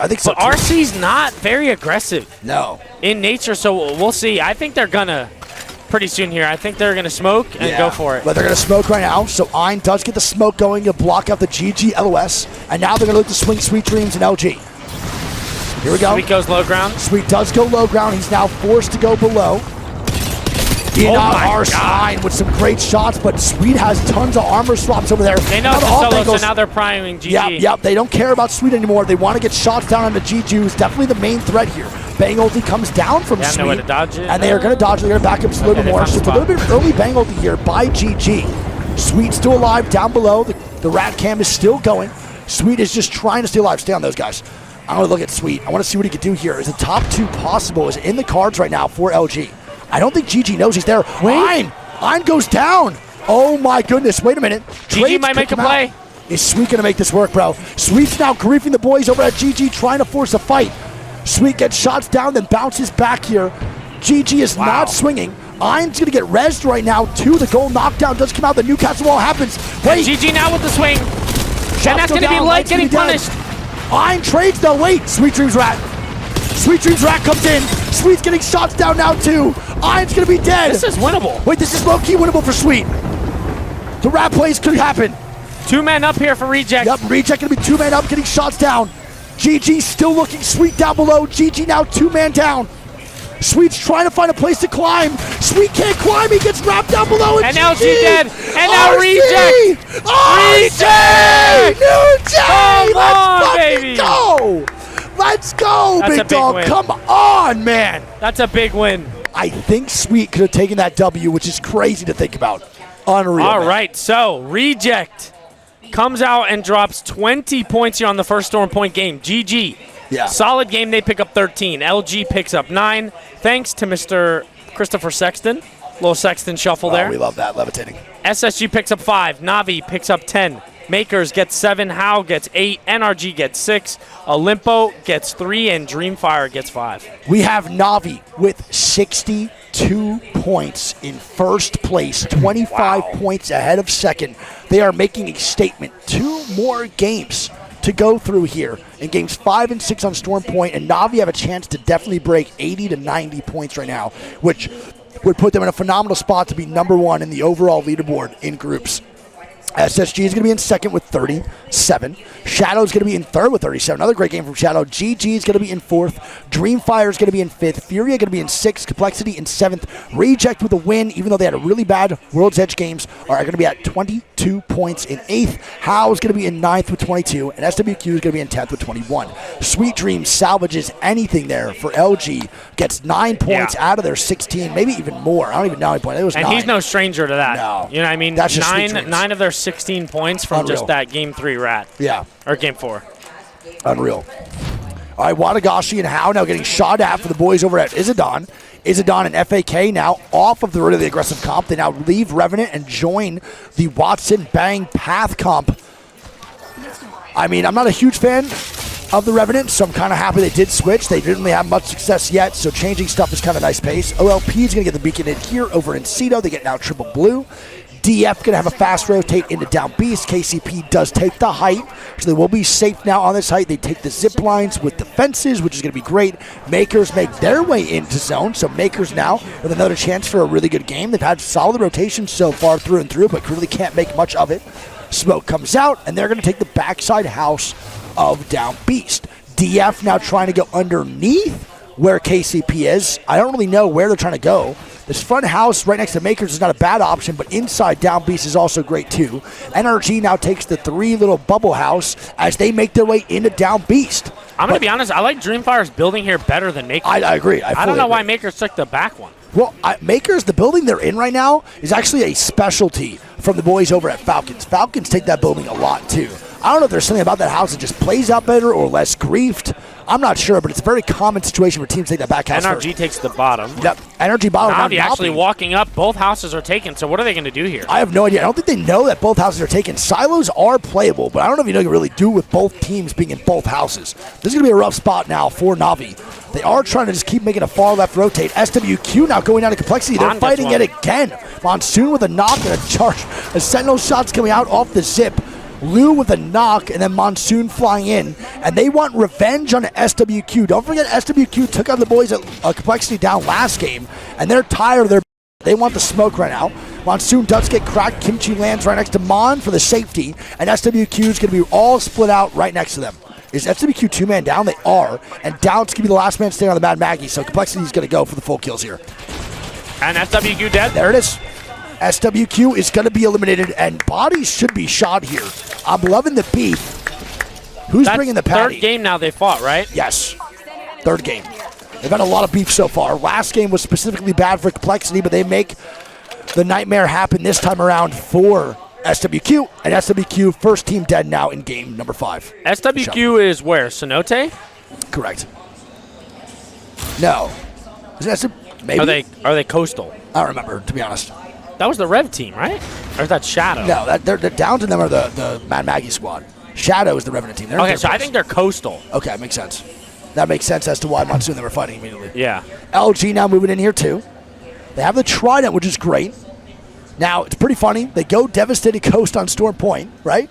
[SPEAKER 2] I think so.
[SPEAKER 1] But RC's not very aggressive
[SPEAKER 2] No.
[SPEAKER 1] in nature, so we'll see. I think they're going to, pretty soon here, I think they're going to smoke and go for it.
[SPEAKER 2] But they're going to smoke right now, so Ein does get the smoke going to block out the GG LOS, and now they're going to look to swing Sweet Dreams and LG. Here we go.
[SPEAKER 1] Sweet goes low ground.
[SPEAKER 2] Sweet does go low ground. He's now forced to go below. Ein with some great shots, but Sweet has tons of armor swaps over there.
[SPEAKER 1] They know it's a solo, so now they're priming GG.
[SPEAKER 2] Yep. They don't care about Sweet anymore. They want to get shots down on the GG, who's definitely the main threat here. Bang ulti comes down from Sweet.
[SPEAKER 1] No way to dodge it.
[SPEAKER 2] And they are going to dodge it. They're going to back up just a little bit more. So it's a little bit of early bang ulti here by GG. Sweet still alive down below. The rat cam is still going. Sweet is just trying to stay alive. Stay on those guys. I'm going to look at Sweet. I want to see what he can do here. Is the top 2 possible? Is in the cards right now for LG. I don't think GG knows he's there. Ein goes down. Oh my goodness. Wait a minute.
[SPEAKER 1] GG might make a play.
[SPEAKER 2] Is Sweet going to make this work, bro? Sweet's now griefing the boys over at GG, trying to force a fight. Sweet gets shots down, then bounces back here. GG is not swinging. Ein's going to get rezzed right now, too. The goal knockdown does come out. The Newcastle wall happens. Wait.
[SPEAKER 1] GG now with the swing. And that's going to be light getting punished.
[SPEAKER 2] Ein trades though. Wait. Sweet Dreams Rat. Sweet Dreams Rat comes in. Sweet's getting shots down now, too. Ein's going to be dead.
[SPEAKER 1] This is winnable.
[SPEAKER 2] Wait, this is low-key winnable for Sweet. The rat plays could happen.
[SPEAKER 1] 2 men up here for Reject.
[SPEAKER 2] Yep, Reject going to be 2-man up, getting shots down. GG still looking Sweet down below. GG now 2-man down. Sweet's trying to find a place to climb. Sweet can't climb. He gets wrapped down below.
[SPEAKER 1] And now GG dead. And now
[SPEAKER 2] RC!
[SPEAKER 1] Reject.
[SPEAKER 2] Reject! New Jay!
[SPEAKER 1] Come
[SPEAKER 2] Let's
[SPEAKER 1] on,
[SPEAKER 2] fucking
[SPEAKER 1] baby.
[SPEAKER 2] go! Let's go,
[SPEAKER 1] That's a
[SPEAKER 2] big
[SPEAKER 1] big
[SPEAKER 2] dog.
[SPEAKER 1] win.
[SPEAKER 2] Come on, man.
[SPEAKER 1] That's a big win.
[SPEAKER 2] I think Sweet could have taken that W, which is crazy to think about. Unreal.
[SPEAKER 1] All
[SPEAKER 2] man.
[SPEAKER 1] right, so Reject comes out and drops 20 points here on the first Storm Point game. GG.
[SPEAKER 2] Yeah.
[SPEAKER 1] Solid game. They pick up 13. LG picks up 9. Thanks to Mr. Christopher Sexton. Little Sexton shuffle there.
[SPEAKER 2] We love that, levitating.
[SPEAKER 1] SSG picks up 5. Navi picks up 10. Makers gets 7. How gets 8. NRG gets 6. Olympo gets 3. And Dreamfire gets 5.
[SPEAKER 2] We have Navi with 62 points in first place, 25 points ahead of second. They are making a statement. 2 more games to go through here in games 5 and 6 on Storm Point, and Navi have a chance to definitely break 80 to 90 points right now, which would put them in a phenomenal spot to be number 1 in the overall leaderboard in groups. SSG is going to be in second with 37. Shadow is going to be in third with 37. Another great game from Shadow. GG is going to be in fourth. Dreamfire is going to be in fifth. Furia going to be in sixth. Complexity in seventh. Reject with a win, even though they had a really bad World's Edge games, are going to be at 22 points in eighth. How is going to be in ninth with 22. And SWQ is going to be in 10th with 21. Sweet Dreams salvages anything there for LG. Gets 9 points out of their 16, maybe even more. I don't even know how many points. It was
[SPEAKER 1] and
[SPEAKER 2] 9.
[SPEAKER 1] he's no stranger to that.
[SPEAKER 2] No.
[SPEAKER 1] You know what I mean?
[SPEAKER 2] That's just
[SPEAKER 1] nine of their 16 points from
[SPEAKER 2] Unreal.
[SPEAKER 1] just that Game 3 rat.
[SPEAKER 2] Yeah.
[SPEAKER 1] Or Game 4.
[SPEAKER 2] Unreal. All right, Watagashi and How now getting shot at for the boys over at Izadon. Izadon and FAK now off of the really aggressive comp. They now leave Revenant and join the Watson Bang Path comp. I mean, I'm not a huge fan of the Revenant, so I'm kind of happy they did switch. They didn't really have much success yet, so changing stuff is kind of nice pace. OLP is going to get the beacon in here over in Cedo. They get now triple blue. DF going to have a fast rotate into down beast. KCP does take the height, so they will be safe now on this height. They take the zip lines with defenses, which is going to be great. Makers make their way into zone, so Makers now with another chance for a really good game. They've had solid rotation so far through and through, but really can't make much of it. Smoke comes out, and they're going to take the backside house of down beast. DF now trying to go underneath where KCP is. I don't really know where they're trying to go. This front house right next to Makers is not a bad option, but inside down beast is also great too. NRG now takes the 3 little bubble house as they make their way into down beast.
[SPEAKER 1] I'm going to be honest, I like Dreamfire's building here better than Makers.
[SPEAKER 2] I agree.
[SPEAKER 1] I don't know why Makers took the back one.
[SPEAKER 2] Well, Makers, the building they're in right now is actually a specialty from the boys over at Falcons. Falcons take that building a lot too. I don't know if there's something about that house that just plays out better or less griefed. I'm not sure, but it's a very common situation for teams to take that back house
[SPEAKER 1] NRG
[SPEAKER 2] first.
[SPEAKER 1] takes the bottom.
[SPEAKER 2] Yep, NRG bottom.
[SPEAKER 1] Navi actually walking up. Both houses are taken, so what are they going to do here?
[SPEAKER 2] I have no idea. I don't think they know that both houses are taken. Silos are playable, but I don't know if you know what you really do with both teams being in both houses. This is going to be a rough spot now for Navi. They are trying to just keep making a far left rotate. SWQ now going down to Complexity. They're fighting it again. Monsoon with a knock and a charge. A Sentinel shot's coming out off the zip. Lou with a knock, and then Monsoon flying in. And they want revenge on SWQ. Don't forget, SWQ took out the boys at Complexity down last game, and they're tired of their... They want the smoke right now. Monsoon does get cracked. Kimchi lands right next to Mon for the safety, and SWQ is going to be all split out right next to them. Is SWQ 2-man down? They are. And Doubt's going to be the last man standing on the Mad Maggie, so Complexity is going to go for the full kills here.
[SPEAKER 1] And SWQ dead?
[SPEAKER 2] There it is. SWQ is going to be eliminated, and bodies should be shot here. I'm loving the beef. Who's bringing the patty?
[SPEAKER 1] Third game now they fought, right?
[SPEAKER 2] Yes. Third game. They've had a lot of beef so far. Last game was specifically bad for Complexity, but they make the nightmare happen this time around for SWQ. And SWQ, first team dead now in game number 5.
[SPEAKER 1] SWQ is where? Cenote?
[SPEAKER 2] Correct. No. Is it maybe?
[SPEAKER 1] Are they coastal?
[SPEAKER 2] I don't remember, to be honest.
[SPEAKER 1] That was the Rev team, right? Or is that Shadow?
[SPEAKER 2] No, they're down to them are the Mad Maggie squad. Shadow is the Revenant team.
[SPEAKER 1] Okay, so I think they're coastal.
[SPEAKER 2] Okay, makes sense. That makes sense as to why Monsoon they were fighting immediately.
[SPEAKER 1] Yeah.
[SPEAKER 2] LG now moving in here too. They have the Trident, which is great. Now, it's pretty funny. They go Devastated Coast on Storm Point, right?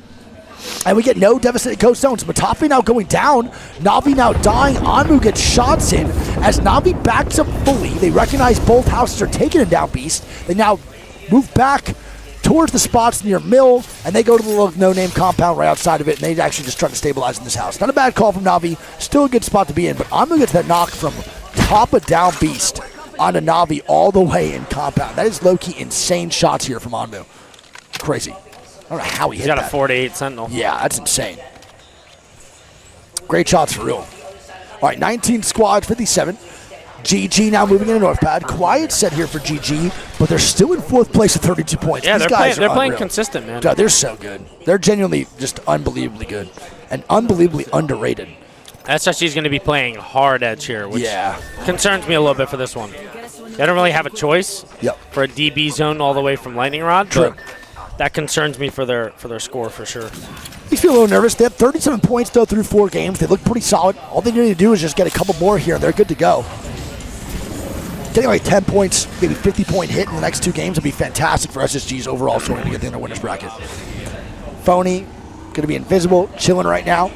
[SPEAKER 2] And we get no Devastated Coast zones. MaTaFe now going down. Navi now dying. Anmu gets shots in. As Navi backs up fully, they recognize both houses are taken in down beast. They now move back towards the spots near Mill, and they go to the little no-name compound right outside of it, and they actually just try to stabilize in this house. Not a bad call from Navi. Still a good spot to be in, but I'm going to get that knock from top of down beast onto Navi all the way in compound. That is low-key insane shots here from Anmu. Crazy. I don't know how he hit that.
[SPEAKER 1] He's got a 4-8 Sentinel.
[SPEAKER 2] Yeah, that's insane. Great shots for real. All right, 19 squad, 57. GG now moving into North Pad. Quiet set here for GG, but they're still in 4th place with 32 points.
[SPEAKER 1] Yeah,
[SPEAKER 2] These
[SPEAKER 1] they're playing
[SPEAKER 2] unreal.
[SPEAKER 1] consistent, man.
[SPEAKER 2] God, they're so good. They're genuinely just unbelievably good and unbelievably underrated.
[SPEAKER 1] SSG is going to be playing hard edge here, which concerns me a little bit for this one. They don't really have a choice for a DB zone all the way from Lightning Rod.
[SPEAKER 2] True.
[SPEAKER 1] But that concerns me for their score for sure.
[SPEAKER 2] You feel a little nervous. They have 37 points though through 4 games. They look pretty solid. All they need to do is just get a couple more here, and they're good to go. Getting like 10 points, maybe 50-point hit in the next 2 games would be fantastic for SSG's overall scoring to get in the winner's bracket. Phony, going to be invisible, chilling right now.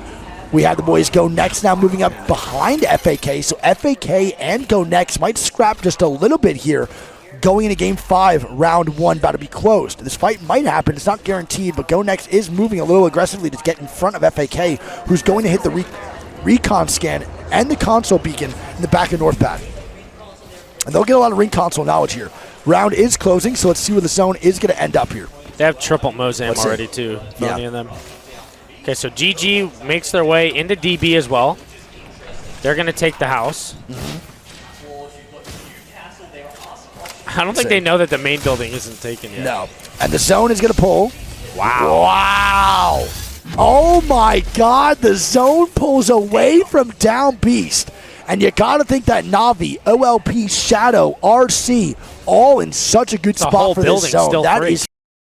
[SPEAKER 2] We have the boys Go Next now moving up behind FAK, so FAK and Go Next might scrap just a little bit here going into Game 5, Round 1 about to be closed. This fight might happen. It's not guaranteed, but Go Next is moving a little aggressively to get in front of FAK, who's going to hit the recon scan and the console beacon in the back of North Pad. And they'll get a lot of ring console knowledge here. Round is closing, so let's see where the zone is going to end up here.
[SPEAKER 1] They have triple Mozam already, too.
[SPEAKER 2] Yeah.
[SPEAKER 1] In them. Okay, so GG makes their way into DB as well. They're going to take the house. I don't think they know that the main building isn't taken yet.
[SPEAKER 2] No. And the zone is going to pull.
[SPEAKER 1] Wow.
[SPEAKER 2] Wow. Oh, my God. The zone pulls away from Down Beast. And you got to think that Navi, OLP, Shadow, RC, all in such a good spot for this zone. That is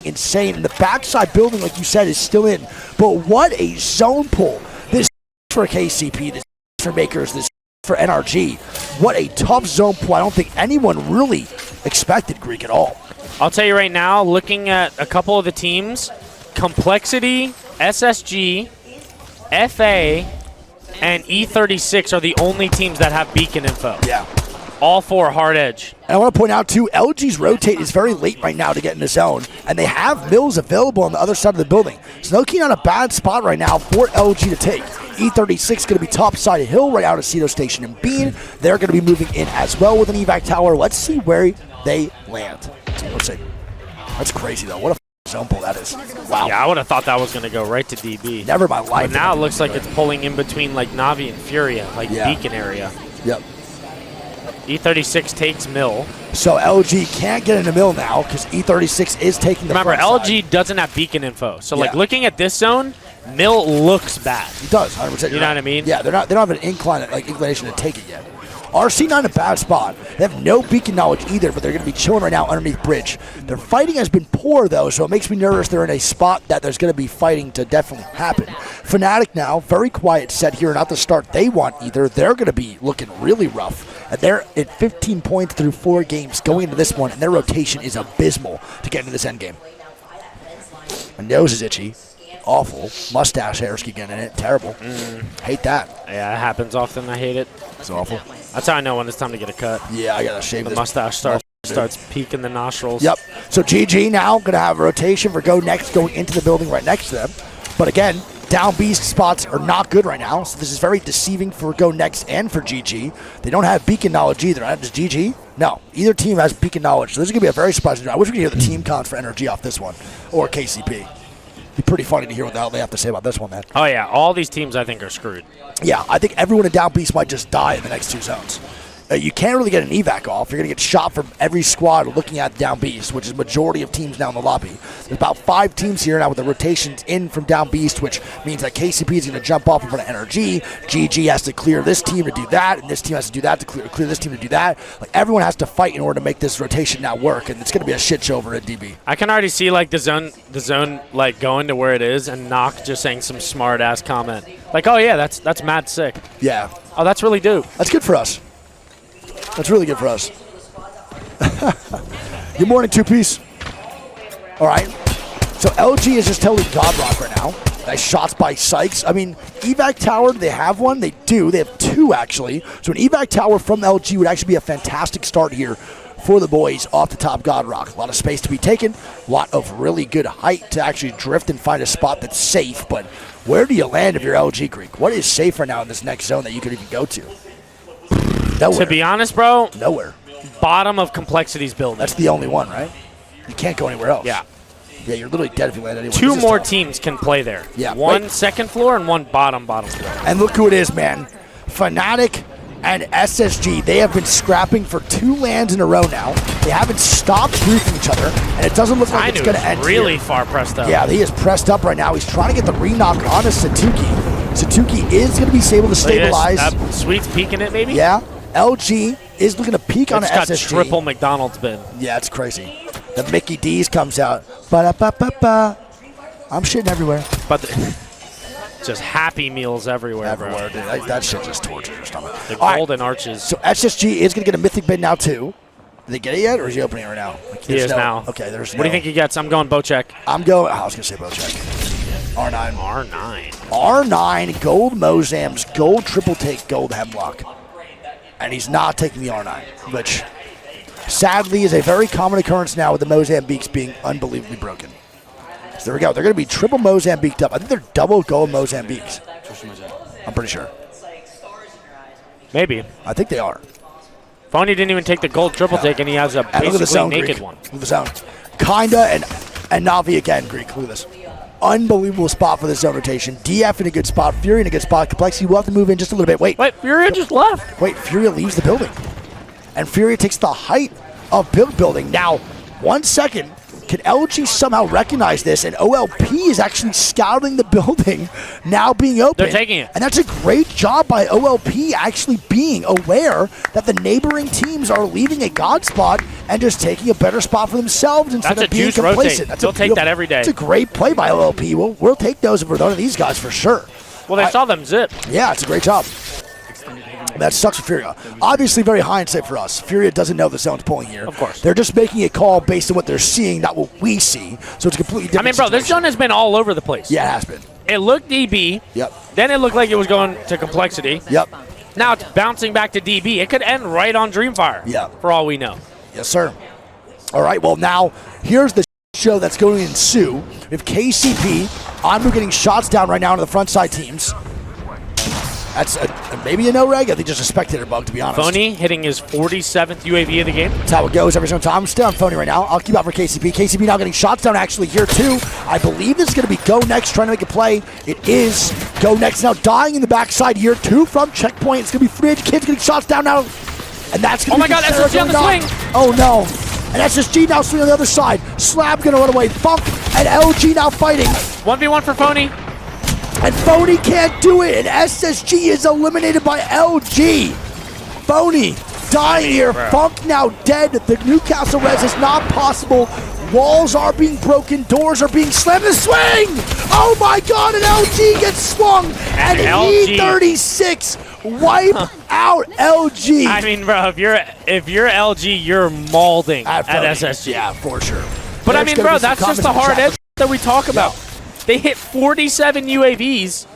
[SPEAKER 2] insane. And the backside building, like you said, is still in. But what a zone pull. This for KCP, this for Makers, this for NRG. What a tough zone pull. I don't think anyone really expected Greek at all.
[SPEAKER 1] I'll tell you right now, looking at a couple of the teams, Complexity, SSG, FA, and E36 are the only teams that have beacon info.
[SPEAKER 2] Yeah.
[SPEAKER 1] All four hard edge.
[SPEAKER 2] And I want to point out, too, LG's rotate is very late right now to get in the zone, and they have mills available on the other side of the building. So looking on a bad spot right now for LG to take. E36 going to be top side of hill right out of Cedo Station and Bean. They're going to be moving in as well with an evac tower. Let's see where they land. Let's see. That's crazy, though. What a zone pull that is. Wow.
[SPEAKER 1] Yeah, I would have thought that was going to go right to DB.
[SPEAKER 2] Never in my life.
[SPEAKER 1] But now it looks like it's pulling in between like Navi and Furia, like beacon area.
[SPEAKER 2] Yep.
[SPEAKER 1] E36 takes mill.
[SPEAKER 2] So LG can't get into mill now because E36 is taking the
[SPEAKER 1] Remember,
[SPEAKER 2] front
[SPEAKER 1] LG
[SPEAKER 2] side.
[SPEAKER 1] doesn't have beacon info. So, like, looking at this zone, mill looks bad.
[SPEAKER 2] It does, 100%.
[SPEAKER 1] You know what I mean?
[SPEAKER 2] Yeah, they don't have an inclination to take it yet. RC not in a bad spot. They have no beacon knowledge either, but they're going to be chilling right now underneath bridge. Their fighting has been poor, though, so it makes me nervous they're in a spot that there's going to be fighting to definitely happen. Fnatic now, very quiet set here, not the start they want either. They're going to be looking really rough. And they're at 15 points through 4 games going into this one, and their rotation is abysmal to get into this endgame. My nose is itchy. Awful. Mustache hairs keep getting in it. Terrible. Hate that.
[SPEAKER 1] Yeah, it happens often. I hate it.
[SPEAKER 2] It's awful.
[SPEAKER 1] That's how I know when it's time to get a cut.
[SPEAKER 2] Yeah, I gotta shave
[SPEAKER 1] The
[SPEAKER 2] this.
[SPEAKER 1] mustache starts peeking the nostrils.
[SPEAKER 2] Yep. So GG now going to have a rotation for Go Next going into the building right next to them. But again, down beast spots are not good right now. So this is very deceiving for Go Next and for GG. They don't have beacon knowledge either. Does GG? No. Either team has beacon knowledge. So this is going to be a very surprising. I wish we could hear the team cons for Energy off this one. Or KCP. Be pretty funny to hear what the hell they have to say about this one, man.
[SPEAKER 1] Oh, yeah. All these teams, I think, are screwed.
[SPEAKER 2] Yeah, I think everyone in down beast might just die in the next 2 zones. You can't really get an evac off. You're going to get shot from every squad looking at down beast, which is majority of teams now in the lobby. There's about 5 teams here now with the rotations in from down beast, which means that KCP is going to jump off in front of NRG. GG has to clear this team to do that, and this team has to do that to clear this team to do that. Like, everyone has to fight in order to make this rotation now work, and it's going to be a shit show over at DB.
[SPEAKER 1] I can already see like the zone like going to where it is, and Knock just saying some smart ass comment like, "Oh yeah, that's mad sick."
[SPEAKER 2] Yeah.
[SPEAKER 1] Oh, that's really dope.
[SPEAKER 2] That's good for us. That's really good for us. Good morning, 2-piece. All right. So LG is just totally Godrock right now. Nice shots by Sykes. I mean, evac tower, do they have one? They do. They have 2, actually. So an evac tower from LG would actually be a fantastic start here for the boys off the top Godrock. A lot of space to be taken. A lot of really good height to actually drift and find a spot that's safe. But where do you land if you're LG Greek? What is safe right now in this next zone that you could even go to? Nowhere.
[SPEAKER 1] To be honest, bro,
[SPEAKER 2] Nowhere.
[SPEAKER 1] bottom of Complexity's building.
[SPEAKER 2] That's the only one, right? You can't go anywhere else.
[SPEAKER 1] Yeah.
[SPEAKER 2] Yeah, you're literally dead if you land anywhere.
[SPEAKER 1] 2
[SPEAKER 2] This is
[SPEAKER 1] more
[SPEAKER 2] tough.
[SPEAKER 1] teams can play there.
[SPEAKER 2] Yeah.
[SPEAKER 1] One
[SPEAKER 2] Wait.
[SPEAKER 1] second floor and one bottom floor.
[SPEAKER 2] And look who it is, man. Fnatic and SSG. They have been scrapping for 2 lands in a row now. They haven't stopped roofing each other, and it doesn't look like it's going to end
[SPEAKER 1] really
[SPEAKER 2] here.
[SPEAKER 1] far pressed up.
[SPEAKER 2] Yeah, he is pressed up right now. He's trying to get the re-knock onto Satuki. Satuki is going to be able to stabilize.
[SPEAKER 1] Sweet's peeking it, maybe?
[SPEAKER 2] Yeah. LG is looking to peek on an
[SPEAKER 1] got
[SPEAKER 2] SSG.
[SPEAKER 1] triple McDonald's bin.
[SPEAKER 2] Yeah, it's crazy. The Mickey D's comes out. Ba-da-ba-ba-ba. I'm shitting everywhere.
[SPEAKER 1] But just Happy Meals everywhere,
[SPEAKER 2] Everywhere,
[SPEAKER 1] bro.
[SPEAKER 2] dude. That shit just tortures your stomach.
[SPEAKER 1] The
[SPEAKER 2] All right,
[SPEAKER 1] golden arches.
[SPEAKER 2] so SSG is going to get a mythic bin now, too. Did they get it yet, or is he opening it right now? Like,
[SPEAKER 1] He is now.
[SPEAKER 2] Okay, there's
[SPEAKER 1] What do you think he gets? I'm going Bocheck.
[SPEAKER 2] I'm going. I was going to say Bocheck. R9.
[SPEAKER 1] R9.
[SPEAKER 2] R9, gold Mozams, gold triple take, gold Hemlock. And he's not taking the R9, which sadly is a very common occurrence now with the Mozambiques being unbelievably broken. So there we go. They're going to be triple Mozambiqued up. I think they're double gold Mozambiques. I'm pretty sure.
[SPEAKER 1] Maybe.
[SPEAKER 2] I think they are.
[SPEAKER 1] Phony didn't even take the gold triple take, and he has a
[SPEAKER 2] And look at the
[SPEAKER 1] basically
[SPEAKER 2] zone,
[SPEAKER 1] naked
[SPEAKER 2] Greek.
[SPEAKER 1] one.
[SPEAKER 2] Look at the zone. Kinda and Navi again, Greek. Look at this. Unbelievable spot for this zone rotation. DF in a good spot. Fury in a good spot. Complexity will have to move in just a little bit. Wait,
[SPEAKER 1] Furia just left.
[SPEAKER 2] Wait, Furia leaves the building. And Furia takes the height of building. Now, 1 second. Can LG somehow recognize this? And OLP is actually scouting the building, now being open.
[SPEAKER 1] They're taking it.
[SPEAKER 2] And that's a great job by OLP actually being aware that the neighboring teams are leaving a god spot and just taking a better spot for themselves instead of being complacent.
[SPEAKER 1] They'll take that every day.
[SPEAKER 2] It's a great play by OLP. We'll take those if we're one of these guys for sure.
[SPEAKER 1] Well, they saw them zip.
[SPEAKER 2] Yeah, it's a great job. That sucks for Furia. Obviously, very hindsight for us. Furia doesn't know the zone's pulling here.
[SPEAKER 1] Of course.
[SPEAKER 2] They're just making a call based on what they're seeing, not what we see. So it's a completely different
[SPEAKER 1] Bro, this
[SPEAKER 2] situation.
[SPEAKER 1] zone has been all over the place.
[SPEAKER 2] Yeah, it has been.
[SPEAKER 1] It looked DB.
[SPEAKER 2] Yep.
[SPEAKER 1] Then it looked like it was going to Complexity.
[SPEAKER 2] Yep.
[SPEAKER 1] Now it's bouncing back to DB. It could end right on Dreamfire.
[SPEAKER 2] Yep.
[SPEAKER 1] For all we know.
[SPEAKER 2] Yes, sir. All right, well, now here's the show that's going to ensue. If KCP, Anmu getting shots down right now into the front side teams. That's maybe a no-reg. I think just a spectator bug, to be honest.
[SPEAKER 1] Phony hitting his 47th UAV of the game.
[SPEAKER 2] That's how it goes every single time. I'm still on Phony right now. I'll keep out for KCP. KCP now getting shots down actually here too. I believe this is going to be Go Next trying to make a play. It is. Go Next now dying in the backside here too from checkpoint. It's going to be free agent kids getting shots down now. And that's going to be
[SPEAKER 1] Oh my God, SSG on the swing.
[SPEAKER 2] Oh no. And SSG now swinging on the other side. Slab going to run away. Funk and LG now fighting.
[SPEAKER 1] 1v1 for Phony.
[SPEAKER 2] And Phony can't do it, and SSG is eliminated by LG. Phony dying here.
[SPEAKER 1] Bro.
[SPEAKER 2] Funk now dead. The Newcastle res is not possible. Walls are being broken. Doors are being slammed. The swing! Oh my God, and LG gets swung. And
[SPEAKER 1] LG.
[SPEAKER 2] E36 wipe out LG.
[SPEAKER 1] I mean, bro, if you're LG, you're molding at
[SPEAKER 2] Phony.
[SPEAKER 1] SSG.
[SPEAKER 2] Yeah, for sure.
[SPEAKER 1] But I
[SPEAKER 2] There's
[SPEAKER 1] mean,
[SPEAKER 2] gonna
[SPEAKER 1] bro,
[SPEAKER 2] be some
[SPEAKER 1] that's just
[SPEAKER 2] comments
[SPEAKER 1] the
[SPEAKER 2] in
[SPEAKER 1] hard
[SPEAKER 2] chat.
[SPEAKER 1] edge that we talk about. They hit 47 UAVs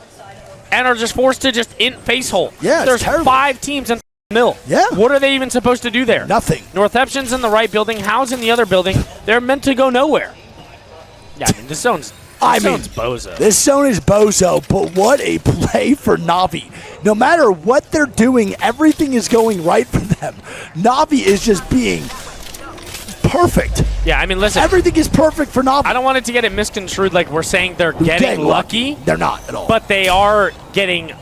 [SPEAKER 1] and are just forced to just face hole.
[SPEAKER 2] Yeah, it's
[SPEAKER 1] There's
[SPEAKER 2] terrible.
[SPEAKER 1] 5 teams in mill.
[SPEAKER 2] Yeah.
[SPEAKER 1] What are they even supposed to do there?
[SPEAKER 2] Nothing.
[SPEAKER 1] Northampton's in the right building. Howe's in the other building. They're meant to go nowhere. Yeah, I mean, this zone's bozo.
[SPEAKER 2] This zone is bozo, but what a play for Navi. No matter what they're doing, everything is going right for them. Navi is just being perfect.
[SPEAKER 1] Yeah, I mean, listen.
[SPEAKER 2] Everything is perfect for Navi.
[SPEAKER 1] I don't want it to get it misconstrued like we're saying they're getting lucky.
[SPEAKER 2] They're not at all.
[SPEAKER 1] But they are getting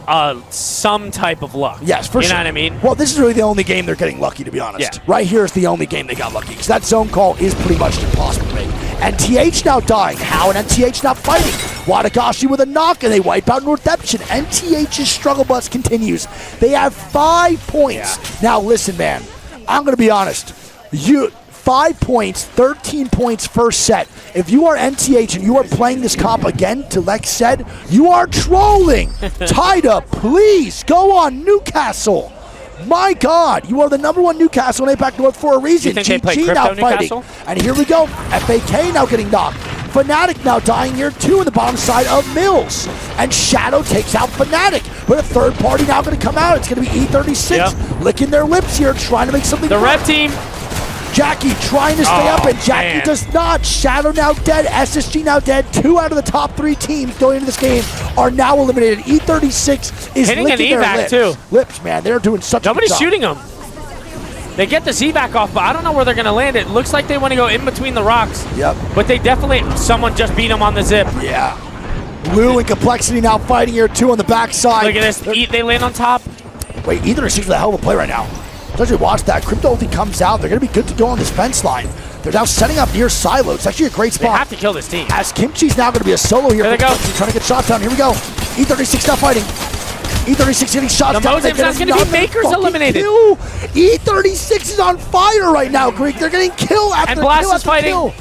[SPEAKER 1] some type of luck.
[SPEAKER 2] Yes, for sure.
[SPEAKER 1] You know what I mean?
[SPEAKER 2] Well, this is really the only game they're getting lucky, to be honest.
[SPEAKER 1] Yeah.
[SPEAKER 2] Right here is the only game they got lucky, because that zone call is pretty much impossible to make. And TH now dying. How and NTH now fighting. Wadagashi with a knock, and they wipe out Northampton. NTH's struggle bus continues. They have 5 points.
[SPEAKER 1] Yeah.
[SPEAKER 2] Now, listen, man. I'm going to be honest. 5 points, 13 points first set. If you are NTH and you are playing this comp again, to Lex said, you are trolling. Tied up, please go on Newcastle. My God, you are the #1 Newcastle in APAC North for a reason.
[SPEAKER 1] You think they play
[SPEAKER 2] GG
[SPEAKER 1] Crypto
[SPEAKER 2] now fighting.
[SPEAKER 1] Newcastle?
[SPEAKER 2] And here we go. FAK now getting knocked. Fnatic now dying here too in the bottom side of Mills. And Shadow takes out Fnatic. But a third party now going to come out. It's going to be E36 licking their lips here, trying to make something
[SPEAKER 1] The
[SPEAKER 2] work.
[SPEAKER 1] red team.
[SPEAKER 2] Jackie trying to stay up, and Jackie
[SPEAKER 1] man.
[SPEAKER 2] does not. Shadow now dead. SSG now dead. 2 out of the top 3 teams going into this game are now eliminated. E36 is
[SPEAKER 1] Hitting an
[SPEAKER 2] licking their
[SPEAKER 1] evac,
[SPEAKER 2] lips.
[SPEAKER 1] too.
[SPEAKER 2] Lips, man. They're doing such
[SPEAKER 1] Nobody's
[SPEAKER 2] a good job.
[SPEAKER 1] shooting them. They get this evac off, but I don't know where they're going to land it. Looks like they want to go in between the rocks.
[SPEAKER 2] Yep.
[SPEAKER 1] But they definitely, someone just beat them on the zip.
[SPEAKER 2] Yeah. Blue and Complexity now fighting here too on the backside.
[SPEAKER 1] Look at this. They land on top.
[SPEAKER 2] Wait, E36 with a hell of a play right now. Especially watch that. Crypto ulti comes out. They're going to be good to go on this fence line. They're now setting up near Silo. It's actually a great
[SPEAKER 1] They
[SPEAKER 2] spot.
[SPEAKER 1] have to kill this team.
[SPEAKER 2] As Kimchi's now going to be a solo here.
[SPEAKER 1] There they go.
[SPEAKER 2] Trying to get shots down. Here we go. E36 now fighting. E36 getting shots
[SPEAKER 1] The
[SPEAKER 2] down.
[SPEAKER 1] Mozam's not going to be Makers eliminated.
[SPEAKER 2] Kill. E36 is on fire right now, Greek. They're getting kill after
[SPEAKER 1] And Blast
[SPEAKER 2] kill
[SPEAKER 1] is
[SPEAKER 2] after
[SPEAKER 1] fighting.
[SPEAKER 2] kill.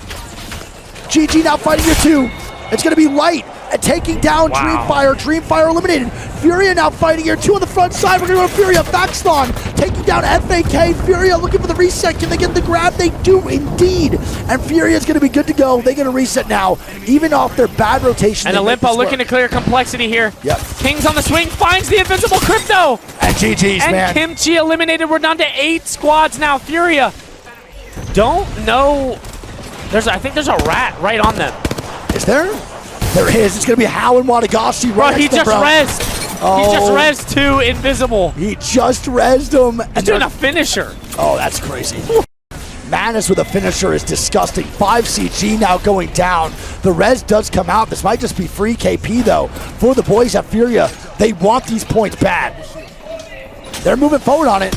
[SPEAKER 2] GG now fighting here too. It's going to be Light and taking down
[SPEAKER 1] Wow.
[SPEAKER 2] Dreamfire. Dreamfire eliminated. Furia now fighting here too on the front side. We're going to go to Furia. Backstone taking down FAK. Furia looking for the reset. Can they get the grab? They do indeed. And Furia is going to be good to go. They're going to reset now, even off their bad rotation.
[SPEAKER 1] And
[SPEAKER 2] they make
[SPEAKER 1] Olympo
[SPEAKER 2] this
[SPEAKER 1] looking to
[SPEAKER 2] work.
[SPEAKER 1] clear Complexity here.
[SPEAKER 2] Yep.
[SPEAKER 1] King's on the swing, finds the invincible Crypto.
[SPEAKER 2] And GG's,
[SPEAKER 1] And
[SPEAKER 2] man.
[SPEAKER 1] Kimchi eliminated. We're down to 8 squads now. Furia don't know. I think there's a rat right on them.
[SPEAKER 2] Is there? There is. It's going to be Hao and Wadagashi
[SPEAKER 1] Bro,
[SPEAKER 2] right
[SPEAKER 1] he
[SPEAKER 2] next to
[SPEAKER 1] just
[SPEAKER 2] them, bro.
[SPEAKER 1] rezzed.
[SPEAKER 2] Oh.
[SPEAKER 1] He just rezzed 2 invisible.
[SPEAKER 2] He just rezzed him.
[SPEAKER 1] He's doing a finisher.
[SPEAKER 2] Oh, that's crazy. Madness with a finisher is disgusting. 5 CG now going down. The res does come out. This might just be free KP, though. For the boys at Furia, they want these points bad. They're moving forward on it.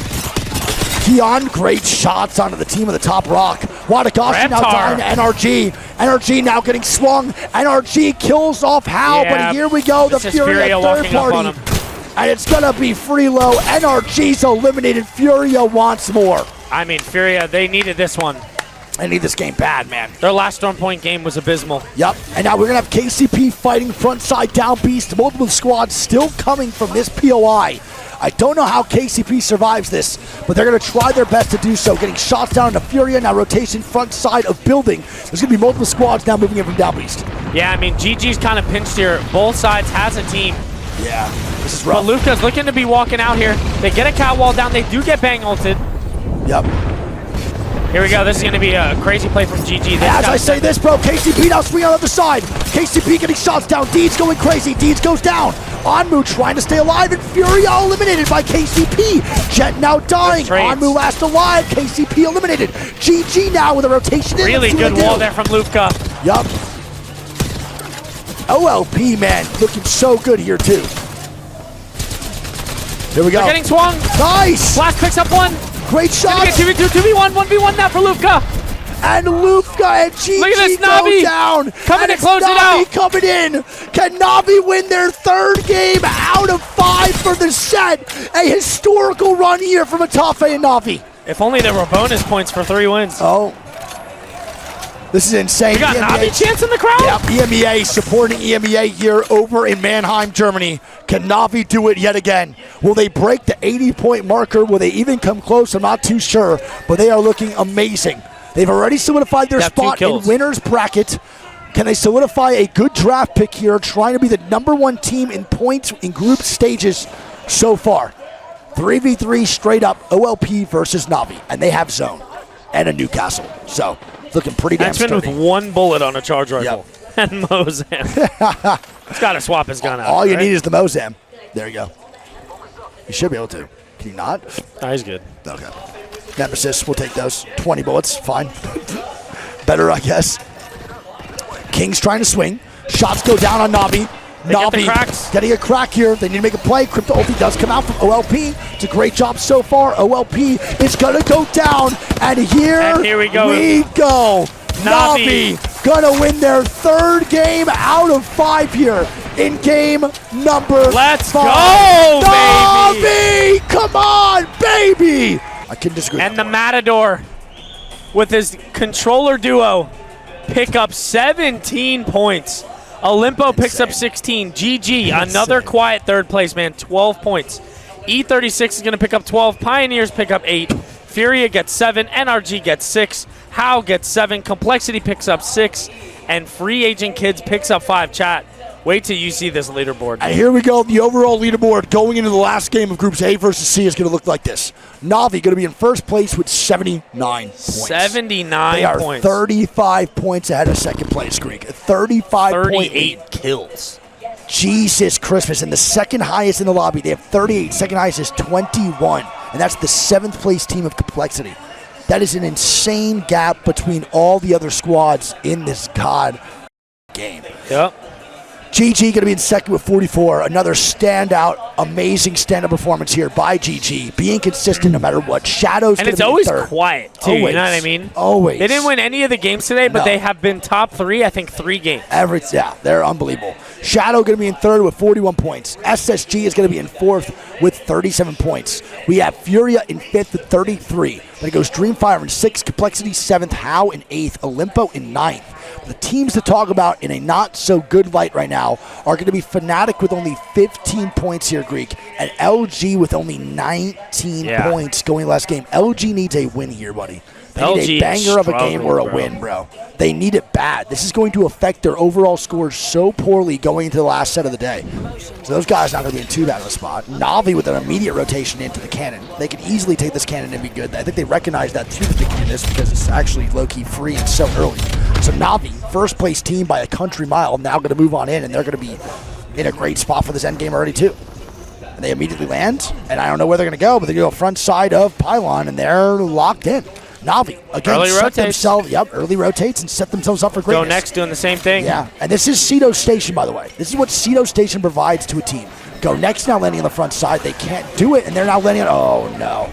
[SPEAKER 2] Keon, great shots onto the team of the top rock. Wadagashi now dying to NRG. NRG now getting swung. NRG kills off Hao,
[SPEAKER 1] Yeah,
[SPEAKER 2] but here we go. The Furia third party. And it's going to be Freelo. NRG's eliminated. Furia wants more.
[SPEAKER 1] I mean, Furia, they needed this one.
[SPEAKER 2] I need this game bad, man.
[SPEAKER 1] Their last Storm Point game was abysmal.
[SPEAKER 2] Yep, and now we're going to have KCP fighting front side down beast. Multiple squads still coming from this POI. I don't know how KCP survives this, but they're going to try their best to do so. Getting shots down into Furia, now rotation front side of building. There's going to be multiple squads now moving in from down beast.
[SPEAKER 1] Yeah, I mean, GG's kind of pinched here. Both sides has a team.
[SPEAKER 2] Yeah, this is rough.
[SPEAKER 1] But Luca's looking to be walking out here. They get a cat wall down. They do get bang ulted.
[SPEAKER 2] Yep.
[SPEAKER 1] Here we go. This is going to be a crazy play from GG.
[SPEAKER 2] As I say this, bro, KCP now swinging on the other side. KCP getting shots down. Deeds going crazy. Deeds goes down. Onmu trying to stay alive, and Furia eliminated by KCP. Jet now dying. Onmu last alive. KCP eliminated. GG now with a rotation in.
[SPEAKER 1] Really good wall there from Luca.
[SPEAKER 2] Yup. OLP, man, looking so good here, too. Here we go.
[SPEAKER 1] They're getting swung.
[SPEAKER 2] Nice.
[SPEAKER 1] Flash picks up 1.
[SPEAKER 2] Great shot.
[SPEAKER 1] 2v2, 2v1, 1v1 now for Luca.
[SPEAKER 2] And Luca and GG
[SPEAKER 1] Look at this,
[SPEAKER 2] go
[SPEAKER 1] Navi
[SPEAKER 2] down.
[SPEAKER 1] coming to close it
[SPEAKER 2] Navi
[SPEAKER 1] out.
[SPEAKER 2] coming in. Can Navi win their 3rd game out of 5 for the set? A historical run here from MaTaFe and Navi.
[SPEAKER 1] If only there were bonus points for 3 wins.
[SPEAKER 2] Oh. This is insane.
[SPEAKER 1] We got Navi chance in the crowd?
[SPEAKER 2] Yeah, EMEA supporting EMEA here over in Mannheim, Germany. Can Navi do it yet again? Will they break the 80-point marker? Will they even come close? I'm not too sure, but they are looking amazing. They've already solidified their spot in winner's bracket. Can they solidify a good draft pick here, trying to be the #1 team in points in group stages so far? 3v3 straight up OLP versus Navi, and they have zone and a Newcastle. So looking pretty damn sturdy.
[SPEAKER 1] with 1 bullet on a charge rifle. Yep. And Mozam. He's got to swap his gun out.
[SPEAKER 2] All you need is the Mozam. There you go. You should be able to. Can you not?
[SPEAKER 1] Oh, he's good.
[SPEAKER 2] Okay. Nemesis, we'll take those. 20 bullets, fine. Better, I guess. King's trying to swing. Shots go down on Navi. Navi getting a crack here. They need to make a play. Crypto ulti does come out from OLP. It's a great job so far. OLP is going to go down. And here we go. Navi going to win their 3rd game out of 5 here in game number 5.
[SPEAKER 1] Let's go,
[SPEAKER 2] Navi!
[SPEAKER 1] baby!
[SPEAKER 2] Come on, baby! I couldn't disagree.
[SPEAKER 1] And the Matador, with his controller duo, pick up 17 points. Olimpo picks up 16. GG, another quiet 3rd place, man, 12 points. E36 is going to pick up 12. Pioneers pick up 8. Furia gets 7. NRG gets 6. Hao gets 7. Complexity picks up 6. And Free Agent Kids picks up 5. Chat, wait till you see this leaderboard.
[SPEAKER 2] And here we go. The overall leaderboard going into the last game of Groups A versus C is going to look like this. Navi going to be in 1st place with 79 points.
[SPEAKER 1] 79
[SPEAKER 2] they are
[SPEAKER 1] points.
[SPEAKER 2] 35 points ahead of 2nd place, Greek.
[SPEAKER 1] 38 kills.
[SPEAKER 2] Jesus Christmas. And the 2nd highest in the lobby, they have 38. 2nd highest is 21. And that's the 7th place team of Complexity. That is an insane gap between all the other squads in this god game.
[SPEAKER 1] Yep.
[SPEAKER 2] GG going to be in 2nd with 44. Another standout, amazing stand-up performance here by GG. Being consistent no matter what. Shadow's going to be in 3rd.
[SPEAKER 1] And it's always quiet, too.
[SPEAKER 2] Always.
[SPEAKER 1] You know what I mean?
[SPEAKER 2] Always.
[SPEAKER 1] They didn't win any of the games today, but they have been top 3, I think, 3 games.
[SPEAKER 2] Yeah, they're unbelievable. Shadow going to be in 3rd with 41 points. SSG is going to be in 4th with 37 points. We have Furia in 5th with 33. Then it goes Dreamfire in 6th, Complexity 7th, Hao in 8th, Olimpo in 9th. The teams to talk about in a not-so-good light right now are going to be Fnatic with only 15 points here, Greek, and LG with only 19 points going last game. LG needs a win here, buddy. They need
[SPEAKER 1] LG
[SPEAKER 2] a banger of a game
[SPEAKER 1] struggling,
[SPEAKER 2] or a
[SPEAKER 1] bro.
[SPEAKER 2] win, bro. They need it bad. This is going to affect their overall scores so poorly going into the last set of the day. So those guys not going to be in too bad of a spot. Navi with an immediate rotation into the cannon. They could easily take this cannon and be good. I think they recognize that too, that they can do this because it's actually low-key free and so early. So Navi, first place team by a country mile, now going to move on in, and they're going to be in a great spot for this end game already too. And they immediately land, and I don't know where they're going to go, but they go front side of Pylon, and they're locked in. Navi, again,
[SPEAKER 1] Early
[SPEAKER 2] set
[SPEAKER 1] rotates.
[SPEAKER 2] themselves, early rotates and set themselves up for greatness.
[SPEAKER 1] Go next, doing the same thing.
[SPEAKER 2] Yeah, and this is Cedo Station, by the way. This is what Cedo Station provides to a team. Go next now landing on the front side. They can't do it, and they're now landing on, oh no.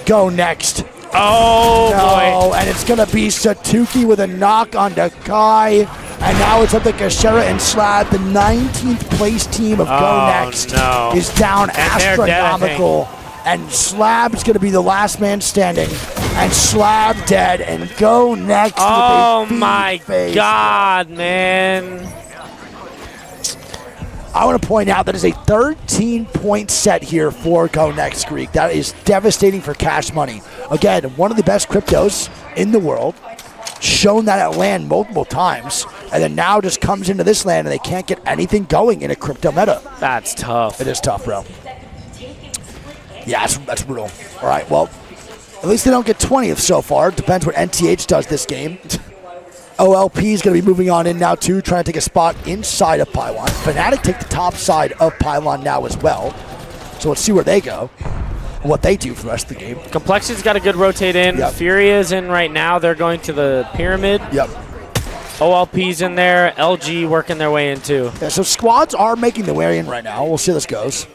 [SPEAKER 2] Go next.
[SPEAKER 1] Oh,
[SPEAKER 2] No,
[SPEAKER 1] boy.
[SPEAKER 2] and it's going to be Satuki with a knock on Kai. And now it's up to Kashera and Slab. The 19th place team of Go
[SPEAKER 1] Oh,
[SPEAKER 2] Next
[SPEAKER 1] no.
[SPEAKER 2] is down
[SPEAKER 1] And they're dead, I think.
[SPEAKER 2] astronomical. And Slab's going to be the last man standing. And Slab dead. And Go Next
[SPEAKER 1] Oh,
[SPEAKER 2] with a
[SPEAKER 1] my
[SPEAKER 2] face.
[SPEAKER 1] God, man.
[SPEAKER 2] I want to point out that is a 13-point set here for Go Next Greek. That is devastating for cash money. Again, one of the best cryptos in the world. Shown that at land multiple times, and then now just comes into this land and they can't get anything going in a crypto meta.
[SPEAKER 1] That's tough.
[SPEAKER 2] It is tough, bro. Yeah, that's brutal. All right, well, at least they don't get 20th so far. Depends what NTH does this game. OLP is going to be moving on in now, too, trying to take a spot inside of Pylon. Fnatic take the top side of Pylon now as well. So let's see where they go and what they do for the rest of the game.
[SPEAKER 1] Complexity's got a good rotate in.
[SPEAKER 2] Yep.
[SPEAKER 1] Furia's in right now. They're going to the pyramid.
[SPEAKER 2] Yep.
[SPEAKER 1] OLP's in there. LG working their way in, too.
[SPEAKER 2] Yeah, so squads are making their way in right now. We'll see how this goes.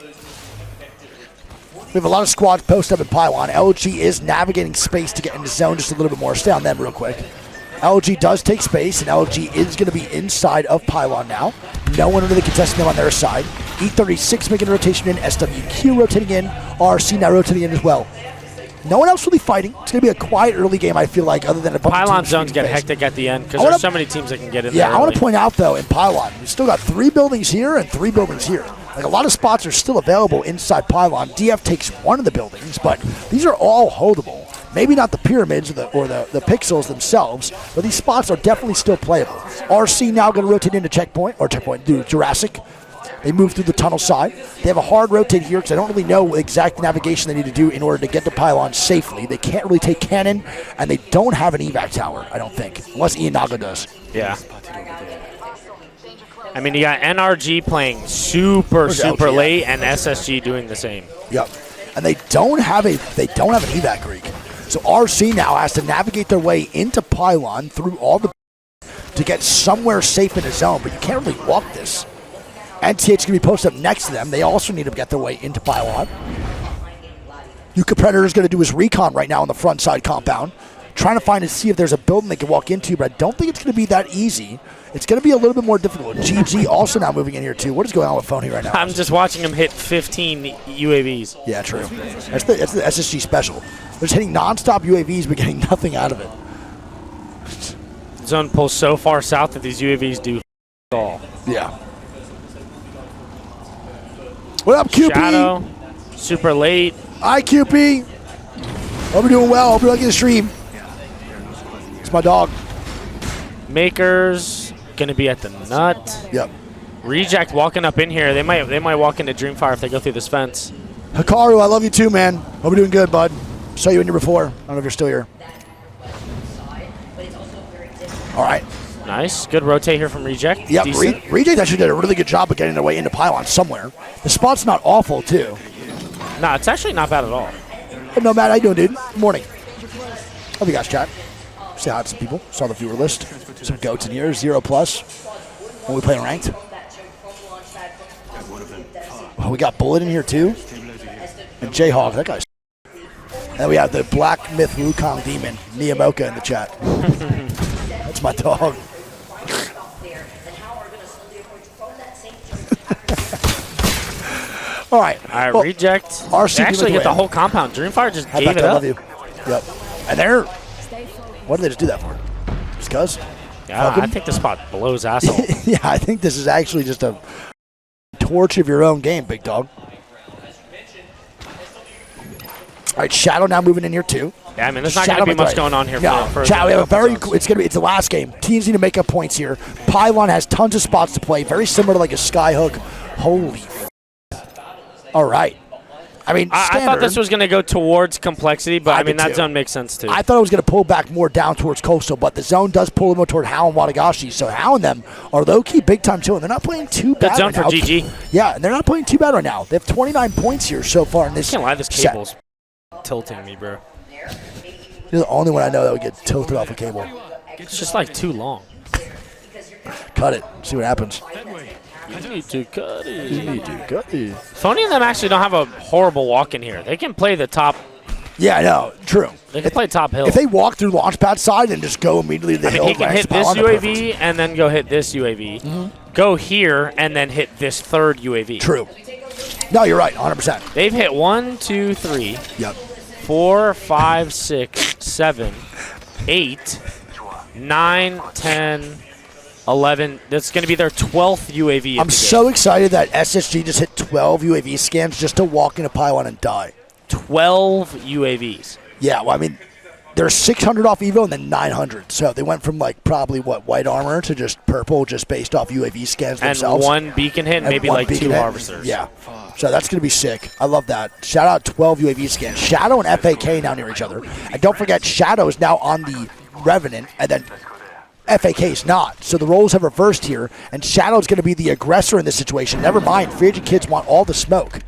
[SPEAKER 2] We have a lot of squads post up in Pylon. LG is navigating space to get into zone just a little bit more. Stay on them real quick. LG does take space, and LG is going to be inside of Pylon now. No one really contesting them on their side. E36 making a rotation in. SWQ rotating in. RC now rotating in as well. No one else really fighting. It's going to be a quiet early game, I feel like, other than a bunch of
[SPEAKER 1] Pylon
[SPEAKER 2] teams
[SPEAKER 1] zones get
[SPEAKER 2] shooting face.
[SPEAKER 1] hectic at the end because there's so many teams that can get in there.
[SPEAKER 2] Yeah, I want
[SPEAKER 1] early.
[SPEAKER 2] to point out, though, in Pylon, we've still got 3 buildings here and 3 buildings here. Like, a lot of spots are still available inside Pylon. DF takes one of the buildings, but these are all holdable. Maybe not the pyramids or the pixels themselves, but these spots are definitely still playable. RC now going to rotate into do Jurassic. They move through the tunnel side. They have a hard rotate here because I don't really know what exact navigation they need to do in order to get to Pylon safely. They can't really take cannon, and they don't have an evac tower, I don't think, unless Ian Naga does.
[SPEAKER 1] Yeah. I mean, you got NRG playing super
[SPEAKER 2] LG,
[SPEAKER 1] late, and SSG doing the same.
[SPEAKER 2] Yep. And they don't have an evac Greek. So RC now has to navigate their way into Pylon through all the to get somewhere safe in the zone, but you can't really walk this. NTH is going to be posted up next to them. They also need to get their way into Pylon. Yuka Predator is going to do his recon right now on the front side compound, trying to find and see if there's a building they can walk into, but I don't think it's going to be that easy. It's going to be a little bit more difficult. GG also now moving in here too. What is going on with phone here right now?
[SPEAKER 1] I'm just watching him hit 15 UAVs.
[SPEAKER 2] Yeah, true. That's the SSG special. They're just hitting non-stop UAVs but getting nothing out of it.
[SPEAKER 1] Zone pulls so far south that these UAVs do all.
[SPEAKER 2] Yeah. What up, QP?
[SPEAKER 1] Shadow, super late.
[SPEAKER 2] Hi, QP. Hope you're doing well. Hope you're liking the stream. It's my dog.
[SPEAKER 1] Makers gonna be at the nut.
[SPEAKER 2] Yep.
[SPEAKER 1] Reject walking up in here. They might walk into Dreamfire if they go through this fence.
[SPEAKER 2] Hikaru, I love you too, man. Hope you're doing good, bud. Saw you in here before. I don't know if you're still here. All right.
[SPEAKER 1] Nice, good rotate here from Reject.
[SPEAKER 2] Yep.
[SPEAKER 1] Decent.
[SPEAKER 2] Reject actually did a really good job of getting their way into Pylon somewhere. The spot's not awful too.
[SPEAKER 1] Nah, it's actually not bad at all.
[SPEAKER 2] But no, Matt, how you doing, dude? Good morning. Hope you guys chat. Say hi to some people. Saw the viewer list. Some goats in here. 0+ when we play ranked. Oh, we got Bullet in here too. And Jayhawk. That guy's. And we have the Black Myth Wukong Demon, Niyamoka, in the chat. That's my dog. All right. Well,
[SPEAKER 1] Reject.
[SPEAKER 2] RC
[SPEAKER 1] They actually
[SPEAKER 2] moved
[SPEAKER 1] get the
[SPEAKER 2] away.
[SPEAKER 1] whole compound. Dreamfire just
[SPEAKER 2] Hi,
[SPEAKER 1] gave
[SPEAKER 2] Becca,
[SPEAKER 1] it
[SPEAKER 2] I
[SPEAKER 1] up.
[SPEAKER 2] love you. Yep. And they're. What did they just do that for? Just because?
[SPEAKER 1] Yeah, I think the spot blows asshole.
[SPEAKER 2] Yeah, I think this is actually just a torch of your own game, big dog. All right, Shadow now moving in here too.
[SPEAKER 1] Yeah, I mean, there's not going to be much going on here.
[SPEAKER 2] No,
[SPEAKER 1] for
[SPEAKER 2] Shadow, we have a very.
[SPEAKER 1] zones.
[SPEAKER 2] It's the last game. Teams need to make up points here. Pylon has tons of spots to play, very similar to like a Skyhook. Holy. All right. I mean,
[SPEAKER 1] I thought this was going to go towards complexity, but I mean, that zone makes sense too.
[SPEAKER 2] I thought it was going to pull back more down towards Coastal, but the zone does pull more toward Hao and Wadagashi. So Hao and them are low-key big time too, and they're not playing too bad.
[SPEAKER 1] Good zone
[SPEAKER 2] right
[SPEAKER 1] for
[SPEAKER 2] now.
[SPEAKER 1] GG.
[SPEAKER 2] Yeah, and they're not playing too bad right now. They have 29 points here so far in this.
[SPEAKER 1] I can't lie, this
[SPEAKER 2] set.
[SPEAKER 1] cable's tilting me, bro.
[SPEAKER 2] You're the only one I know that would get tilted off a cable.
[SPEAKER 1] It's just like too long.
[SPEAKER 2] Cut it. See what happens.
[SPEAKER 1] You need to cut it.
[SPEAKER 2] You need to cut it.
[SPEAKER 1] Phony and them actually don't have a horrible walk in here. They can play the top.
[SPEAKER 2] Yeah, I know. True.
[SPEAKER 1] They can play top hill.
[SPEAKER 2] If they walk through Launchpad side and just go immediately to the hill,
[SPEAKER 1] he can
[SPEAKER 2] right,
[SPEAKER 1] hit this
[SPEAKER 2] on the
[SPEAKER 1] UAV and then go hit this UAV. Go here and then hit this third UAV.
[SPEAKER 2] True. No, you're right. 100%.
[SPEAKER 1] They've hit 1, 2, 3,
[SPEAKER 2] Yep.
[SPEAKER 1] 4, 5, 6, 7, 8, 9, 10, 11. That's going to be their 12th UAV.
[SPEAKER 2] I'm so excited that SSG just hit 12 UAV scans just to walk into Pylon and die.
[SPEAKER 1] 12 UAVs.
[SPEAKER 2] Yeah, well, I mean, they're 600 off Evo and then 900. So they went from like probably white armor to just purple just based off UAV scans
[SPEAKER 1] And
[SPEAKER 2] themselves.
[SPEAKER 1] one beacon hit and maybe
[SPEAKER 2] one
[SPEAKER 1] like
[SPEAKER 2] beacon
[SPEAKER 1] 2
[SPEAKER 2] hit.
[SPEAKER 1] harvesters.
[SPEAKER 2] Yeah. So that's going to be sick. I love that. Shout out 12 UAV scans. Shadow and FAK now near each other. And don't forget, Shadow is now on the Revenant, and then FAK is not. So the roles have reversed here, and Shadow's going to be the aggressor in this situation. Never mind, free agent kids want all the smoke.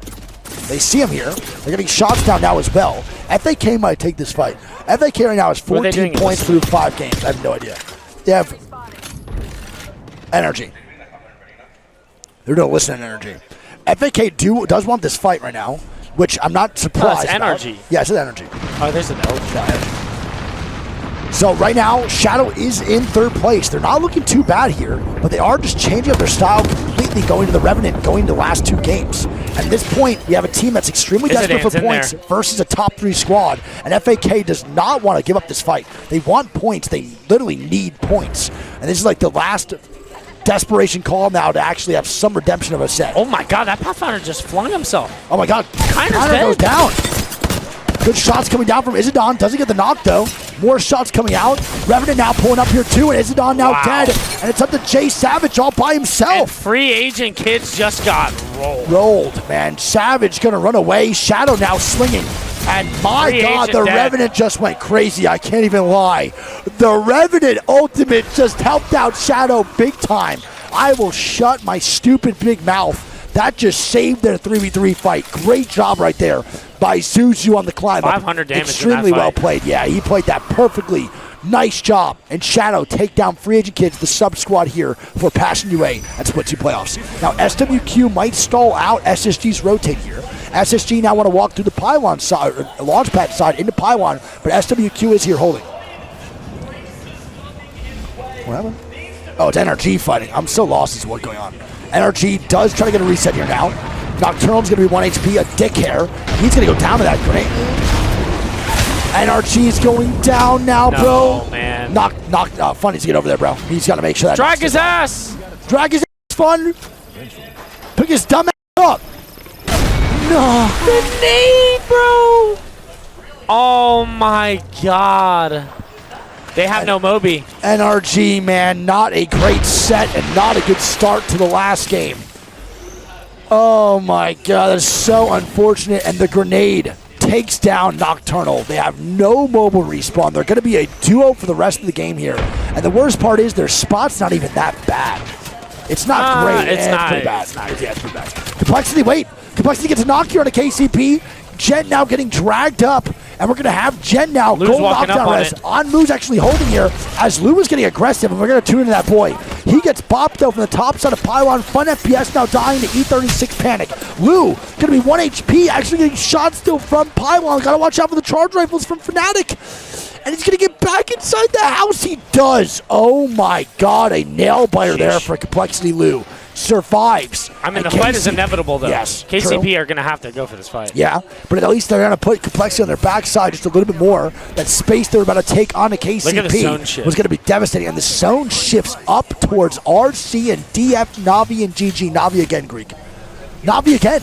[SPEAKER 2] They see him here. They're getting shots down now as well. FAK might take this fight. FAK right now has 14 points through 5 games. I have no idea. They have energy. They're going to listen to energy. FAK does want this fight right now, which I'm not surprised
[SPEAKER 1] it's energy.
[SPEAKER 2] about. Yeah, it's energy.
[SPEAKER 1] Oh, there's an L.
[SPEAKER 2] So right now, Shadow is in 3rd place. They're not looking too bad here, but they are just changing up their style completely, going to the Revenant, going to the last 2 games. At this point, we have a team that's extremely desperate for points versus a top 3 squad, and FAK does not want to give up this fight. They want points. They literally need points. And this is like the last desperation call now to actually have some redemption of a set.
[SPEAKER 1] Oh my god, that Pathfinder just flung himself.
[SPEAKER 2] Oh my god,
[SPEAKER 1] Kinder's
[SPEAKER 2] goes
[SPEAKER 1] dead.
[SPEAKER 2] down. Good shots coming down from Izzadon. Doesn't get the knock though. More shots coming out. Revenant now pulling up here too, and Izzadon now dead. And it's up to Jay Savage all by himself.
[SPEAKER 1] And free agent kids just got
[SPEAKER 2] Rolled, man. Savage gonna run away. Shadow now slinging. And my
[SPEAKER 1] Free
[SPEAKER 2] god,
[SPEAKER 1] agent
[SPEAKER 2] the
[SPEAKER 1] dead.
[SPEAKER 2] Revenant just went crazy. I can't even lie. The Revenant Ultimate just helped out Shadow big time. I will shut my stupid big mouth. That just saved their 3v3 fight. Great job right there by Zuzu on the climb.
[SPEAKER 1] 500 damage in
[SPEAKER 2] Extremely
[SPEAKER 1] that
[SPEAKER 2] well
[SPEAKER 1] fight.
[SPEAKER 2] played. Yeah, he played that perfectly. Nice job. And Shadow take down free agent kids, the sub squad here for Passion UA and Split 2 playoffs. Now SWQ might stall out. SSG's rotate here. SSG now want to walk through the pylon side, or launchpad side into pylon, but SWQ is here holding. What happened? Oh, it's NRG fighting. I'm so lost as to what's going on. NRG does try to get a reset here now. Nocturnal's going to be 1 HP, a dick hair. He's going to go down to that grenade. NRG's going down now, bro.
[SPEAKER 1] Man.
[SPEAKER 2] Funny's to get over there, bro. He's got to make sure that.
[SPEAKER 1] Drag his ass.
[SPEAKER 2] Drag his ass, Fun. Pick his dumb ass up. No.
[SPEAKER 1] Grenade, bro. Oh my god. They have no Moby.
[SPEAKER 2] NRG, man, not a great set and not a good start to the last game. Oh my god, that is so unfortunate. And the grenade takes down Nocturnal. They have no mobile respawn. They're going to be a duo for the rest of the game here. And the worst part is their spot's not even that bad. It's not great.
[SPEAKER 1] It's not.
[SPEAKER 2] Pretty bad. It's pretty bad. Complexity, wait. Complexity gets a knock here on a KCP. Jen now getting dragged up, and we're going to have Jen now
[SPEAKER 1] Lou's
[SPEAKER 2] go
[SPEAKER 1] walking
[SPEAKER 2] knockdown
[SPEAKER 1] up on
[SPEAKER 2] rest.
[SPEAKER 1] it.
[SPEAKER 2] On Lou's actually holding here, as Lou is getting aggressive, and we're going to tune into that boy. He gets bopped though from the top side of Pylon. Fun FPS now dying to E36 Panic. Lou going to be 1 HP, actually getting shot still from Pylon. Got to watch out for the charge rifles from Fnatic. And he's going to get back inside the house. He does. Oh my god, a nail biter there for Complexity Lou. Survives.
[SPEAKER 1] I mean,
[SPEAKER 2] And
[SPEAKER 1] the fight is
[SPEAKER 2] KCP
[SPEAKER 1] inevitable, though.
[SPEAKER 2] Yes,
[SPEAKER 1] KCP
[SPEAKER 2] true.
[SPEAKER 1] are going to have to go for this fight.
[SPEAKER 2] Yeah, but at least they're going to put Complexity on their backside just a little bit more. That space they're about to take on to KCP
[SPEAKER 1] Look at the zone shift.
[SPEAKER 2] was going to be devastating. And the zone shifts up towards RC and DF, Navi, and GG. Navi again, Greek. Navi again.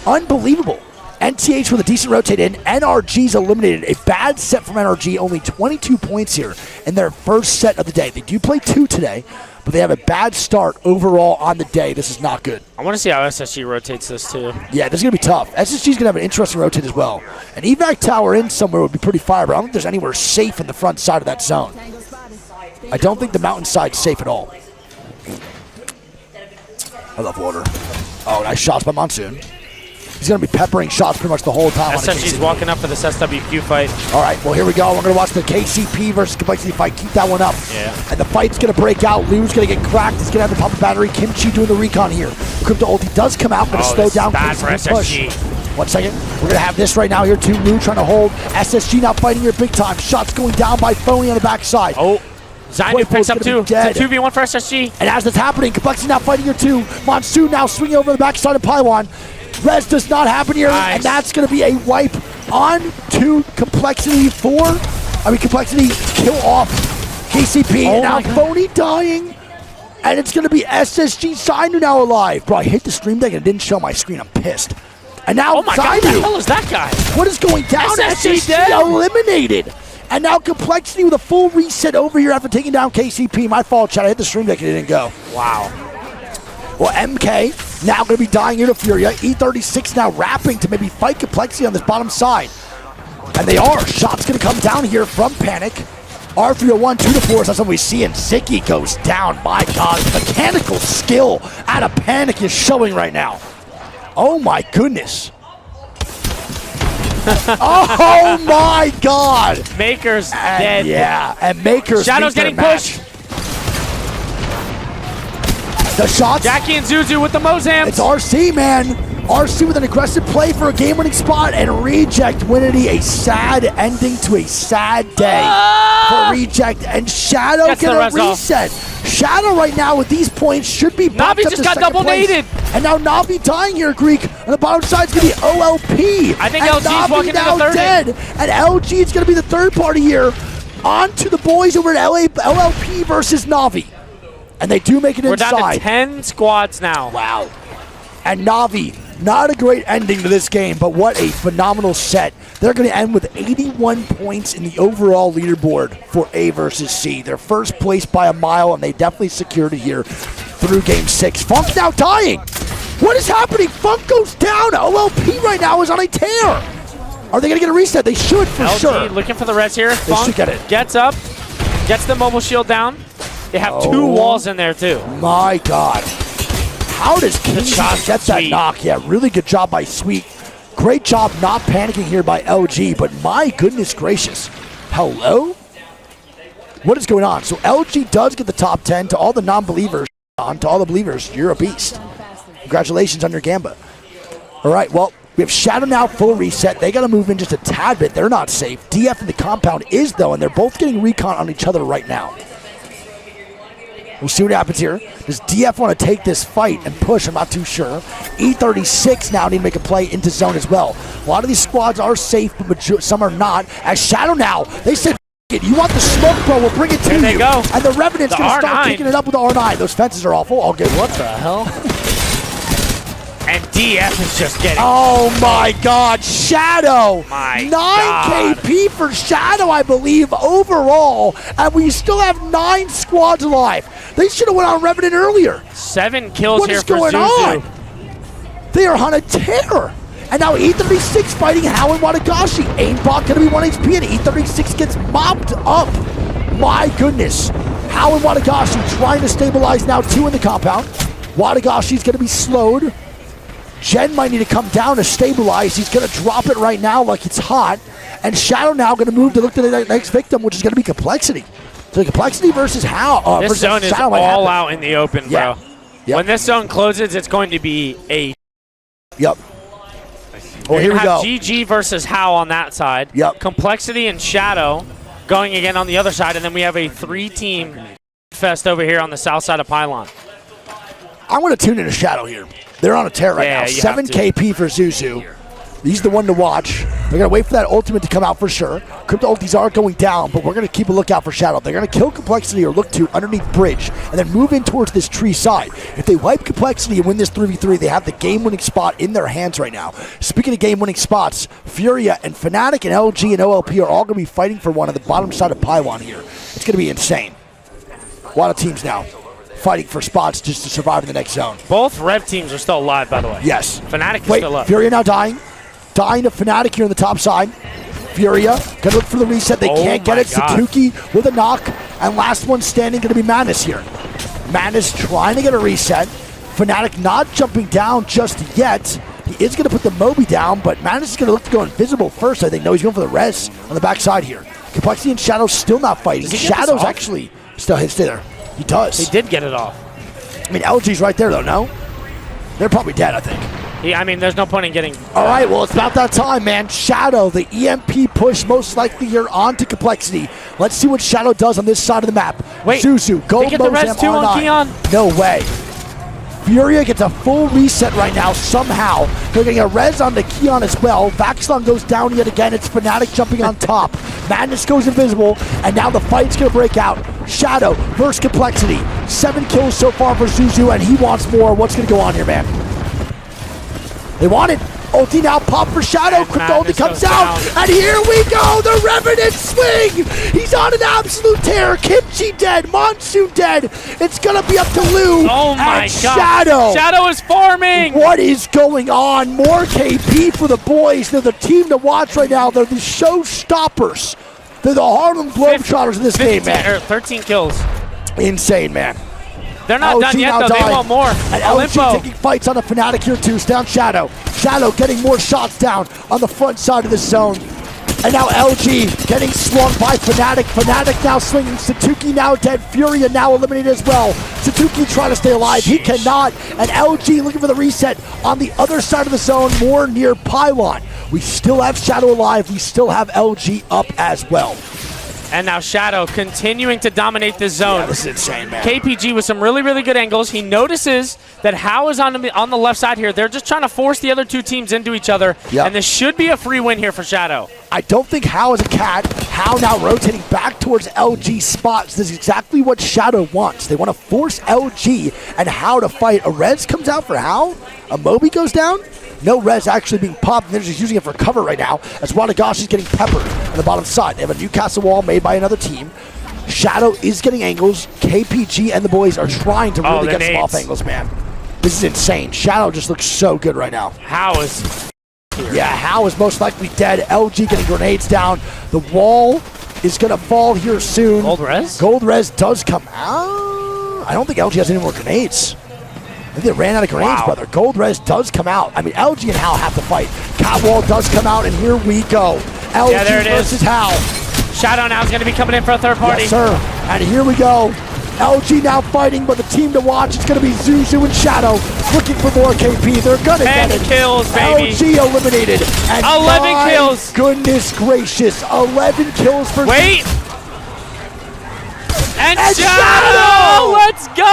[SPEAKER 2] Unbelievable. NTH with a decent rotate in. NRG's eliminated. A bad set from NRG, only 22 points here in their first set of the day. They do play 2 today, but they have a bad start overall on the day. This is not good.
[SPEAKER 1] I want to see how SSG rotates this too.
[SPEAKER 2] Yeah, this is going to be tough. SSG's going to have an interesting rotate as well. An evac tower in somewhere would be pretty fire, but I don't think there's anywhere safe in the front side of that zone. I don't think the mountainside's safe at all. I love water. Oh, nice shots by Monsoon. He's going to be peppering shots pretty much the whole time.
[SPEAKER 1] SSG's walking up for this SWQ fight.
[SPEAKER 2] All right, well, here we go. We're going to watch the KCP versus Complexity fight. Keep that one up.
[SPEAKER 1] Yeah.
[SPEAKER 2] And the fight's going to break out. Liu's going to get cracked. He's going to have the pop of battery. Kimchi doing the recon here. Crypto ulti does come out, but to slow down
[SPEAKER 1] bad for
[SPEAKER 2] KCP
[SPEAKER 1] SSG.
[SPEAKER 2] push. 1 second. We're going to have this right now here, too. Liu trying to hold. SSG now fighting here big time. Shots going down by Phony on the backside.
[SPEAKER 1] Oh. Zainu picks up 2. It's a 2v1 for SSG.
[SPEAKER 2] And as that's happening, Complexity now fighting here too. Monsoon now swinging over the backside of Pylon. Res does not happen here,
[SPEAKER 1] nice.
[SPEAKER 2] And that's going to be a wipe on to Complexity Complexity kill off KCP. And now Phony dying. And it's going to be SSG Zainu now alive. Bro, I hit the stream deck and it didn't show my screen. I'm pissed. And now
[SPEAKER 1] God, what the hell is that guy?
[SPEAKER 2] What is going down?
[SPEAKER 1] SSG
[SPEAKER 2] eliminated. And now Complexity with a full reset over here after taking down KCP. My fault, Chad. I hit the stream deck and it didn't go.
[SPEAKER 1] Wow.
[SPEAKER 2] Well, MK now going to be dying here to Furia. E36 now wrapping to maybe fight Complexity on this bottom side. And they are. Shots going to come down here from Panic. R301, 2-4. That's what we see. And Ziki goes down. My God, mechanical skill out of Panic is showing right now. Oh, my goodness. Oh my God!
[SPEAKER 1] Maker's dead.
[SPEAKER 2] Yeah, and Maker's
[SPEAKER 1] Shadow's getting pushed.
[SPEAKER 2] The shots.
[SPEAKER 1] Jackie and Zuzu with the Mozams.
[SPEAKER 2] It's RC, man. RC with an aggressive play for a game-winning spot, and Reject Winity, a sad ending to a sad day for Reject, and Shadow
[SPEAKER 1] Gets
[SPEAKER 2] get a
[SPEAKER 1] the res
[SPEAKER 2] reset. Shadow right now with these points should be bumped
[SPEAKER 1] Navi
[SPEAKER 2] up
[SPEAKER 1] just
[SPEAKER 2] to
[SPEAKER 1] got
[SPEAKER 2] second
[SPEAKER 1] double
[SPEAKER 2] place.
[SPEAKER 1] naded.
[SPEAKER 2] And now Navi dying here, Greek. On the bottom side is going to be OLP.
[SPEAKER 1] I think
[SPEAKER 2] and
[SPEAKER 1] LG's
[SPEAKER 2] Navi
[SPEAKER 1] walking
[SPEAKER 2] now
[SPEAKER 1] into third.
[SPEAKER 2] dead. And LG is going to be the third party here. On to the boys over at LLP versus Navi. And they do make it
[SPEAKER 1] We're
[SPEAKER 2] inside.
[SPEAKER 1] down to 10 squads now.
[SPEAKER 2] Wow. And Navi, not a great ending to this game, but what a phenomenal set. They're going to end with 81 points in the overall leaderboard for A versus C. They're first place by a mile, and they definitely secured it here through Game 6. Funk now dying. What is happening? Funk goes down. OLP right now is on a tear. Are they going to get a reset? They should for
[SPEAKER 1] LG
[SPEAKER 2] sure.
[SPEAKER 1] looking for the res here.
[SPEAKER 2] They
[SPEAKER 1] Funk
[SPEAKER 2] should get it.
[SPEAKER 1] Gets up, gets the mobile shield down. They have 2 walls in there too.
[SPEAKER 2] My God. How does King
[SPEAKER 1] shot
[SPEAKER 2] get that
[SPEAKER 1] Sweet.
[SPEAKER 2] knock? Yeah, really good job by Sweet. Great job not panicking here by LG, but my goodness gracious. Hello? What is going on? So LG does get the top 10. To all the non-believers, to all the believers, you're a beast. Congratulations on your Gamba. All right, well, we have Shadow now full reset. They got to move in just a tad bit. They're not safe. DF in the compound is, though, and they're both getting recon on each other right now. We'll see what happens here. Does DF want to take this fight and push? I'm not too sure. E36 now need to make a play into zone as well. A lot of these squads are safe, but some are not. As Shadow now, they said, you want the smoke, bro, we'll bring it to you.
[SPEAKER 1] There they go.
[SPEAKER 2] And the Revenant's going to start
[SPEAKER 1] R9.
[SPEAKER 2] kicking it up with the R9. Those fences are awful. All good.
[SPEAKER 1] What the hell? And DF is just getting...
[SPEAKER 2] Oh my God, Shadow!
[SPEAKER 1] My
[SPEAKER 2] 9
[SPEAKER 1] God.
[SPEAKER 2] KP for Shadow, I believe, overall, and we still have 9 squads alive. They should have went on Revenant earlier.
[SPEAKER 1] 7 kills
[SPEAKER 2] What
[SPEAKER 1] here
[SPEAKER 2] is
[SPEAKER 1] for
[SPEAKER 2] going
[SPEAKER 1] Zuzu.
[SPEAKER 2] on? They are on a tear. And now E36 fighting Hao and Wadagashi. Aimbot going to be 1 HP, and E36 gets mopped up. My goodness. Hao and Wadagashi trying to stabilize now 2 in the compound. Wadagashi's going to be slowed. Jen might need to come down to stabilize. He's going to drop it right now like it's hot. And Shadow now going to move to look to the next victim, which is going to be Complexity. So Complexity versus Hao.
[SPEAKER 1] This zone is
[SPEAKER 2] Shadow
[SPEAKER 1] all out in the open,
[SPEAKER 2] Yeah.
[SPEAKER 1] bro.
[SPEAKER 2] Yep.
[SPEAKER 1] When this zone closes, it's going to be a...
[SPEAKER 2] Yep. Well, here we go.
[SPEAKER 1] GG versus Hao on that side.
[SPEAKER 2] Yep.
[SPEAKER 1] Complexity and Shadow going again on the other side, and then we have a 3-team fest over here on the south side of Pylon.
[SPEAKER 2] I'm going to tune into Shadow here. They're on a tear right
[SPEAKER 1] Yeah,
[SPEAKER 2] now.
[SPEAKER 1] you
[SPEAKER 2] 7
[SPEAKER 1] have to.
[SPEAKER 2] KP for Zuzu. He's the one to watch. They're going to wait for that ultimate to come out for sure. Crypto ultis are going down, but we're going to keep a lookout for Shadow. They're going to kill Complexity or look to underneath Bridge and then move in towards this tree side. If they wipe Complexity and win this 3v3, they have the game-winning spot in their hands right now. Speaking of game-winning spots, Furia and Fnatic and LG and OLP are all going to be fighting for one on the bottom side of Pylon here. It's going to be insane. A lot of teams now fighting for spots just to survive in the next zone.
[SPEAKER 1] Both Rev teams are still alive, by the way.
[SPEAKER 2] Yes.
[SPEAKER 1] Fnatic is
[SPEAKER 2] Wait,
[SPEAKER 1] still up.
[SPEAKER 2] Furia now dying. Dying to Fnatic here on the top side. Furia gonna look for the reset. They can't get it.
[SPEAKER 1] God.
[SPEAKER 2] Satuki with a knock. And last one standing gonna be Madness here. Madness trying to get a reset. Fnatic not jumping down just yet. He is gonna put the Moby down, but Madness is gonna look to go invisible first, I think. No, he's going for the res on the backside here. Complexity and Shadow still not fighting. Shadow's actually still stay there. He does.
[SPEAKER 1] He did get it off.
[SPEAKER 2] I mean, LG's right there though, no? They're probably dead, I think.
[SPEAKER 1] I mean, there's no point in getting...
[SPEAKER 2] All right, well, it's about that time, man. Shadow, the EMP push most likely here onto Complexity. Let's see what Shadow does on this side of the map.
[SPEAKER 1] Wait,
[SPEAKER 2] Zuzu, Gold
[SPEAKER 1] they get the res
[SPEAKER 2] Mozam
[SPEAKER 1] too on
[SPEAKER 2] R9.
[SPEAKER 1] Keon?
[SPEAKER 2] No way. Furia gets a full reset right now somehow. They're getting a res onto Keon as well. Vaxlon goes down yet again. It's Fnatic jumping on top. Madness goes invisible, and now the fight's going to break out. Shadow versus Complexity. 7 kills so far for Zuzu, and he wants more. What's going to go on here, man? They want it. Ulti now pop for Shadow. Crypto ulti comes out. And here we go. The Revenant swing. He's on an absolute tear. Kimchi dead. Monsoon dead. It's going to be up to Lou.
[SPEAKER 1] Oh my
[SPEAKER 2] and
[SPEAKER 1] God.
[SPEAKER 2] Shadow.
[SPEAKER 1] Shadow is farming.
[SPEAKER 2] What is going on? More KP for the boys. They're the team to watch right now. They're the showstoppers. They're the Harlem Globetrotters in this game, man.
[SPEAKER 1] 13 kills.
[SPEAKER 2] Insane, man.
[SPEAKER 1] They're not done yet, though. They want more.
[SPEAKER 2] And LG taking fights on the Fnatic here, too. It's down Shadow. Shadow getting more shots down on the front side of the zone. And now LG getting swung by Fnatic. Fnatic now swinging. Satuki now dead. Furia now eliminated as well. Satuki trying to stay alive. He cannot. And LG looking for the reset on the other side of the zone, more near Pylon. We still have Shadow alive. We still have LG up as well.
[SPEAKER 1] And now Shadow continuing to dominate this zone.
[SPEAKER 2] Yeah, this is insane, man.
[SPEAKER 1] KPG with some really, really good angles. He notices that How is on the left side here. They're just trying to force the other two teams into each other.
[SPEAKER 2] Yep.
[SPEAKER 1] And this should be a free win here for Shadow.
[SPEAKER 2] I don't think How is a cat. How now rotating back towards LG spots. This is exactly what Shadow wants. They want to force LG and How to fight. A res comes out for How. A Moby goes down. No res actually being popped, and they're just using it for cover right now as Wadagashi's getting peppered on the bottom side. They have a Newcastle wall made by another team. Shadow is getting angles. KPG and the boys are trying to really get some off angles, man. This is insane. Shadow just looks so good right now.
[SPEAKER 1] How is here?
[SPEAKER 2] Yeah, How is most likely dead. LG getting grenades down. The wall is going to fall here soon.
[SPEAKER 1] Gold res?
[SPEAKER 2] Gold res does come out. I don't think LG has any more grenades. I think they ran out of grenades, brother. Gold res does come out. I mean, LG and How have to fight. Catwall does come out, and here we go. LG versus How.
[SPEAKER 1] Shadow now is going to be coming in for a third party.
[SPEAKER 2] Yes, sir. And here we go. LG now fighting, but the team to watch is going to be Zuzu and Shadow looking for more KP. They're going to get it.
[SPEAKER 1] 10 kills, baby.
[SPEAKER 2] LG eliminated. And
[SPEAKER 1] 11 kills.
[SPEAKER 2] Goodness gracious. 11 kills for...
[SPEAKER 1] Wait. And Shadow! Let's go!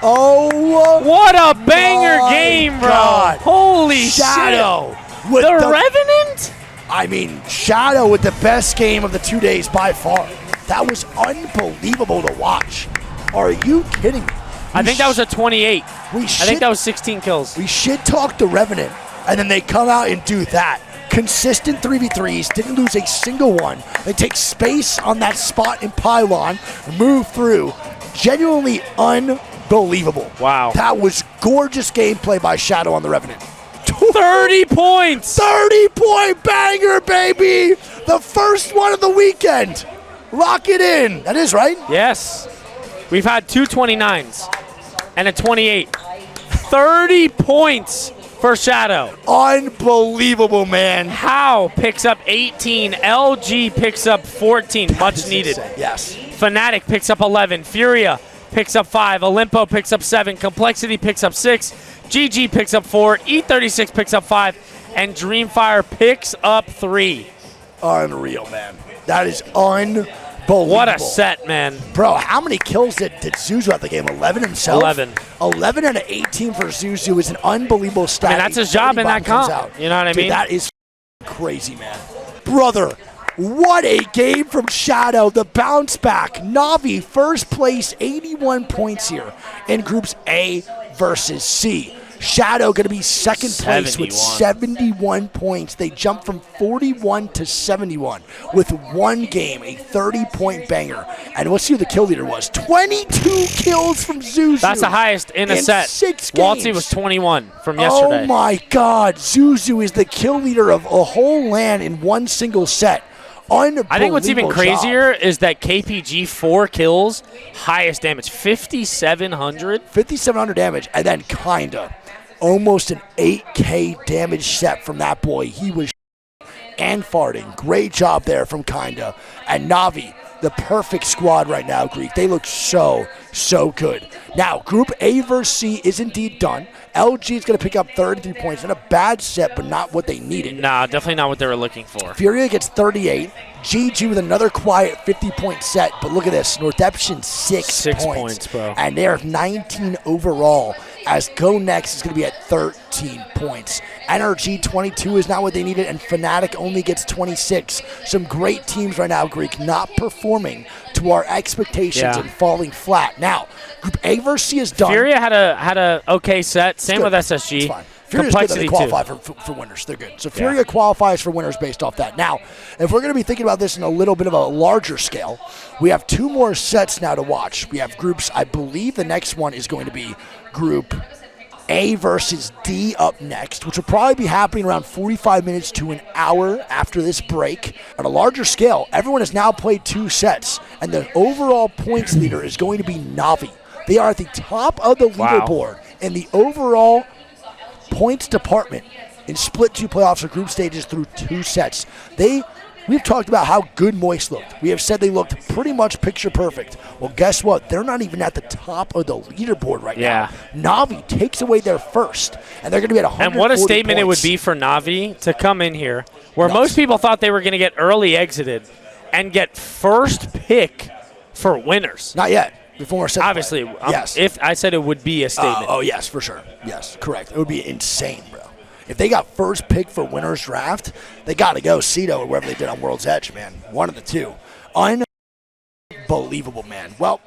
[SPEAKER 2] Oh,
[SPEAKER 1] what a banger game, bro!
[SPEAKER 2] God.
[SPEAKER 1] Holy
[SPEAKER 2] Shadow
[SPEAKER 1] shit!
[SPEAKER 2] With
[SPEAKER 1] the Revenant?
[SPEAKER 2] I mean, Shadow with the best game of the 2 days by far. That was unbelievable to watch. Are you kidding me?
[SPEAKER 1] I think that was a 28. I think that was 16 kills.
[SPEAKER 2] We should talk to Revenant, and then they come out and do that. Consistent 3v3s, didn't lose a single one. They take space on that spot in Pylon, move through. Genuinely unbelievable.
[SPEAKER 1] Wow.
[SPEAKER 2] That was gorgeous gameplay by Shadow on the Revenant.
[SPEAKER 1] 30 points!
[SPEAKER 2] 30-point banger, baby! The first one of the weekend. Lock it in. That is right?
[SPEAKER 1] Yes. We've had two 29s and a 28. 30 points for Shadow.
[SPEAKER 2] Unbelievable, man.
[SPEAKER 1] How picks up 18. LG picks up 14. Much needed.
[SPEAKER 2] Insane. Yes.
[SPEAKER 1] Fnatic picks up 11. Furia picks up 5. Olimpo picks up 7. Complexity picks up 6. GG picks up 4. E36 picks up 5. And Dreamfire picks up 3.
[SPEAKER 2] Unreal, man. That is unbelievable.
[SPEAKER 1] What a set, man.
[SPEAKER 2] Bro, how many kills did Zuzu have the game? 11 himself?
[SPEAKER 1] 11.
[SPEAKER 2] 11 out of 18 for Zuzu is an unbelievable stat.
[SPEAKER 1] I mean, that's his job in that comp. You know what I mean?
[SPEAKER 2] That is crazy, man. Brother, what a game from Shadow. The bounce back. Navi, first place, 81 points here in groups A versus C. Shadow going to be second place with 71 points. They jumped from 41 to 71 with one game, a 30-point banger. And let's see who the kill leader was. 22 kills from Zuzu.
[SPEAKER 1] That's the highest in a set.
[SPEAKER 2] 6 games.
[SPEAKER 1] Waltzy was 21 from yesterday.
[SPEAKER 2] Oh, my God. Zuzu is the kill leader of a whole LAN in one single set.
[SPEAKER 1] I think what's even crazier is that KPG 4 kills, highest damage, 5,700.
[SPEAKER 2] 5,700 damage, and then Kinda. Almost an 8K damage set from that boy. He was and farting. Great job there from Kinda. And Navi, the perfect squad right now, Greek. They look so good. Now, Group A versus C is indeed done. LG is going to pick up 33 points. Not a bad set, but not what they needed.
[SPEAKER 1] Nah, definitely not what they were looking for.
[SPEAKER 2] Furia gets 38. GG with another quiet 50-point set. But look at this. Northeption, 6
[SPEAKER 1] points, bro.
[SPEAKER 2] And they're 19 overall, as Go Next is going to be at 13 points. NRG 22 is not what they needed, and Fnatic only gets 26. Some great teams right now, Greek, not performing to our expectations and falling flat. Now, Group A versus C is done.
[SPEAKER 1] Furia had a okay set. Same with SSG.
[SPEAKER 2] It's fine. Furia's good that they qualify for winners. They're good. So Furia qualifies for winners based off that. Now, if we're going to be thinking about this in a little bit of a larger scale, we have 2 more sets now to watch. We have groups, I believe the next one is going to be Group A versus D up next, which will probably be happening around 45 minutes to an hour after this break. On a larger scale, everyone has now played 2 sets, and the overall points leader is going to be Navi. They are at the top of the leaderboard in the overall points department in split 2 playoffs or group stages through 2 sets. We've talked about how good Moist looked. We have said they looked pretty much picture perfect. Well, guess what? They're not even at the top of the leaderboard right now. Navi takes away their first, and they're going to be at 140
[SPEAKER 1] And what a statement
[SPEAKER 2] points.
[SPEAKER 1] it would be for Navi to come in here, where most people thought they were going to get early exited and get first pick for winners.
[SPEAKER 2] Not yet. Before set
[SPEAKER 1] obviously,
[SPEAKER 2] yes.
[SPEAKER 1] If I said it would be a statement.
[SPEAKER 2] Oh, yes, for sure. Yes, correct. It would be insane, bro. If they got first pick for winner's draft, they got to go Cito or wherever they did on World's Edge, man. One of the two. Unbelievable, man. Well,